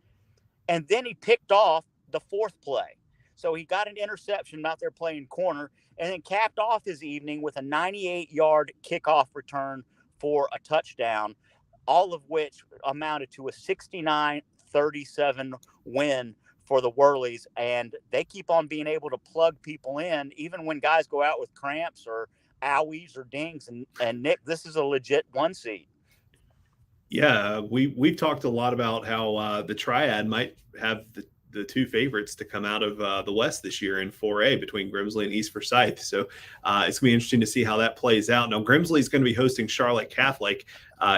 and then he picked off the 4th play. So he got an interception out there playing corner, and then capped off his evening with a 98-yard kickoff return for a touchdown, all of which amounted to a 69-37 win for the Whirlies. And they keep on being able to plug people in, even when guys go out with cramps or owies or dings. And Nick, this is a legit 1 seed. Yeah, we've talked a lot about how the Triad might have the 2 favorites to come out of the West this year in 4A between Grimsley and East Forsyth. So it's going to be interesting to see how that plays out. Now, Grimsley is going to be hosting Charlotte Catholic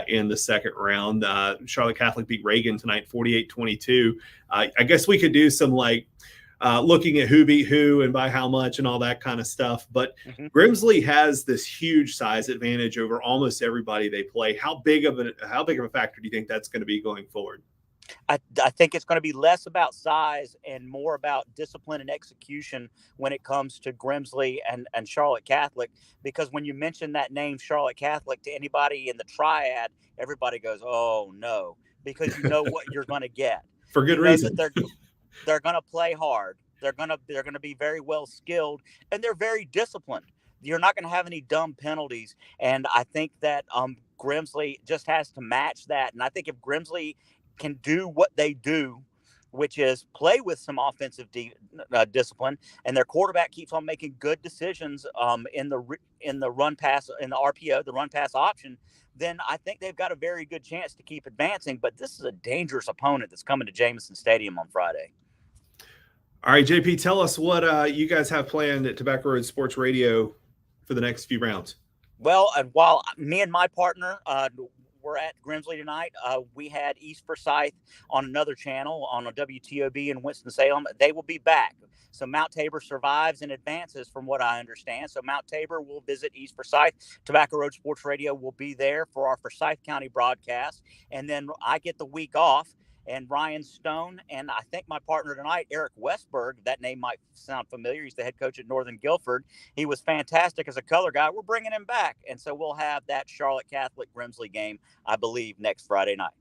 in the second round. Charlotte Catholic beat Reagan tonight 48-22. I guess we could do some looking at who beat who and by how much and all that kind of stuff. But Grimsley has this huge size advantage over almost everybody they play. How big of a factor do you think that's going to be going forward? I think it's going to be less about size and more about discipline and execution when it comes to Grimsley and Charlotte Catholic, because when you mention that name, Charlotte Catholic, to anybody in the Triad, everybody goes, oh, no, because you know what you're going to get. For good reason. They're going to play hard. They're going to be very well skilled, and they're very disciplined. You're not going to have any dumb penalties, and I think that Grimsley just has to match that. And I think if Grimsley can do what they do, which is play with some offensive discipline, and their quarterback keeps on making good decisions in the run pass, in the RPO, the run pass option, then I think they've got a very good chance to keep advancing. But this is a dangerous opponent that's coming to Jameson Stadium on Friday. All right, JP, tell us what you guys have planned at Tobacco Road Sports Radio for the next few rounds. Well, while me and my partner we're at Grimsley tonight, we had East Forsyth on another channel on a WTOB in Winston-Salem. They will be back. So Mount Tabor survives and advances from what I understand. So Mount Tabor will visit East Forsyth. Tobacco Road Sports Radio will be there for our Forsyth County broadcast. And then I get the week off, and Ryan Stone. And I think my partner tonight, Eric Westberg, that name might sound familiar. He's the head coach at Northern Guilford. He was fantastic as a color guy. We're bringing him back. And so we'll have that Charlotte Catholic Grimsley game, I believe, next Friday night.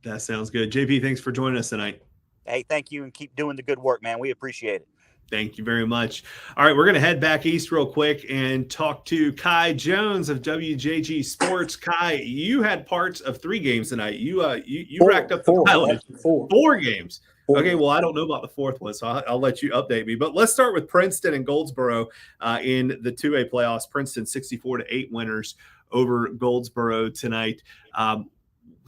That sounds good. JP, thanks for joining us tonight. Hey, thank you, and keep doing the good work, man. We appreciate it. Thank you very much. All right, we're going to head back east real quick and talk to Kai Jones of WJG Sports. Kai, you had parts of 3 games tonight. You racked up the mileage. Four games. Okay, well, I don't know about the 4th one, so I'll let you update me. But let's start with Princeton and Goldsboro in the 2A playoffs. Princeton 64-8 winners over Goldsboro tonight.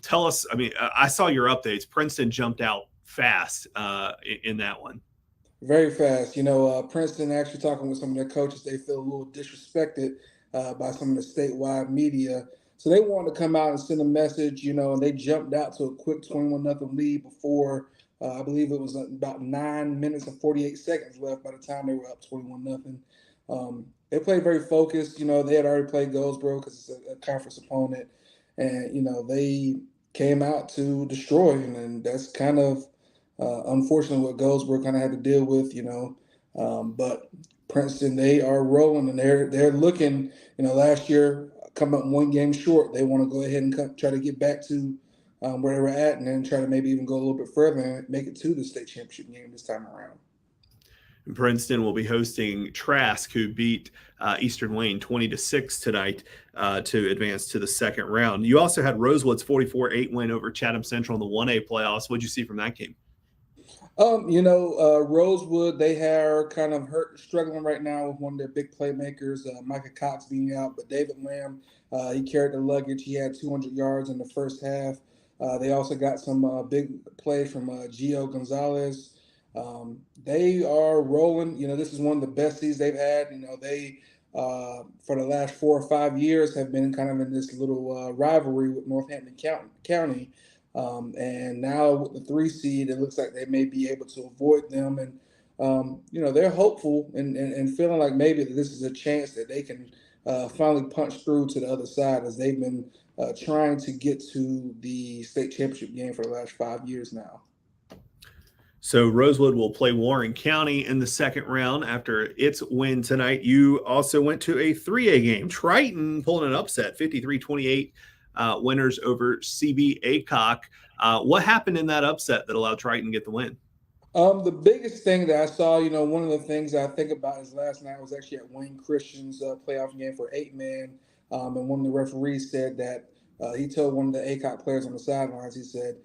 Tell us, I mean, I saw your updates. Princeton jumped out fast in that one. Very fast. Princeton, actually talking with some of their coaches, they feel a little disrespected by some of the statewide media. So they wanted to come out and send a message, and they jumped out to a quick 21-0 lead before, I believe it was about 9 minutes and 48 seconds left by the time they were up 21-0. They played very focused. They had already played Goldsboro because it's a conference opponent. And, they came out to destroy, and that's kind of unfortunately what Goldsboro kind of had to deal with, but Princeton, they are rolling, and they're looking, last year come up 1 game short. They want to go ahead and try to get back to where they were at, and then try to maybe even go a little bit further and make it to the state championship game this time around. Princeton will be hosting Trask, who beat Eastern Wayne 20-6 tonight to advance to the 2nd round. You also had Rosewood's 44-8 win over Chatham Central in the 1A playoffs. What did you see from that game? Rosewood, they are kind of struggling right now with one of their big playmakers, Micah Cox being out, but David Lamb, he carried the luggage. He had 200 yards in the first half. They also got some big plays from Gio Gonzalez. They are rolling. This is one of the best seasons they've had. They, for the last 4 or 5 years, have been kind of in this little rivalry with Northampton County. And now with the 3 seed, it looks like they may be able to avoid them. And, they're hopeful and feeling like maybe this is a chance that they can finally punch through to the other side, as they've been trying to get to the state championship game for the last 5 years now. So Rosewood will play Warren County in the 2nd round after its win tonight. You also went to a 3A game. Triton pulling an upset, 53-28 winners over CB Aycock. What happened in that upset that allowed Triton to get the win? The biggest thing that I saw, one of the things that I think about is last night I was actually at Wayne Christian's playoff game for 8-man. And one of the referees said that he told one of the Aycock players on the sidelines, he said,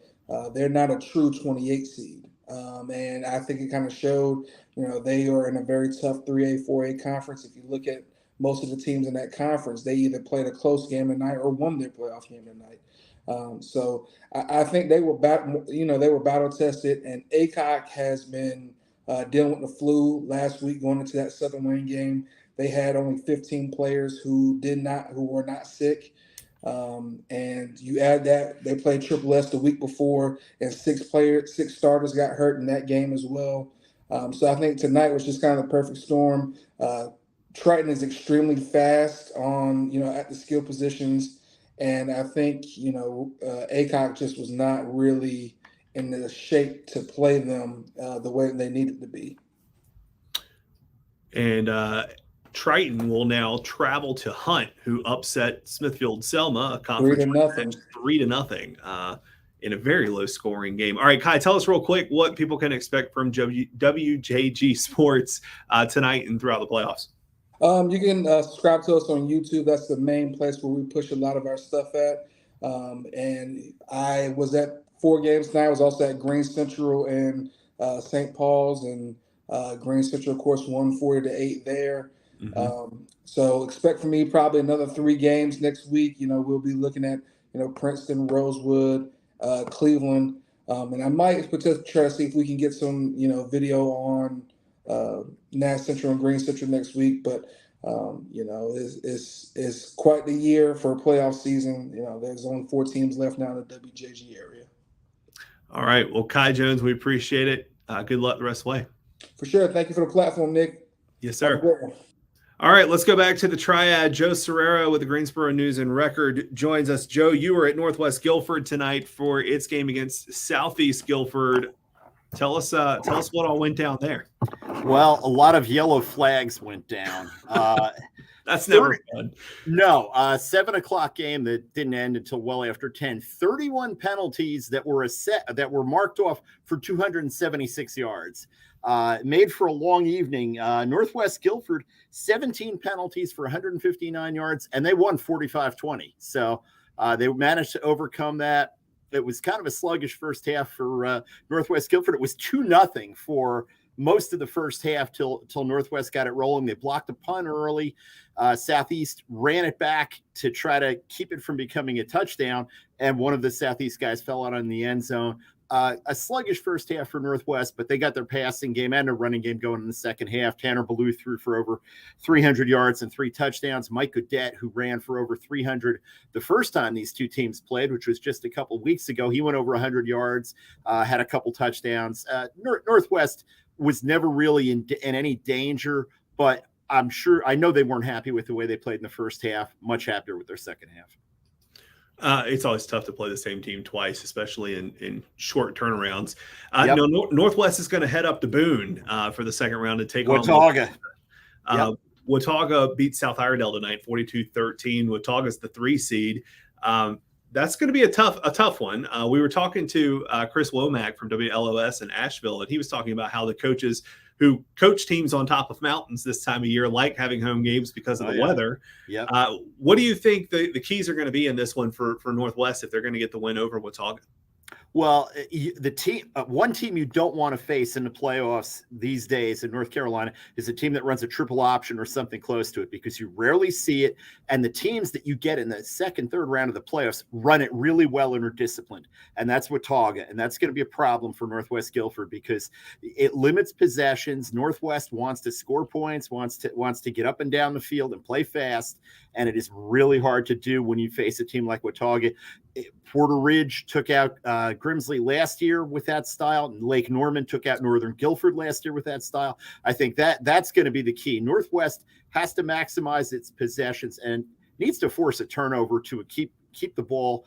they're not a true 28 seed. And I think it kind of showed, they are in a very tough 3A, 4A conference. If you look at most of the teams in that conference, they either played a close game tonight or won their playoff game tonight. So I think they were battle tested, and Aycock has been dealing with the flu last week going into that Southern Wayne game. They had only 15 players who were not sick. And you add that they played Triple S the week before, and 6 starters got hurt in that game as well. So I think tonight was just kind of the perfect storm. Triton is extremely fast on, at the skill positions. And I think, Aycock just was not really in the shape to play them the way they needed to be. And Triton will now travel to Hunt, who upset Smithfield Selma, a conference 3-0 in a very low scoring game. All right, Kai, tell us real quick what people can expect from WJG Sports tonight and throughout the playoffs. You can subscribe to us on YouTube. That's the main place where we push a lot of our stuff at. And I was at 4 games tonight. I was also at Green Central and St. Paul's, and Green Central, of course, won 40-8 there. Mm-hmm. So expect from me probably another 3 games next week. We'll be looking at, Princeton, Rosewood, Cleveland. And I might potentially try to see if we can get some, video on Nash Central and Green Central next week. But, it's quite the year for a playoff season. There's only 4 teams left now in the WJG area. All right. Well, Kai Jones, we appreciate it. Good luck the rest of the way. For sure. Thank you for the platform, Nick. Yes, sir. All right, let's go back to the triad. Joe Serrera with the Greensboro News and Record joins us. Joe, you were at Northwest Guilford tonight for its game against Southeast Guilford. Tell us what all went down there. Well, a lot of yellow flags went down. That's never fun. No, 7 o'clock game that didn't end until well after 10. 31 penalties that were marked off for 276 yards. Made for a long evening. Northwest Guilford, 17 penalties for 159 yards, and they won 45-20. So they managed to overcome that. It was kind of a sluggish first half for Northwest Guilford. It was 2-0 for most of the first half till Northwest got it rolling. They blocked a punt early. Southeast ran it back to try to keep it from becoming a touchdown, and one of the Southeast guys fell out in the end zone. A sluggish first half for Northwest, but they got their passing game and a running game going in the second half. Tanner Ballou threw for over 300 yards and 3 touchdowns. Mike Godet, who ran for over 300 the first time these two teams played, which was just a couple weeks ago, he went over 100 yards, had a couple touchdowns. Northwest was never really in any danger, but I know they weren't happy with the way they played in the first half, much happier with their second half. It's always tough to play the same team twice, especially in short turnarounds. Yep. Northwest is going to head up to Boone for the second round to take Watauga. on Watauga beat South Iredell tonight, 42-13. Watauga's the 3 seed. That's going to be a tough one. We were talking to Chris Womack from WLOS in Asheville, and he was talking about how the coaches who coach teams on top of mountains this time of year like having home games because of the weather. Yep. What do you think the keys are going to be in this one for Northwest if they're going to get the win over Watauga? Well, the team, one team you don't want to face in the playoffs these days in North Carolina is a team that runs a triple option or something close to it, because you rarely see it. And the teams that you get in the second, third round of the playoffs run it really well and are disciplined. And that's Watauga. And that's going to be a problem for Northwest Guilford because it limits possessions. Northwest wants to score points, wants to get up and down the field and play fast. And it is really hard to do when you face a team like Watauga. Porter Ridge took out Grimsley last year with that style. Lake Norman took out Northern Guilford last year with that style. I think that's going to be the key. Northwest has to maximize its possessions and needs to force a turnover to keep the ball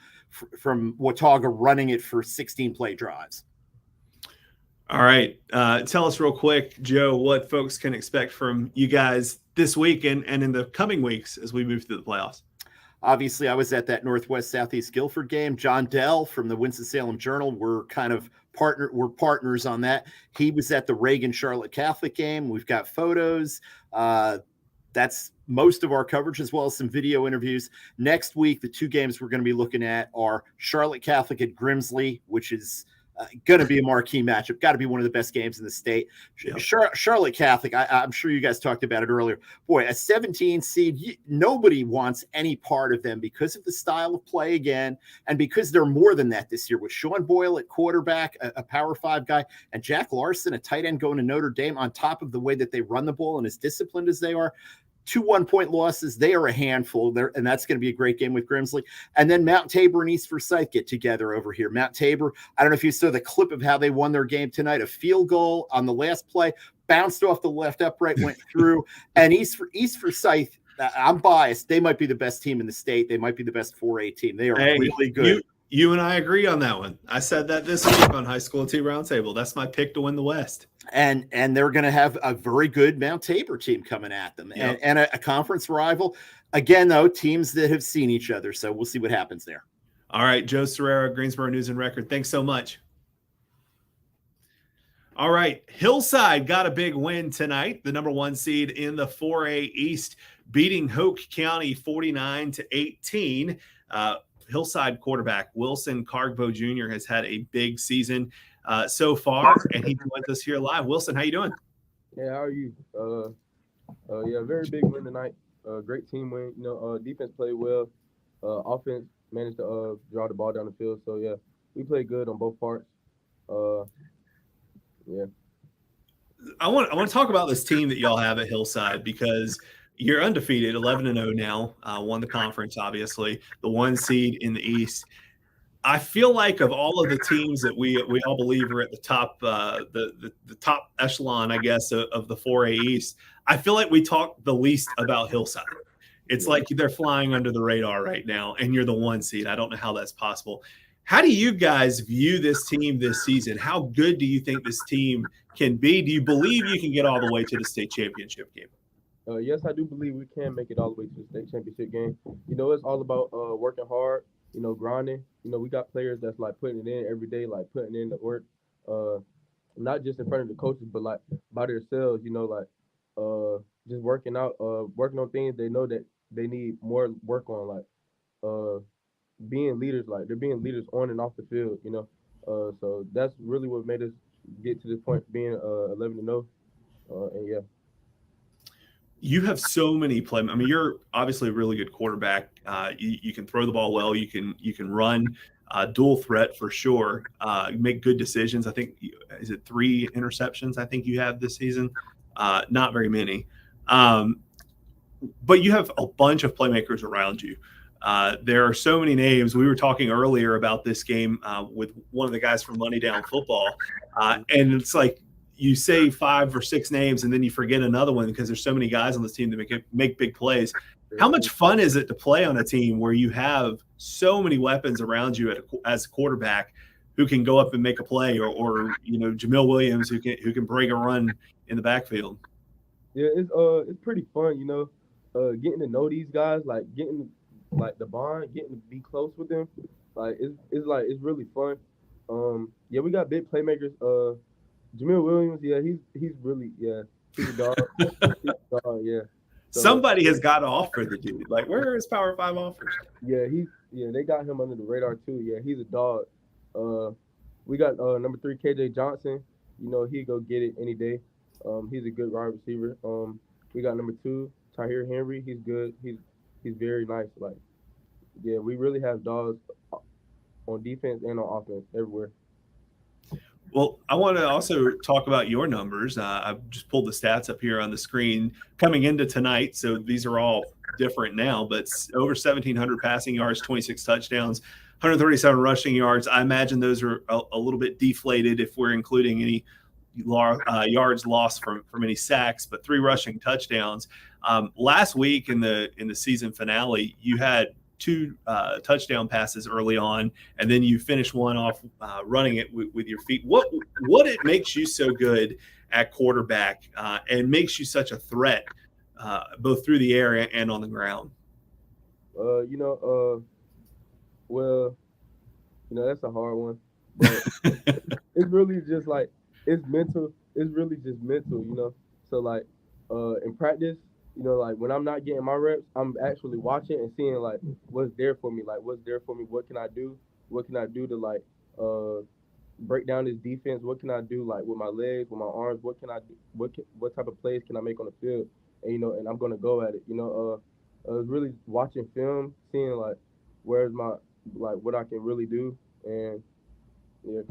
from Watauga running it for 16 play drives. All right. Tell us real quick, Joe, what folks can expect from you guys this week and in the coming weeks as we move through the playoffs. Obviously, I was at that Northwest Southeast Guilford game. John Dell from the Winston-Salem Journal, we're partners on that. He was at the Reagan Charlotte Catholic game. We've got photos. That's most of our coverage, as well as some video interviews. Next week, the 2 games we're going to be looking at are Charlotte Catholic at Grimsley, which is going to be a marquee matchup. Got to be one of the best games in the state. Yep. Charlotte Catholic, I'm sure you guys talked about it earlier. Boy, a 17 seed, nobody wants any part of them because of the style of play again, and because they're more than that this year with Sean Boyle at quarterback, a Power 5 guy, and Jack Larson, a tight end going to Notre Dame, on top of the way that they run the ball and as disciplined as they are. 2 1-point losses. They are a handful there, and that's going to be a great game with Grimsley. And then Mount Tabor and East Forsyth get together over here. Mount Tabor, I don't know if you saw the clip of how they won their game tonight. A field goal on the last play, bounced off the left upright, went through. And East Forsyth, I'm biased. They might be the best team in the state. They might be the best 4A team. They are really good. You and I agree on that one. I said that this week on High School T Roundtable. That's my pick to win the West. And they're going to have a very good Mount Tabor team coming at them, yep. and a conference rival. Again, though, teams that have seen each other. So we'll see what happens there. All right, Joe Serrera, Greensboro News and Record. Thanks so much. All right, Hillside got a big win tonight. The number 1 seed in the 4A East, beating Hoke County 49-18. Hillside quarterback Wilson Cargbo Jr. has had a big season so far, and he joins us here live. Wilson, how you doing? Yeah, how are you? Yeah, very big win tonight. Great team win. Defense played well. Offense managed to draw the ball down the field. So yeah, we played good on both parts. Yeah. I want to talk about this team that y'all have at Hillside, because you're undefeated, 11-0 now, won the conference, obviously, the 1 seed in the East. I feel like of all of the teams that we all believe are at the top, the top echelon, I guess, of the 4A East, I feel like we talk the least about Hillside. It's like they're flying under the radar right now, and you're the 1 seed. I don't know how that's possible. How do you guys view this team this season? How good do you think this team can be? Do you believe you can get all the way to the state championship game? Yes, I do believe we can make it all the way to the state championship game. It's all about working hard, grinding. We got players that's like putting it in every day, like putting in the work, not just in front of the coaches, but like by themselves, just working out, working on things they know that they need more work on, like being leaders, like they're being leaders on and off the field, so that's really what made us get to this point, being 11-0, and yeah. You have so many play. I mean, you're obviously a really good quarterback. You can throw the ball well. You can run, dual threat for sure. Make good decisions. I think, is it 3 interceptions? I think you have this season. Not very many, but you have a bunch of playmakers around you. There are so many names. We were talking earlier about this game with one of the guys from Money Down Football, and it's like, you say 5 or 6 names and then you forget another one because there's so many guys on this team that make big plays. How much fun is it to play on a team where you have so many weapons around you as a quarterback who can go up and make a play, or Jamil Williams who can break a run in the backfield? Yeah, it's pretty fun, getting to know these guys, like getting like the bond, getting to be close with them. Like it's really fun. Yeah, we got big playmakers. Jamil Williams, yeah, he's really, yeah, he's a dog. He's a dog, yeah. So, somebody has got to offer the dude. Like, where are his Power 5 offers? Yeah, they got him under the radar too. Yeah, he's a dog. We got number 3 KJ Johnson. He go get it any day. He's a good wide receiver. We got number 2 Tahir Henry. He's good. He's very nice. Like, yeah, we really have dogs on defense and on offense everywhere. Well, I want to also talk about your numbers. I've just pulled the stats up here on the screen coming into tonight. So these are all different now, but over 1,700 passing yards, 26 touchdowns, 137 rushing yards. I imagine those are a little bit deflated if we're including any yards lost from any sacks, but 3 rushing touchdowns. Last week in the season finale, you had 2 touchdown passes early on, and then you finish one off running it with your feet. What it makes you so good at quarterback and makes you such a threat both through the air and on the ground? Well, that's a hard one, but it's really just like, it's mental. It's really just mental, So like in practice, like when I'm not getting my reps, I'm actually watching and seeing like what's there for me. What can I do? What can I do to like break down this defense? What can I do like with my legs, with my arms? What can I do? What type of plays can I make on the field? And and I'm gonna go at it. I was really watching film, seeing like where's my what I can really do, and yeah.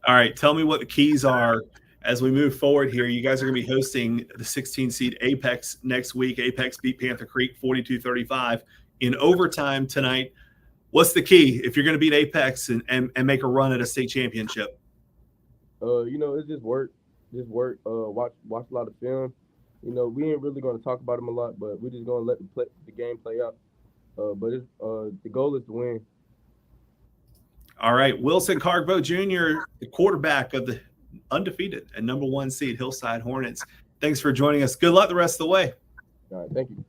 All right, tell me what the keys are as we move forward here. You guys are going to be hosting the 16 seed Apex next week. Apex beat Panther Creek 42-35 in overtime tonight. What's the key if you're going to beat Apex and make a run at a state championship? It's just work. Watch a lot of film. We ain't really going to talk about them a lot, but we're just going to let the game play out. But the goal is to win. All right, Wilson Cargbo Jr., the quarterback of the undefeated and number 1 seed Hillside Hornets. Thanks for joining us. Good luck the rest of the way. All right, thank you.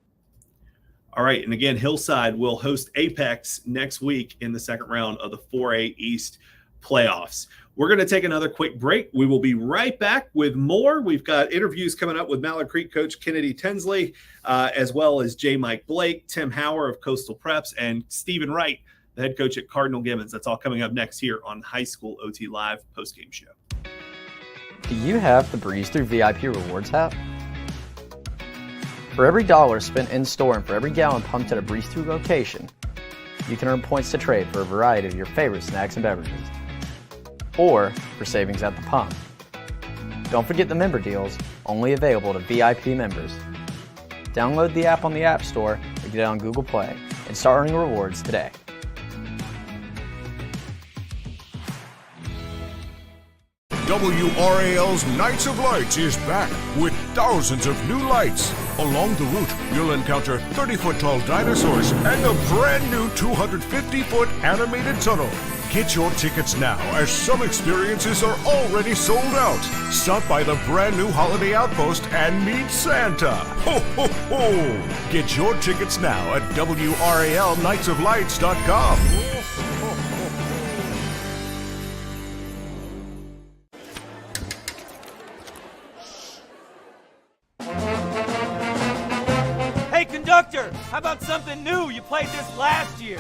All right, and again, Hillside will host Apex next week in the second round of the 4A East playoffs. We're going to take another quick break. We will be right back with more. We've got interviews coming up with Mallard Creek coach Kennedy Tinsley, as well as J. Mike Blake, Tim Hauer of Coastal Preps, and Stephen Wright, the head coach at Cardinal Gibbons. That's all coming up next here on High School OT Live postgame show. Do you have the Breeze Through VIP Rewards app? For every dollar spent in-store and for every gallon pumped at a Breeze Through location, you can earn points to trade for a variety of your favorite snacks and beverages, or for savings at the pump. Don't forget the member deals, only available to VIP members. Download the app on the App Store or get it on Google Play and start earning rewards today. WRAL's Nights of Lights is back with thousands of new lights. Along the route, you'll encounter 30-foot tall dinosaurs and a brand new 250-foot animated tunnel. Get your tickets now, as some experiences are already sold out. Stop by the brand new Holiday Outpost and meet Santa. Ho, ho, ho! Get your tickets now at WRALNightsOfLights.com. Hey, conductor, how about something new? You played this last year.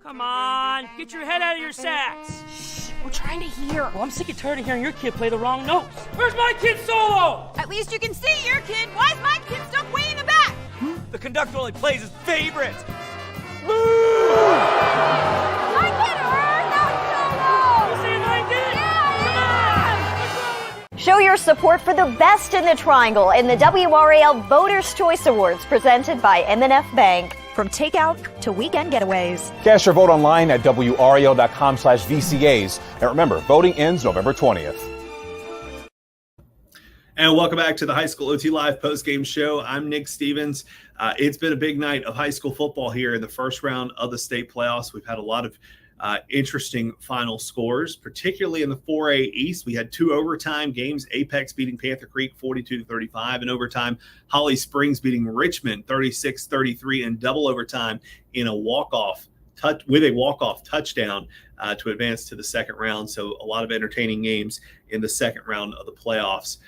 Come on, get your head out of your sacks. Shh, we're trying to hear. Well, I'm sick and tired of hearing your kid play the wrong notes. Where's my kid solo? At least you can see your kid. Why is my kid stuck way in the back? The conductor only plays his favorites. My kid heard that solo! You see my kid? Yeah! Show your support for the best in the triangle in the WRAL Voters' Choice Awards presented by M&F Bank. From takeout to weekend getaways. Cast your vote online at WRAL.com/VCAs. And remember, voting ends November 20th. And welcome back to the High School OT Live postgame show. I'm Nick Stevens. It's been a big night of high school football here in the first round of the state playoffs. We've had a lot of interesting final scores, particularly in the 4A East. We had 2 overtime games. Apex beating Panther Creek 42-35 in overtime. Holly Springs beating Richmond 36-33 in double overtime in a walk-off touchdown to advance to the second round. So a lot of entertaining games in the second round of the playoffs.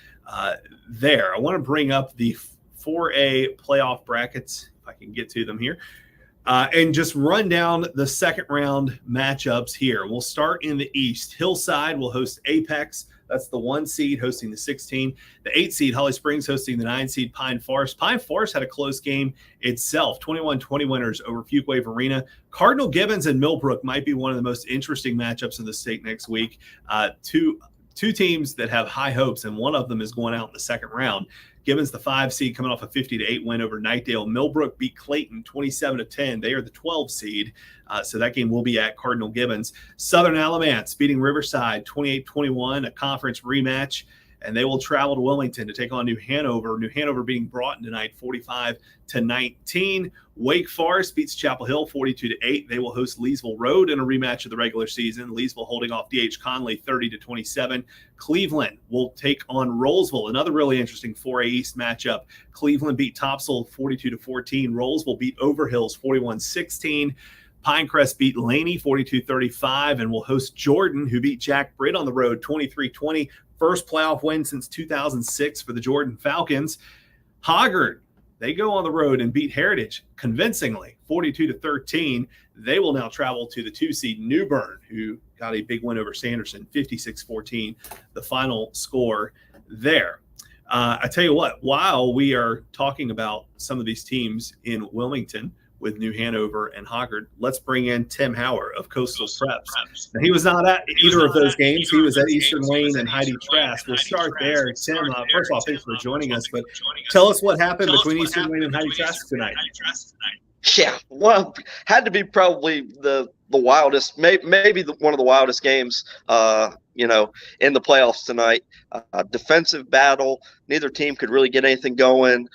There, I want to bring up the 4A playoff brackets, if I can get to them here. And just run down the second round matchups here. We'll start in the East. Hillside will host Apex. That's the 1 seed hosting the 16. The 8 seed, Holly Springs, hosting the 9 seed, Pine Forest. Pine Forest had a close game itself, 21-20 winners over Fuquay Arena. Cardinal Gibbons and Millbrook might be one of the most interesting matchups in the state next week. Two teams that have high hopes, and one of them is going out in the second round. Gibbons, the 5 seed, coming off a 50-8 win over Knightdale. Millbrook beat Clayton 27-10. They are the 12 seed. So that game will be at Cardinal Gibbons. Southern Alamance beating Riverside 28-21, a conference rematch. And they will travel to Wilmington to take on New Hanover. New Hanover beating Broughton tonight 45-19. Wake Forest beats Chapel Hill 42-8. They will host Leesville Road in a rematch of the regular season. Leesville holding off D.H. Conley 30-27. Cleveland will take on Rollsville, another really interesting 4A East matchup. Cleveland beat Topsail 42-14. Rollsville beat Overhills 41-16. Pinecrest beat Laney 42-35 and will host Jordan, who beat Jack Britt on the road 23-20. First playoff win since 2006 for the Jordan Falcons. Hoggard, they go on the road and beat Heritage convincingly, 42-13. They will now travel to the 2 seed New Bern, who got a big win over Sanderson, 56-14, the final score there. I tell you what, while we are talking about some of these teams in Wilmington with New Hanover and Hoggard, let's bring in Tim Hauer of Coastal Preps. Now, he was not at either of those games. He was at Eastern Wayne and Heidi Trask. We'll start there. Tim, first of all, thanks for joining us, but tell us what happened between Eastern Wayne and Heidi Trask tonight. Yeah, well, had to be probably the wildest, maybe one of the wildest games, in the playoffs tonight. Defensive battle. Neither team could really get anything going.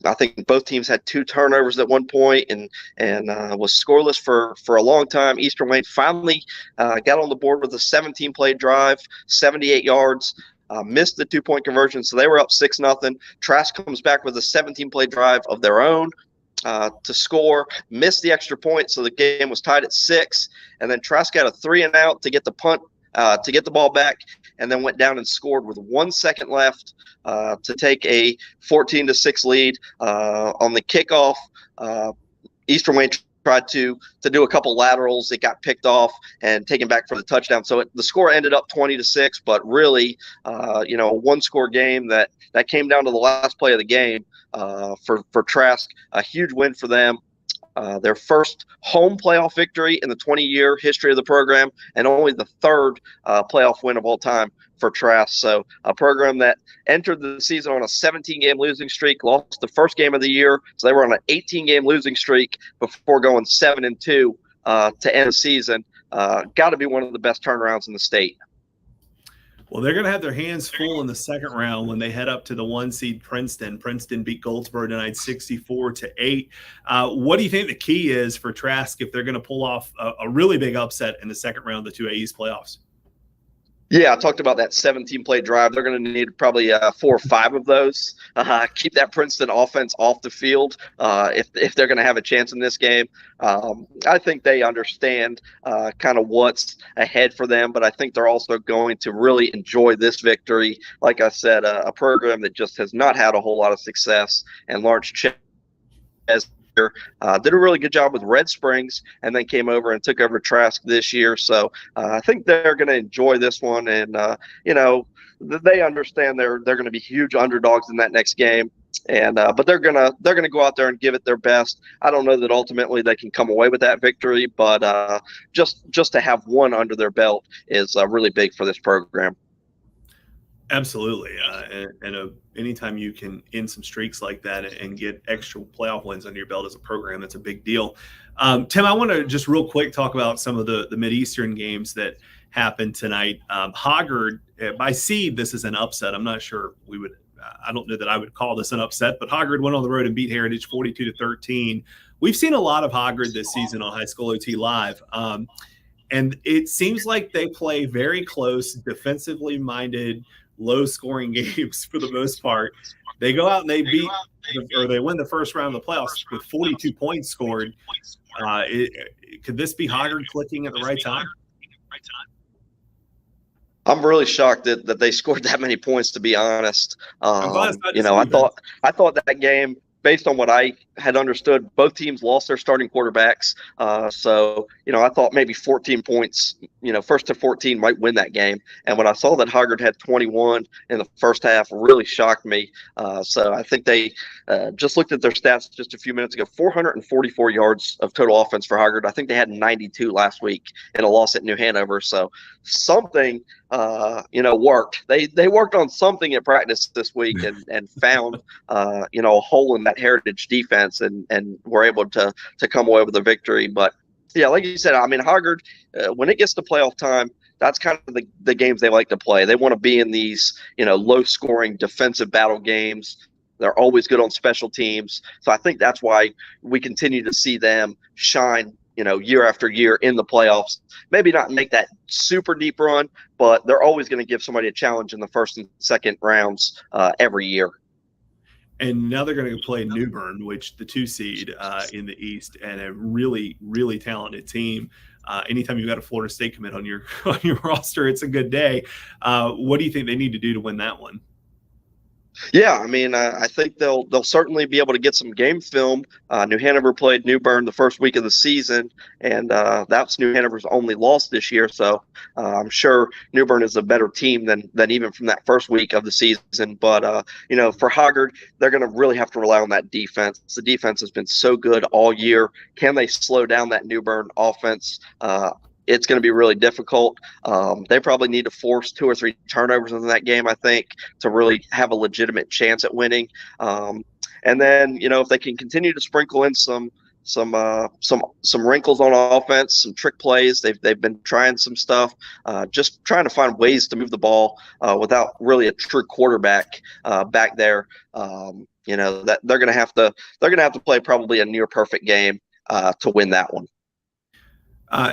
I think both teams had 2 turnovers at one point and was scoreless for a long time. Eastern Wayne finally got on the board with a 17-play drive, 78 yards. Missed the 2-point conversion, so they were up 6-0. Trask comes back with a 17-play drive of their own to score, missed the extra point, so the game was tied at 6. And then Trask got a 3-and-out to get the punt, to get the ball back, and then went down and scored with 1 second left to take a 14-6 lead. On the kickoff, Eastern Wayne tried to do a couple laterals. It got picked off and taken back for the touchdown. So the score ended up 20-6, but really, a 1-score game that came down to the last play of the game for Trask. A huge win for them. Their first home playoff victory in the 20-year history of the program, and only the 3rd playoff win of all time for Trask. So a program that entered the season on a 17-game losing streak, lost the first game of the year, so they were on an 18-game losing streak before going 7-2 to end the season. got to be one of the best turnarounds in the state. Well, they're going to have their hands full in the second round when they head up to the 1 seed Princeton. Princeton beat Goldsboro tonight 64-8. What do you think the key is for Trask if they're going to pull off a really big upset in the second round of the 2A East playoffs? Yeah, I talked about that 17-play drive. They're going to need probably 4 or 5 of those. Keep that Princeton offense off the field if they're going to have a chance in this game. I think they understand kind of what's ahead for them, but I think they're also going to really enjoy this victory. Like I said, a program that just has not had a whole lot of success, and Lawrence Ches did a really good job with Red Springs and then came over and took over Trask this year. So I think they're going to enjoy this one. And, they understand they're going to be huge underdogs in that next game. And but they're gonna go out there and give it their best. I don't know that ultimately they can come away with that victory, but just to have one under their belt is really big for this program. Absolutely. Anytime you can end some streaks like that and get extra playoff wins under your belt as a program, that's a big deal. Tim, I want to just real quick talk about some of the Mideastern games that happened tonight. Hoggard, by seed, this is an upset. I'm not sure I don't know that I would call this an upset, but Hoggard went on the road and beat Heritage 42-13. We've seen a lot of Hoggard this season on High School OT Live. And it seems like they play very close, defensively minded, low-scoring games for the most part. They go out and they they win the first round of the playoffs with 42 points scored. Could this be Hoggard clicking at the right time? I'm really shocked that they scored that many points, to be honest. I thought that game, based on what I had understood, both teams lost their starting quarterbacks. So I thought maybe 14 points, first to 14 might win that game. And when I saw that Hoggard had 21 in the first half, really shocked me. So I think they just looked at their stats just a few minutes ago, 444 yards of total offense for Hoggard. I think they had 92 last week in a loss at New Hanover. So something, worked. They worked on something at practice this week and found, a hole in that Heritage defense and were able to come away with a victory. But yeah, like you said, I mean, Hoggard, when it gets to playoff time, that's kind of the games they like to play. They want to be in these, low scoring defensive battle games. They're always good on special teams. So I think that's why we continue to see them shine, year after year in the playoffs. Maybe not make that super deep run, but they're always going to give somebody a challenge in the first and second rounds every year. And now they're going to play New Bern, which the 2 seed in the East, and a really, really talented team. Anytime you've got a Florida State commit on your roster, it's a good day. What do you think they need to do to win that one? Yeah, I mean, I think they'll certainly be able to get some game film. New Hanover played New Bern the first week of the season, and that's New Hanover's only loss this year. So I'm sure New Bern is a better team than even from that first week of the season. But for Hoggard, they're going to really have to rely on that defense. The defense has been so good all year. Can they slow down that New Bern offense? It's going to be really difficult. They probably need to force 2 or 3 turnovers in that game, I think, to really have a legitimate chance at winning. And then, if they can continue to sprinkle in some wrinkles on offense, some trick plays. They've been trying some stuff, just trying to find ways to move the ball without really a true quarterback back there. That they're going to have to play probably a near perfect game to win that one.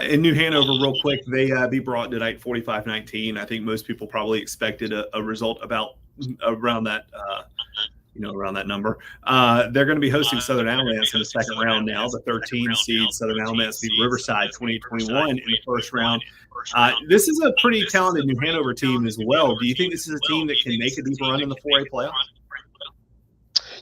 In New Hanover, real quick, they beat Broughton tonight 45-19. I think most people probably expected a result around that around that number. They're going to be hosting Southern Alamance in the second round now. The 13 seed Southern Alamance beat Riverside 20-21 in the first round. This is a pretty talented New Hanover team as well. Do you think this is a team that can make a deep run in the 4A playoff?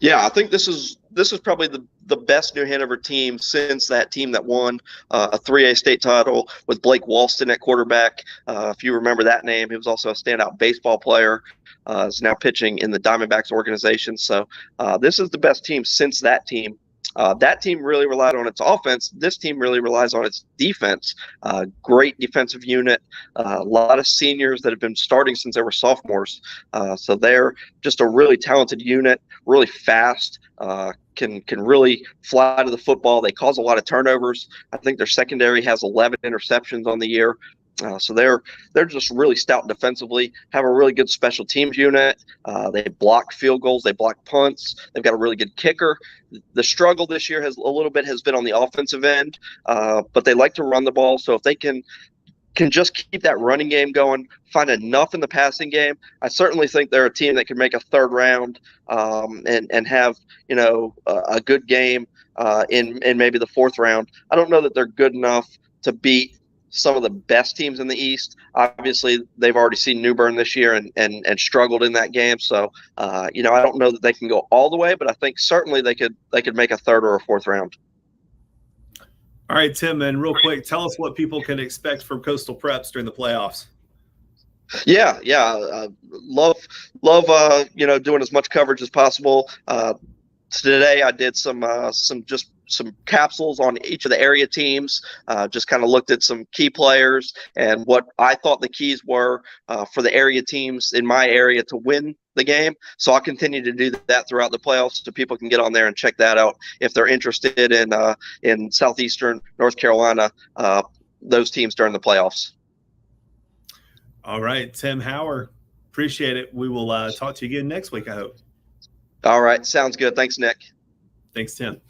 Yeah, I think this is probably the best New Hanover team since that team that won a 3A state title with Blake Walston at quarterback. If you remember that name, he was also a standout baseball player. Is now pitching in the Diamondbacks organization. So this is the best team since that team. That team really relied on its offense. This team really relies on its defense. Great defensive unit, a lot of seniors that have been starting since they were sophomores. So they're just a really talented unit, really fast, can really fly to the football. They cause a lot of turnovers. I think their secondary has 11 interceptions on the year. So they're just really stout defensively, have a really good special teams unit. They block field goals, they block punts. They've got a really good kicker. The struggle this year has been on the offensive end, but they like to run the ball. So if they can just keep that running game going, find enough in the passing game, I certainly think they're a team that can make a third round and have a good game in maybe the fourth round. I don't know that they're good enough to beat some of the best teams in the East. Obviously, they've already seen New Bern this year and struggled in that game. So, I don't know that they can go all the way, but I think certainly they could make a third or a fourth round. All right, Tim, and real quick, tell us what people can expect from Coastal Preps during the playoffs. Yeah. Love, doing as much coverage as possible. Today I did some capsules on each of the area teams, just kind of looked at some key players and what I thought the keys were for the area teams in my area to win the game. So I'll continue to do that throughout the playoffs so people can get on there and check that out if they're interested in Southeastern North Carolina, those teams during the playoffs. All right, Tim Hauer, appreciate it. We will talk to you again next week, I hope. All right, sounds good. Thanks, Nick. Thanks, Tim.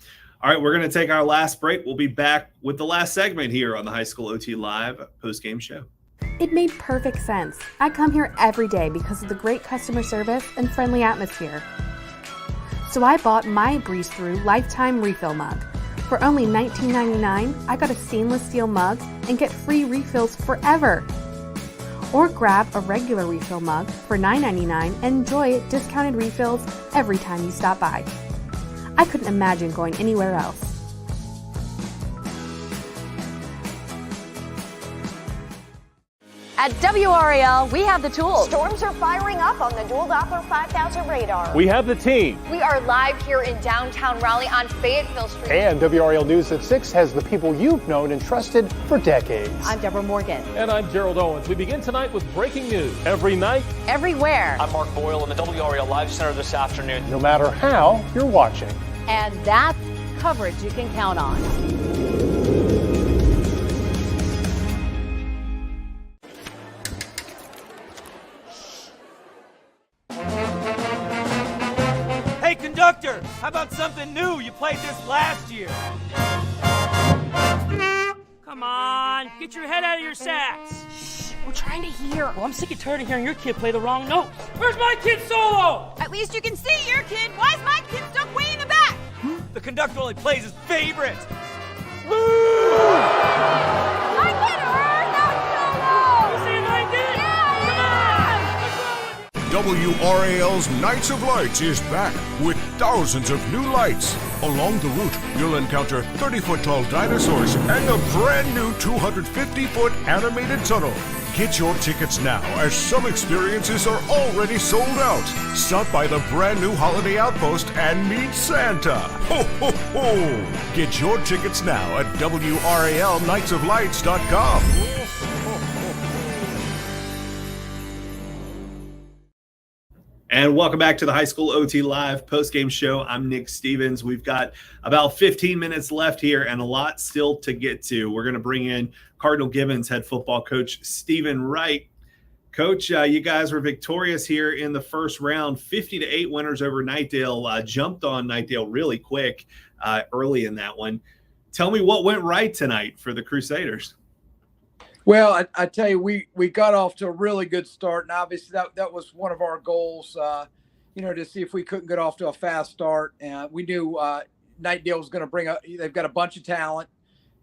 All right, we're going to take our last break. We'll be back with the last segment here on the High School OT Live post-game show. It made perfect sense. I come here every day because of the great customer service and friendly atmosphere. So I bought my Breeze Through Lifetime Refill mug. For only $19.99, I got a stainless steel mug and get free refills forever. Or grab a regular refill mug for $9.99 and enjoy discounted refills every time you stop by. I couldn't imagine going anywhere else. At WRAL, we have the tools. Storms are firing up on the Dual Doppler 5000 radar. We have the team. We are live here in downtown Raleigh on Fayetteville Street. And WRAL News at 6 has the people you've known and trusted for decades. I'm Deborah Morgan. And I'm Gerald Owens. We begin tonight with breaking news. Every night, everywhere. I'm Mark Boyle in the WRAL Live Center this afternoon. No matter how you're watching. And that's coverage you can count on. Hey, conductor, how about something new? You played this last year. Come on, get your head out of your sacks. Shh, we're trying to hear. Well, I'm sick and tired of hearing your kid play the wrong notes. Where's my kid solo? At least you can see your kid. Why is my kid stuck way in the back? The conductor only plays his favorites. I can heard that solo. You see my kid? WRAL's Nights of Lights is back with thousands of new lights. Along the route, you'll encounter 30-foot-tall dinosaurs and a brand new 250-foot animated tunnel. Get your tickets now, as some experiences are already sold out. Stop by the brand new Holiday Outpost and meet Santa. Ho, ho, ho! Get your tickets now at WRALNightsofLights.com. And welcome back to the High School OT Live post-game show. I'm Nick Stevens. We've got about 15 minutes left here and a lot still to get to. We're going to bring in Cardinal Gibbons head football coach Stephen Wright. Coach, you guys were victorious here in the first round, 50-8 winners over Knightdale. Jumped on Knightdale really quick early in that one. Tell me what went right tonight for the Crusaders. Well, I tell you, we got off to a really good start, and obviously that was one of our goals, to see if we couldn't get off to a fast start. And we knew Knightdale was going to they've got a bunch of talent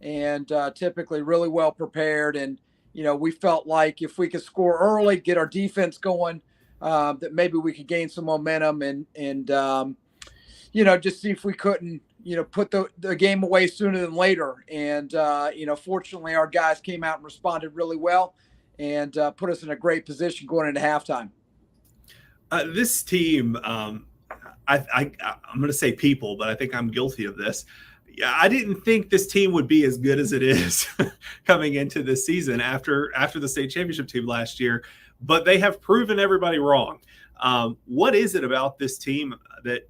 and typically really well prepared. And, we felt like if we could score early, get our defense going, that maybe we could gain some momentum and just see if we couldn't, put the game away sooner than later. And, fortunately our guys came out and responded really well and put us in a great position going into halftime. This team, I'm going to say people, but I think I'm guilty of this. Yeah, I didn't think this team would be as good as it is coming into this season after the state championship team last year, but they have proven everybody wrong. What is it about this team that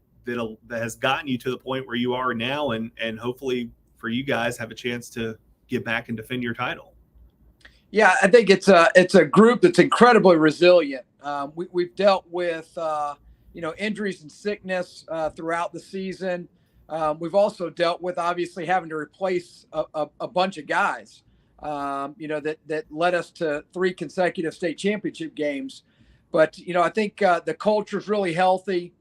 has gotten you to the point where you are now, and hopefully for you guys have a chance to get back and defend your title? Yeah, I think it's a group that's incredibly resilient. We've dealt with injuries and sickness throughout the season. We've also dealt with obviously having to replace a bunch of guys, that led us to 3 consecutive state championship games. But, I think the culture is really healthy,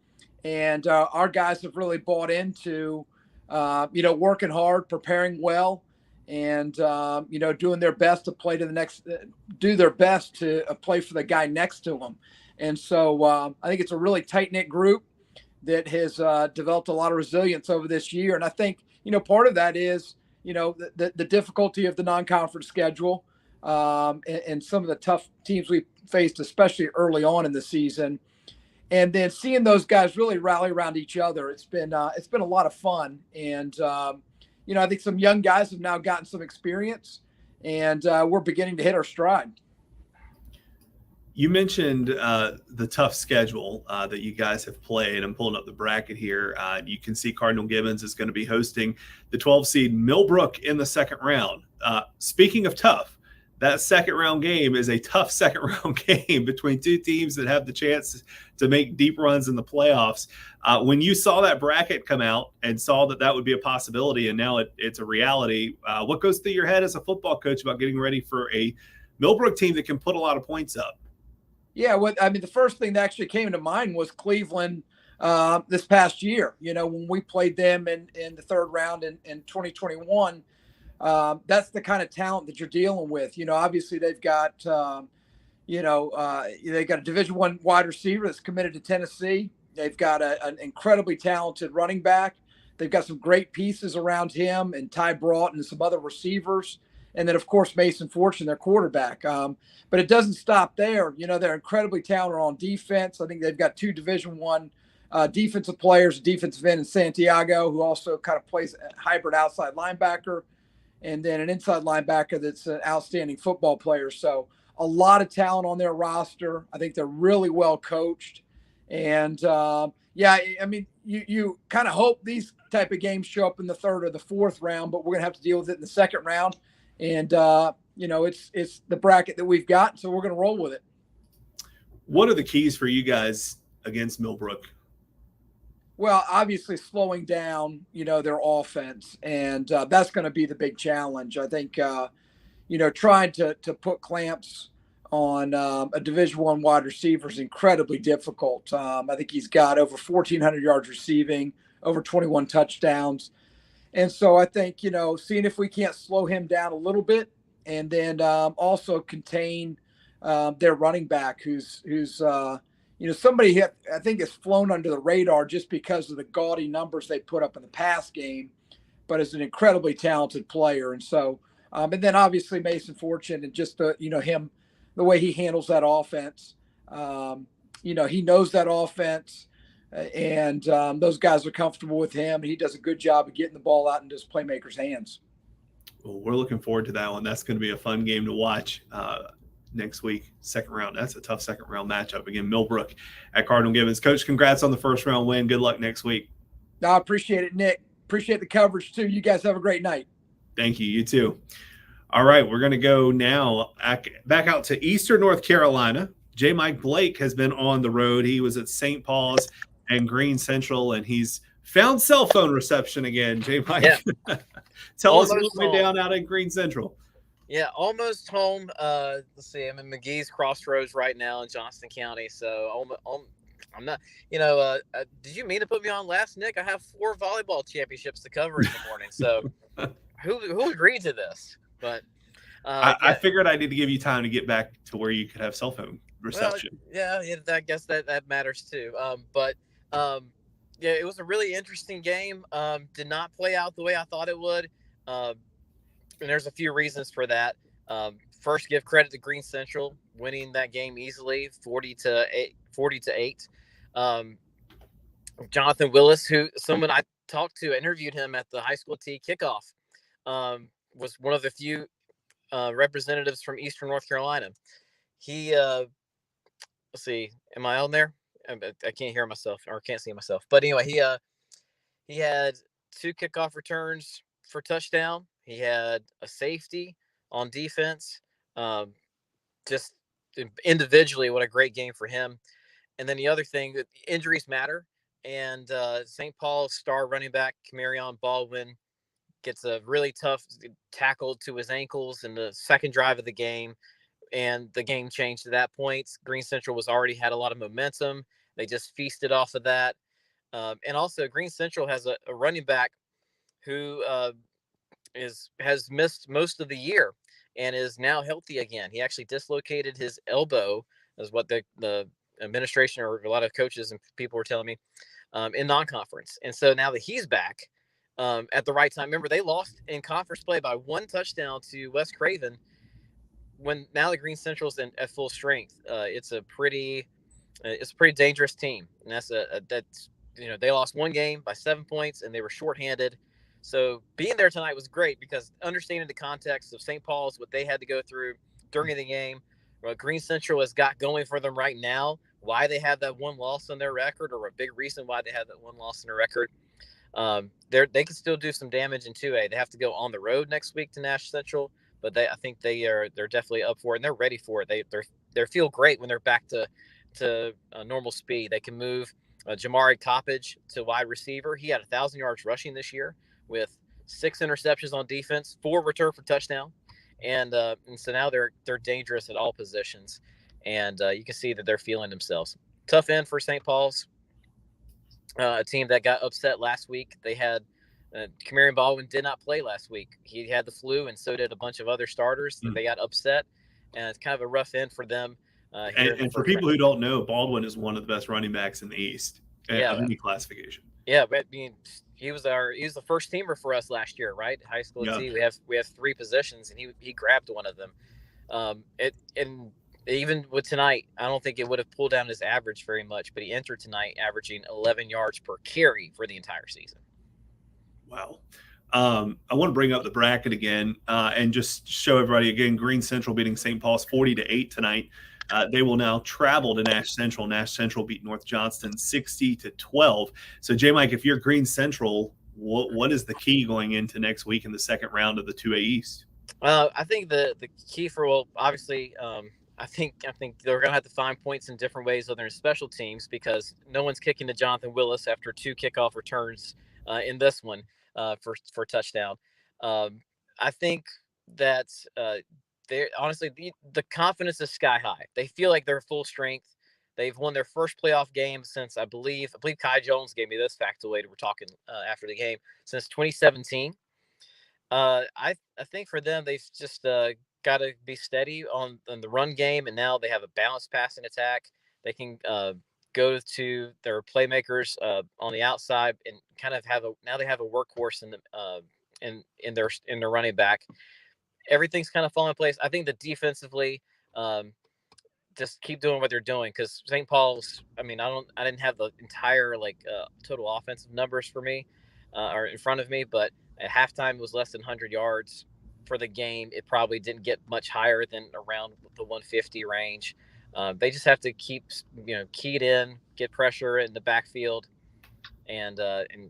and our guys have really bought into, working hard, preparing well, and, doing their best to play to the next, do their best to play for the guy next to them. And so I think it's a really tight-knit group that has developed a lot of resilience over this year. And I think, part of that is, the difficulty of the non-conference schedule and some of the tough teams we faced, especially early on in the season. And then seeing those guys really rally around each other, it's been a lot of fun. And, I think some young guys have now gotten some experience, and we're beginning to hit our stride. You mentioned the tough schedule that you guys have played. I'm pulling up the bracket here. You can see Cardinal Gibbons is going to be hosting the 12 seed Millbrook in the second round. Speaking of tough, that second round game is a tough second round game between 2 teams that have the chance to make deep runs in the playoffs. When you saw that bracket come out and saw that would be a possibility, and now it's a reality, what goes through your head as a football coach about getting ready for a Millbrook team that can put a lot of points up? Yeah, the first thing that actually came to mind was Cleveland this past year. When we played them in the third round in 2021, that's the kind of talent that you're dealing with. Obviously they've got, they've got a Division I wide receiver that's committed to Tennessee. They've got an incredibly talented running back. They've got some great pieces around him, and Ty Broughton and some other receivers. And then, of course, Mason Fortune, their quarterback. But it doesn't stop there. They're incredibly talented on defense. I think they've got 2 Division I defensive players, defensive end in Santiago, who also kind of plays a hybrid outside linebacker, and then an inside linebacker that's an outstanding football player. So a lot of talent on their roster. I think they're really well coached. And, you kind of hope these type of games show up in the third or the fourth round, but we're going to have to deal with it in the second round. And, it's the bracket that we've got, so we're going to roll with it. What are the keys for you guys against Millbrook? Well, obviously slowing down, their offense, and that's going to be the big challenge. I think, trying to put clamps on a Division I wide receiver is incredibly difficult. I think he's got over 1,400 yards receiving, over 21 touchdowns. And so I think, seeing if we can't slow him down a little bit, and then also contain their running back, who's somebody who I think has flown under the radar just because of the gaudy numbers they put up in the pass game, but is an incredibly talented player. And so, and then obviously Mason Fortune, and just him, the way he handles that offense. He knows that offense. And those guys are comfortable with him. He does a good job of getting the ball out into his playmakers' hands. Well, we're looking forward to that one. That's going to be a fun game to watch next week. Second round. That's a tough second round matchup. Again, Millbrook at Cardinal Gibbons. Coach, congrats on the first round win. Good luck next week. I appreciate it, Nick. Appreciate the coverage, too. You guys have a great night. Thank you. You too. All right, we're going to go now back out to Eastern North Carolina. J. Mike Blake has been on the road. He was at St. Paul's and Green Central, and he's found cell phone reception again. J. Mike, yeah. Tell us what's way down out in Green Central. Yeah, almost home. Let's see, I'm in McGee's Crossroads right now in Johnston County, so I'm not. Did you mean to put me on last, Nick? I have 4 volleyball championships to cover in the morning, so who agreed to this? But I figured I need to give you time to get back to where you could have cell phone reception. Well, yeah, I guess that matters too. Yeah, it was a really interesting game. Did not play out the way I thought it would. And there's a few reasons for that. First, give credit to Green Central winning that game easily, 40-8. Jonathan Willis, who someone I talked to, interviewed him at the high school T kickoff, was one of the few representatives from Eastern North Carolina. He, let's see, am I on there? I can't hear myself or can't see myself. But anyway, he had 2 kickoff returns for touchdown. He had a safety on defense. Just individually, what a great game for him. And then the other thing, injuries matter. And St. Paul's star running back, Camarion Baldwin, gets a really tough tackle to his ankles in the second drive of the game. And the game changed at that point. Green Central was already had a lot of momentum. They just feasted off of that. And also, Green Central has a running back who has missed most of the year and is now healthy again. He actually dislocated his elbow, is what the administration or a lot of coaches and people were telling me, in non-conference. And so now that he's back at the right time, remember they lost in conference play by 1 touchdown to West Craven. When now the Green Central's at full strength, it's a pretty dangerous team, and that's they lost 1 game by 7 points and they were shorthanded. So being there tonight was great because understanding the context of St. Paul's, what they had to go through during the game, what Green Central has got going for them right now, why they have that 1 loss on their record, or a big reason why they have that 1 loss on their record. They can still do some damage in 2A. They have to go on the road next week to Nash Central, but I think they're definitely up for it and they're ready for it. They feel great when they're back to normal speed. They can move Jamari Coppage to wide receiver. He had 1,000 yards rushing this year with 6 interceptions on defense, 4 return for touchdown. And so now they're dangerous at all positions. And you can see that they're feeling themselves. Tough end for St. Paul's, a team that got upset last week. They had Camarion Baldwin did not play last week. He had the flu, and so did a bunch of other starters. They got upset, and it's kind of a rough end for them. And for people who don't know, Baldwin is one of the best running backs in the East of any classification. Yeah, but I mean, he was the first teamer for us last year, right? High school T. We have 3 positions, and he grabbed one of them. And even with tonight, I don't think it would have pulled down his average very much, but he entered tonight averaging 11 yards per carry for the entire season. Wow. I want to bring up the bracket again and just show everybody again, Green Central beating St. Paul's 40-8 tonight. They will now travel to Nash Central. Nash Central beat North Johnston 60-12. So, J-Mike, if you're Green Central, what is the key going into next week in the second round of the 2A East? I think the key for, obviously, I think they're going to have to find points in different ways other than special teams because no one's kicking to Jonathan Willis after 2 kickoff returns in this one for touchdown. I think that they honestly the confidence is sky high. They feel like they're full strength. They've won their first playoff game since I believe Kai Jones gave me this factoid. We're talking after the game since 2017. I think for them they've just got to be steady on the run game, and now they have a balanced passing attack. They can go to their playmakers on the outside and kind of now they have a workhorse in their running back. Everything's kind of falling in place. I think that defensively, just keep doing what they're doing because St. Paul's. I mean, I didn't have the entire total offensive numbers for me or in front of me, but at halftime it was less than 100 yards for the game. It probably didn't get much higher than around the 150 range. They just have to keep keyed in, get pressure in the backfield, and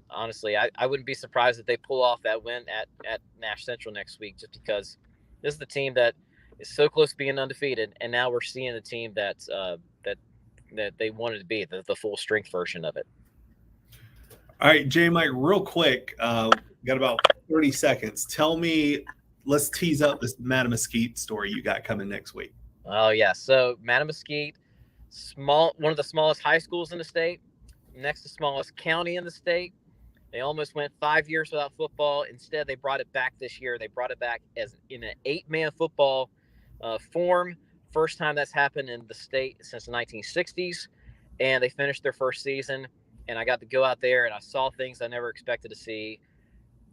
honestly, I wouldn't be surprised if they pull off that win at Nash Central next week, just because this is the team that is so close to being undefeated, and now we're seeing the team that they wanted to be, the full strength version of it. All right, J-Mike, real quick, got about 30 seconds. Tell me, let's tease up this Mattamuskeet story you got coming next week. Oh yeah, so Mattamuskeet, one of the smallest high schools in the state, next to smallest county in the state. They almost went 5 years without football. Instead, they brought it back this year. They brought it back as in an 8-man football form. First time that's happened in the state since the 1960s. And they finished their first season. And I got to go out there and I saw things I never expected to see.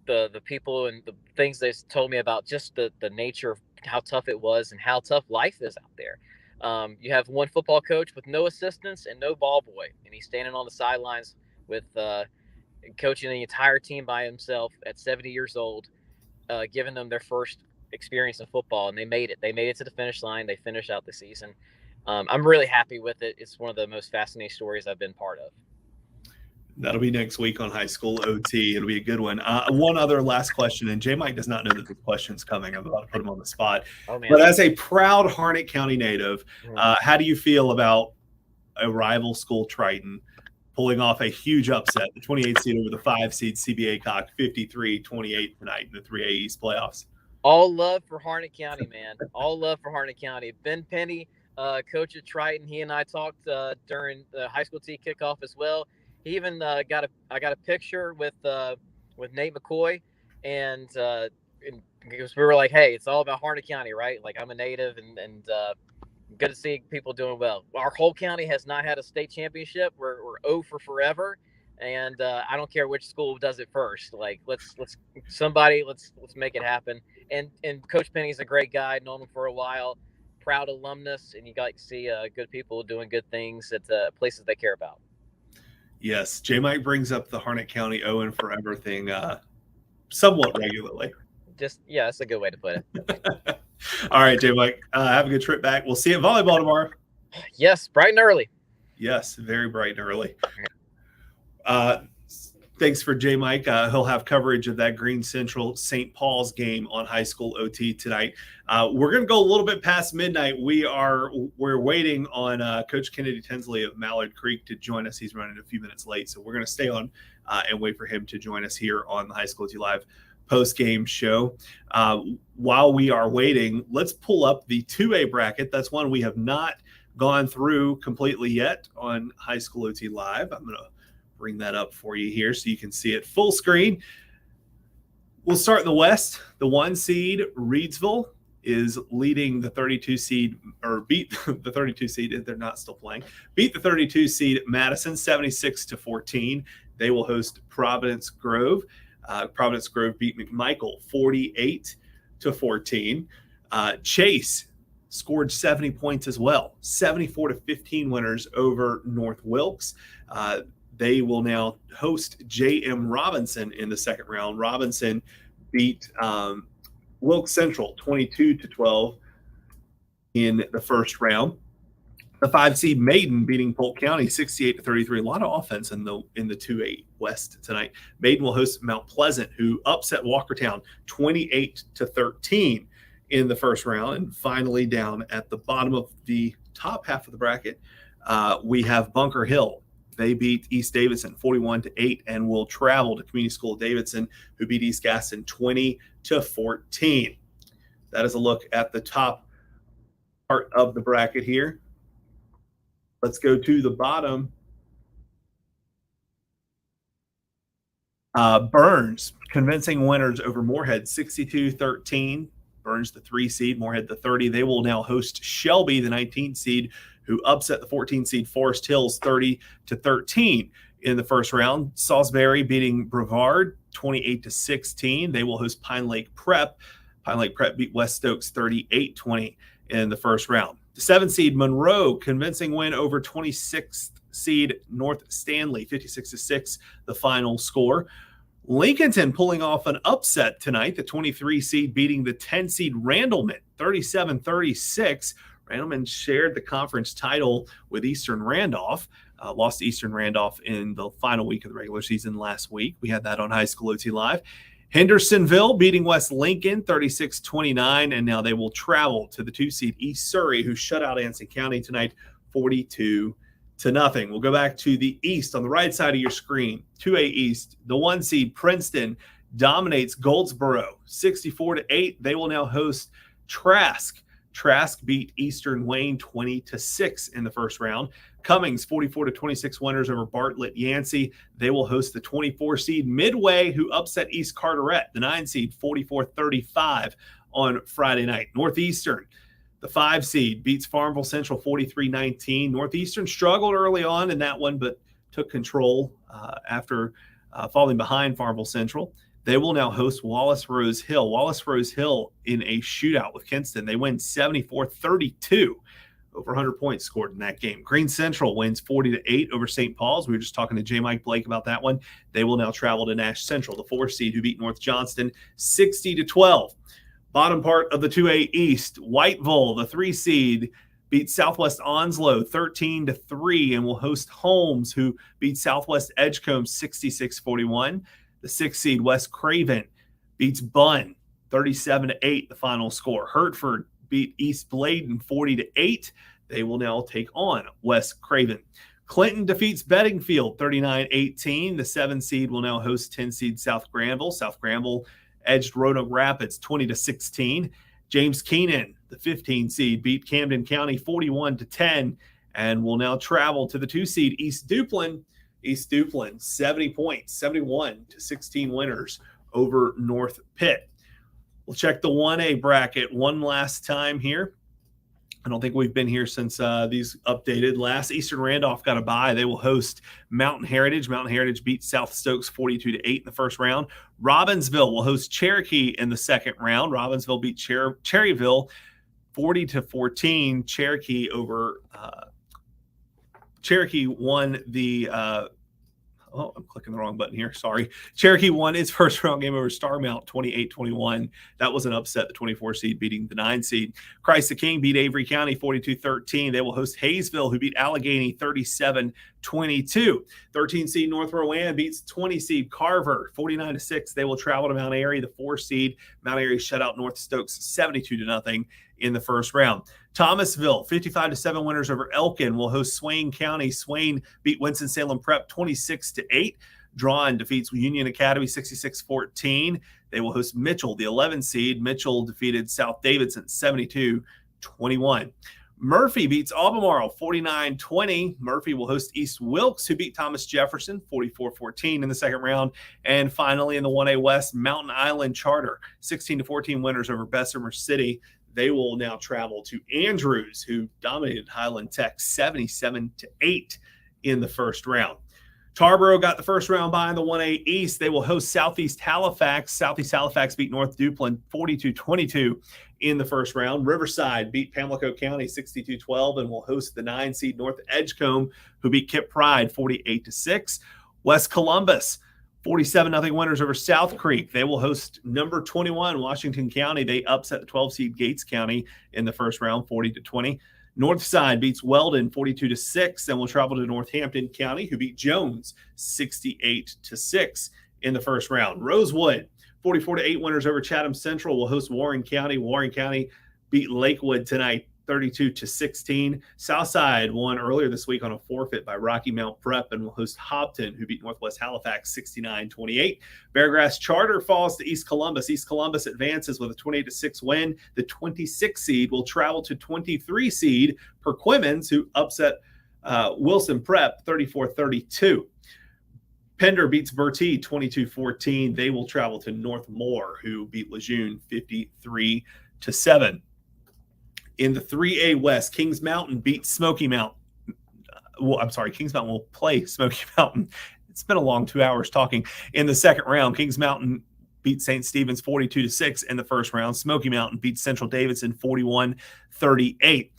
The people and the things they told me about just the nature of how tough it was and how tough life is out there. You have one football coach with no assistants and no ball boy. And he's standing on the sidelines with coaching the entire team by himself at 70 years old, giving them their first experience in football, and they made it. They made it to the finish line. They finished out the season. I'm really happy with it. It's one of the most fascinating stories I've been part of. That'll be next week on High School OT. It'll be a good one. One other last question, and J. Mike does not know that this question's coming. I'm about to put him on the spot. Oh, man. But as a proud Harnett County native, how do you feel about a rival school, Triton, pulling off a huge upset, the 28 seed over the 5 seed CBA Cock, 53-28 tonight in the 3A East playoffs? All love for Harnett County, man. All love for Harnett County. Ben Penny, coach at Triton, he and I talked during the high school T kickoff as well. He even I got a picture with Nate McCoy, and because we were like, hey, it's all about Harnett County, right? Like, I'm a native, and good to see people doing well. Our whole county has not had a state championship. We're 0 for forever, and I don't care which school does it first. Like, let's make it happen. And Coach Penny's a great guy. Known him for a while. Proud alumnus, and you got to see good people doing good things at places they care about. Yes, J. Mike brings up the Harnett County Owen forever thing somewhat regularly. That's a good way to put it. All right, J. Mike, have a good trip back. We'll see you at volleyball tomorrow. Yes, bright and early. Yes, very bright and early. Thanks for J. Mike. He'll have coverage of that Green Central St. Paul's game on High School OT tonight. We're going to go a little bit past midnight. We're waiting on Coach Kennedy Tinsley of Mallard Creek to join us. He's running a few minutes late, so we're going to stay on and wait for him to join us here on the High School OT Live post-game show. While we are waiting, let's pull up the 2A bracket. That's one we have not gone through completely yet on High School OT Live. I'm going to bring that up for you here so you can see it full screen. We'll start in the West. The 1 seed, Reedsville, is leading the 32 seed, or beat the 32 seed. They're not still playing. Beat the 32 seed Madison 76-14. They will host Providence Grove. Providence Grove beat McMichael 48-14. Chase scored 70 points as well. 74-15 winners over North Wilkes. They will now host J.M. Robinson in the second round. Robinson beat Wilkes Central 22-12 in the first round. The 5 seed Maiden beating Polk County 68-33. A lot of offense in the 2A West tonight. Maiden will host Mount Pleasant, who upset Walkertown 28-13 in the first round. And finally, down at the bottom of the top half of the bracket, we have Bunker Hill. They beat East Davidson 41-8 and will travel to Community School Davidson, who beat East Gaston 20-14. That is a look at the top part of the bracket here. Let's go to the bottom. Burns, convincing winners over Moorhead 62-13. Burns the 3 seed, Moorhead the 30. They will now host Shelby, the 19 seed, who upset the 14 seed Forest Hills 30-13 in the first round. Salisbury beating Brevard 28-16. They will host Pine Lake Prep. Pine Lake Prep beat West Stokes 38-20 in the first round. The 7 seed Monroe, convincing win over 26th seed North Stanley 56-6, the final score. Lincolnton pulling off an upset tonight, the 23 seed beating the 10 seed Randleman 37-36. Randleman shared the conference title with Eastern Randolph, lost to Eastern Randolph in the final week of the regular season last week. We had that on High School OT Live. Hendersonville beating West Lincoln 36-29, and now they will travel to the 2 seed East Surrey, who shut out Anson County tonight 42-0. We'll go back to the East on the right side of your screen. 2A East, the 1 seed Princeton dominates Goldsboro 64-8. They will now host Trask. Trask beat Eastern Wayne 20-6 in the first round. Cummings 44-26 winners over Bartlett Yancey. They will host the 24 seed Midway, who upset East Carteret, the 9 seed 44-35 on Friday night. Northeastern, the 5 seed beats Farmville Central 43-19. Northeastern struggled early on in that one, but took control after falling behind Farmville Central. They will now host Wallace Rose Hill. Wallace Rose Hill in a shootout with Kinston. They win 74-32 Over 100 points scored in that game. Green Central wins 40-8 over St. Paul's. We were just talking to J. Mike Blake about that one. They will now travel to Nash Central, the 4 seed, who beat North Johnston 60-12. Bottom part of the 2A East, Whiteville, the 3 seed, beat Southwest Onslow 13-3 and will host Holmes, who beat Southwest Edgecombe 66-41. The 6 seed, West Craven, beats Bunn 37-8, the final score. Hertford beat East Bladen 40-8. They will now take on West Craven. Clinton defeats Beddingfield 39-18. The 7 seed will now host 10 seed South Granville. South Granville edged Roanoke Rapids 20-16. James Keenan, the 15 seed, beat Camden County 41-10 and will now travel to the 2 seed East Duplin. East Duplin, 70 points, 71-16 winners over North Pitt. We'll check the 1A bracket one last time here. I don't think we've been here since these updated. Last, Eastern Randolph got a bye. They will host Mountain Heritage. Mountain Heritage beat South Stokes 42-8 in the first round. Robbinsville will host Cherokee in the second round. Robbinsville beat Cherryville 40-14. Cherokee won the I'm clicking the wrong button here. Sorry. Cherokee won its first round game over Starmount 28-21. That was an upset, the 24 seed beating the 9 seed. Christ the King beat Avery County 42-13. They will host Hayesville, who beat Allegheny 37-22. 13 seed North Rowan beats 20 seed Carver 49-6. They will travel to Mount Airy. The 4 seed Mount Airy shut out North Stokes 72-0 in the first round. Thomasville, 55-7 winners over Elkin, will host Swain County. Swain beat Winston-Salem Prep 26-8. Drawn defeats Union Academy 66-14. They will host Mitchell, the 11 seed. Mitchell defeated South Davidson 72-21. Murphy beats Albemarle 49-20. Murphy will host East Wilkes, who beat Thomas Jefferson 44-14 in the second round. And finally, in the 1A West, Mountain Island Charter, 16-14 winners over Bessemer City. They will now travel to Andrews, who dominated Highland Tech 77-8 in the first round. Tarboro got the first round bye in the 1A East. They will host Southeast Halifax. Southeast Halifax beat North Duplin 42-22 in the first round. Riverside beat Pamlico County 62-12 and will host the 9 seed North Edgecombe, who beat Kip Pride 48-6. West Columbus, 47-0 winners over South Creek. They will host number 21 Washington County. They upset the 12 seed Gates County in the first round 40-20. Northside beats Weldon 42-6 and will travel to Northampton County, who beat Jones 68-6 in the first round. Rosewood, 44-8 winners over Chatham Central, will host Warren County. Warren County beat Lakewood tonight 32-16. Southside won earlier this week on a forfeit by Rocky Mount Prep and will host Hopton, who beat Northwest Halifax 69-28. Beargrass Charter falls to East Columbus. East Columbus advances with a 28-6 win. The 26 seed will travel to 23 seed Perquimans, who upset Wilson Prep 34-32. Pender beats Bertie 22-14. They will travel to Northmore, who beat Lejeune 53-7. In the 3A West, Kings Mountain beats Smoky Mountain. Kings Mountain will play Smoky Mountain. It's been a long 2 hours talking. In the second round, Kings Mountain beat St. Stephen's 42-6 in the first round. Smoky Mountain beat Central Davidson 41-38.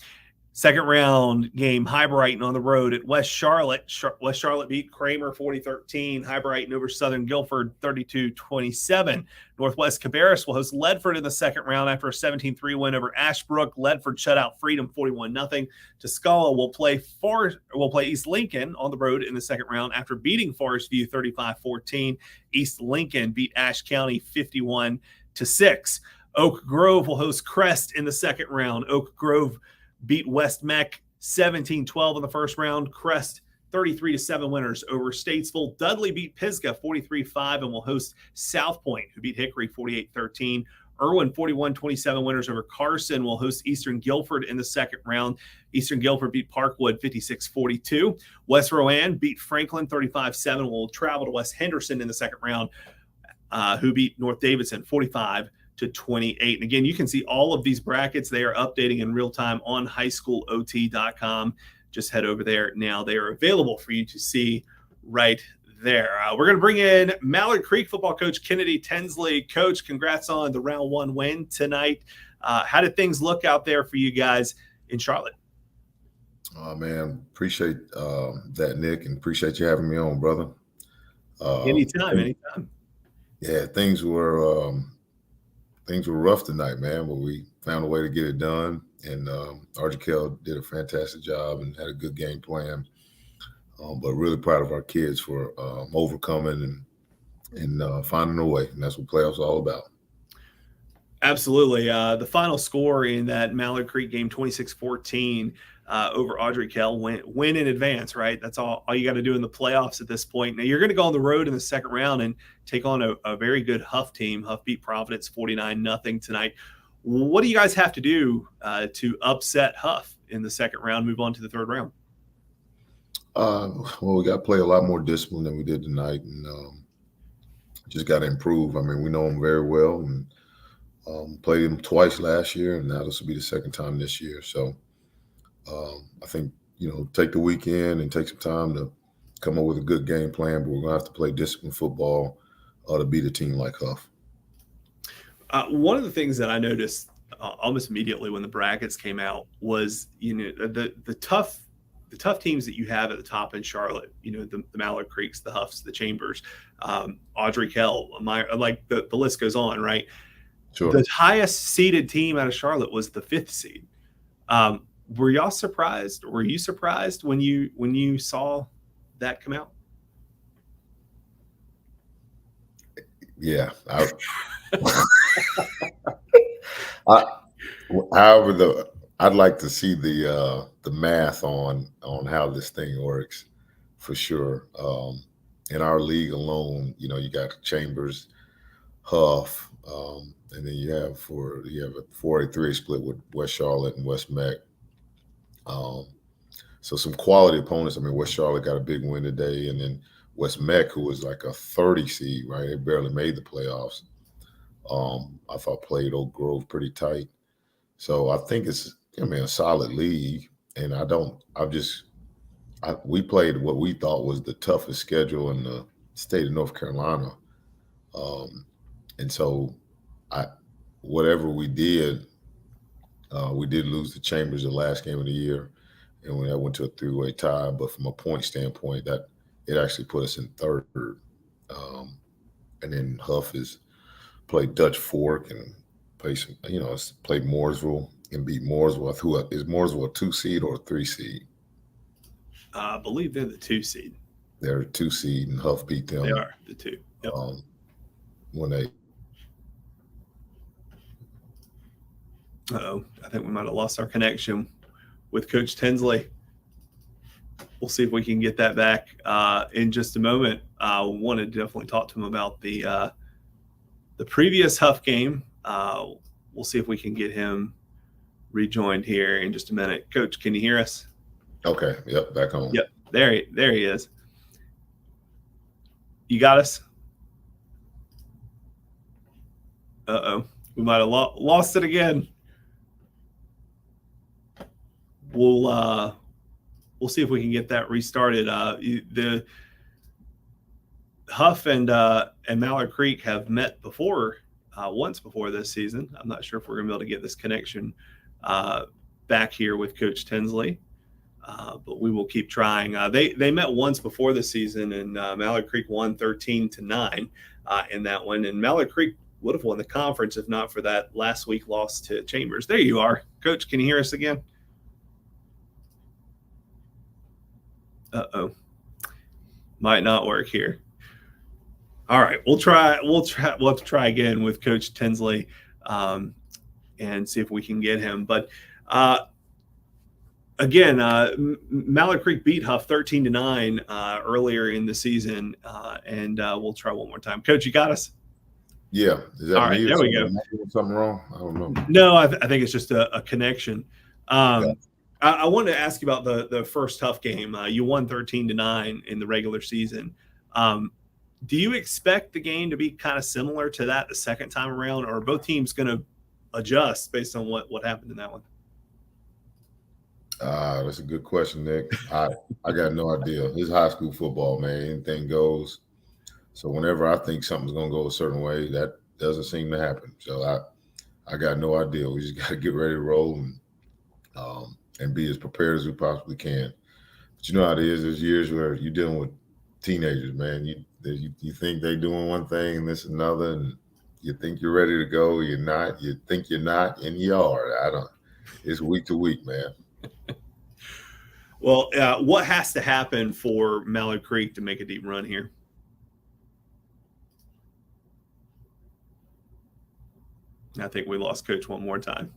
Second round game, High Brighton on the road at West Charlotte. West Charlotte beat Kramer 40-13. High Brighton over Southern Guilford 32-27. Northwest Cabarrus will host Ledford in the second round after a 17-3 win over Ashbrook. Ledford shut out Freedom 41-0. Tuscala will play East Lincoln on the road in the second round after beating Forest View 35-14. East Lincoln beat Ashe County 51-6. Oak Grove will host Crest in the second round. Oak Grove beat West Meck 17-12 in the first round. Crest 33-7 winners over Statesville. Dudley beat Pisgah 43-5 and will host South Point, who beat Hickory 48-13. Irwin 41-27 winners over Carson will host Eastern Guilford in the second round. Eastern Guilford beat Parkwood 56-42. West Rowan beat Franklin 35-7 and will travel to West Henderson in the second round, who beat North Davidson 45-28. And again, you can see all of these brackets. They are updating in real time on highschoolot.com. Just head over there now. They are available for you to see right there. We're going to bring in Mallard Creek football coach Kennedy Tinsley. Coach, congrats on the round 1 win tonight. How did things look out there for you guys in Charlotte? Oh man, appreciate that, Nick, and appreciate you having me on, brother. Anytime. Yeah, things were rough tonight, man, but we found a way to get it done. And RGK did a fantastic job and had a good game plan. But really proud of our kids for overcoming and finding a way. And that's what playoffs are all about. Absolutely. The final score in that Mallard Creek game, 26-14 over Audrey Kell, win in advance, right? That's all you got to do in the playoffs at this point. Now, you're going to go on the road in the second round and take on a very good Huff team. Huff beat Providence 49-0 tonight. What do you guys have to do to upset Huff in the second round, move on to the third round? Well, we got to play a lot more discipline than we did tonight, and just got to improve. I mean, we know them very well, and played them twice last year, and now this will be the second time this year. So I think, take the weekend and take some time to come up with a good game plan, but we're going to have to play disciplined football to beat a team like Huff. One of the things that I noticed almost immediately when the brackets came out was, the tough teams that you have at the top in Charlotte, the Mallard Creeks, the Huffs, the Chambers, Audrey Kell, the list goes on, right? Sure. The highest seeded team out of Charlotte was the 5th seed. Were y'all surprised? Were you surprised when you saw that come out? Yeah. However, I'd like to see the math on how this thing works for sure. In our league alone, you got Chambers, Huff, and then you have a 4A3 split with West Charlotte and West Meck. So some quality opponents. I mean, West Charlotte got a big win today, and then West Meck, who was like a 30 seed, right? They barely made the playoffs. I thought played Oak Grove pretty tight. So I think it's, a solid league. And we played what we thought was the toughest schedule in the state of North Carolina. And so whatever we did lose the Chambers the last game of the year. And when that went to a 3-way tie, but from a point standpoint, that it actually put us in third. And then Huff played Dutch Fork and played Mooresville and beat Mooresville. Is Mooresville a 2 seed or a 3 seed? I believe they're the 2 seed. They're a 2 seed, and Huff beat them. They are the 2. Yep. When they. I think we might have lost our connection with Coach Tinsley. We'll see if we can get that back in just a moment. I want to definitely talk to him about the previous Huff game. We'll see if we can get him rejoined here in just a minute. Coach, can you hear us? Okay. Yep. Back home. Yep. There he is. You got us? We might have lost it again. We'll see if we can get that restarted. The Huff and Mallard Creek have met before, once before this season. I'm not sure if we're going to be able to get this connection back here with Coach Tinsley, but we will keep trying. They met once before the season, and Mallard Creek won 13-9 in that one. And Mallard Creek would have won the conference if not for that last week loss to Chambers. There you are. Coach, can you hear us again? Might not work here. All right, we'll have to try again with Coach Tinsley and see if we can get him. But again, Mallard Creek beat Huff 13-9 earlier in the season, and we'll try one more time. Coach, you got us? Yeah. Is that all right? There we go. Something wrong? I don't know. No, I think it's just a connection. Yeah. I wanted to ask you about the first Huff game. You won 13-9 in the regular season. Do you expect the game to be kind of similar to that the second time around, or are both teams going to adjust based on what happened in that one? That's a good question, Nick. I got no idea. This is high school football, man. Anything goes. So whenever I think something's going to go a certain way, that doesn't seem to happen. So I got no idea. We just got to get ready to roll. And and be as prepared as we possibly can. But you know how it is. There's years where you're dealing with teenagers, man. You think they're doing one thing and this another, and you think you're ready to go. You're not. You think you're not, and you are. It's week to week, man. Well, what has to happen for Mallard Creek to make a deep run here? I think we lost Coach one more time.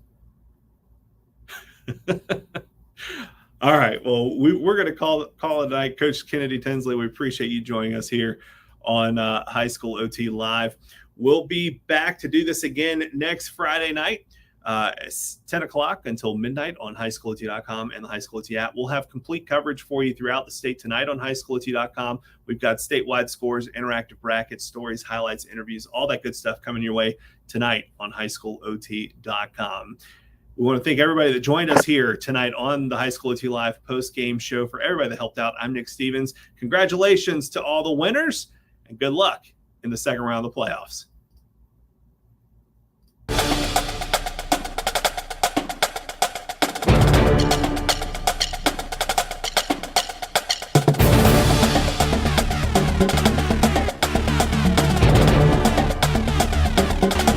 All right. Well, we're going to call it a night. Coach Kennedy Tinsley, we appreciate you joining us here on High School OT Live. We'll be back to do this again next Friday night. 10 o'clock until midnight on highschoolot.com and the High School OT app. We'll have complete coverage for you throughout the state tonight on highschoolot.com. We've got statewide scores, interactive brackets, stories, highlights, interviews, all that good stuff coming your way tonight on highschoolot.com. We want to thank everybody that joined us here tonight on the High School OT Live post-game show. For everybody that helped out, I'm Nick Stevens. Congratulations to all the winners, and good luck in the second round of the playoffs.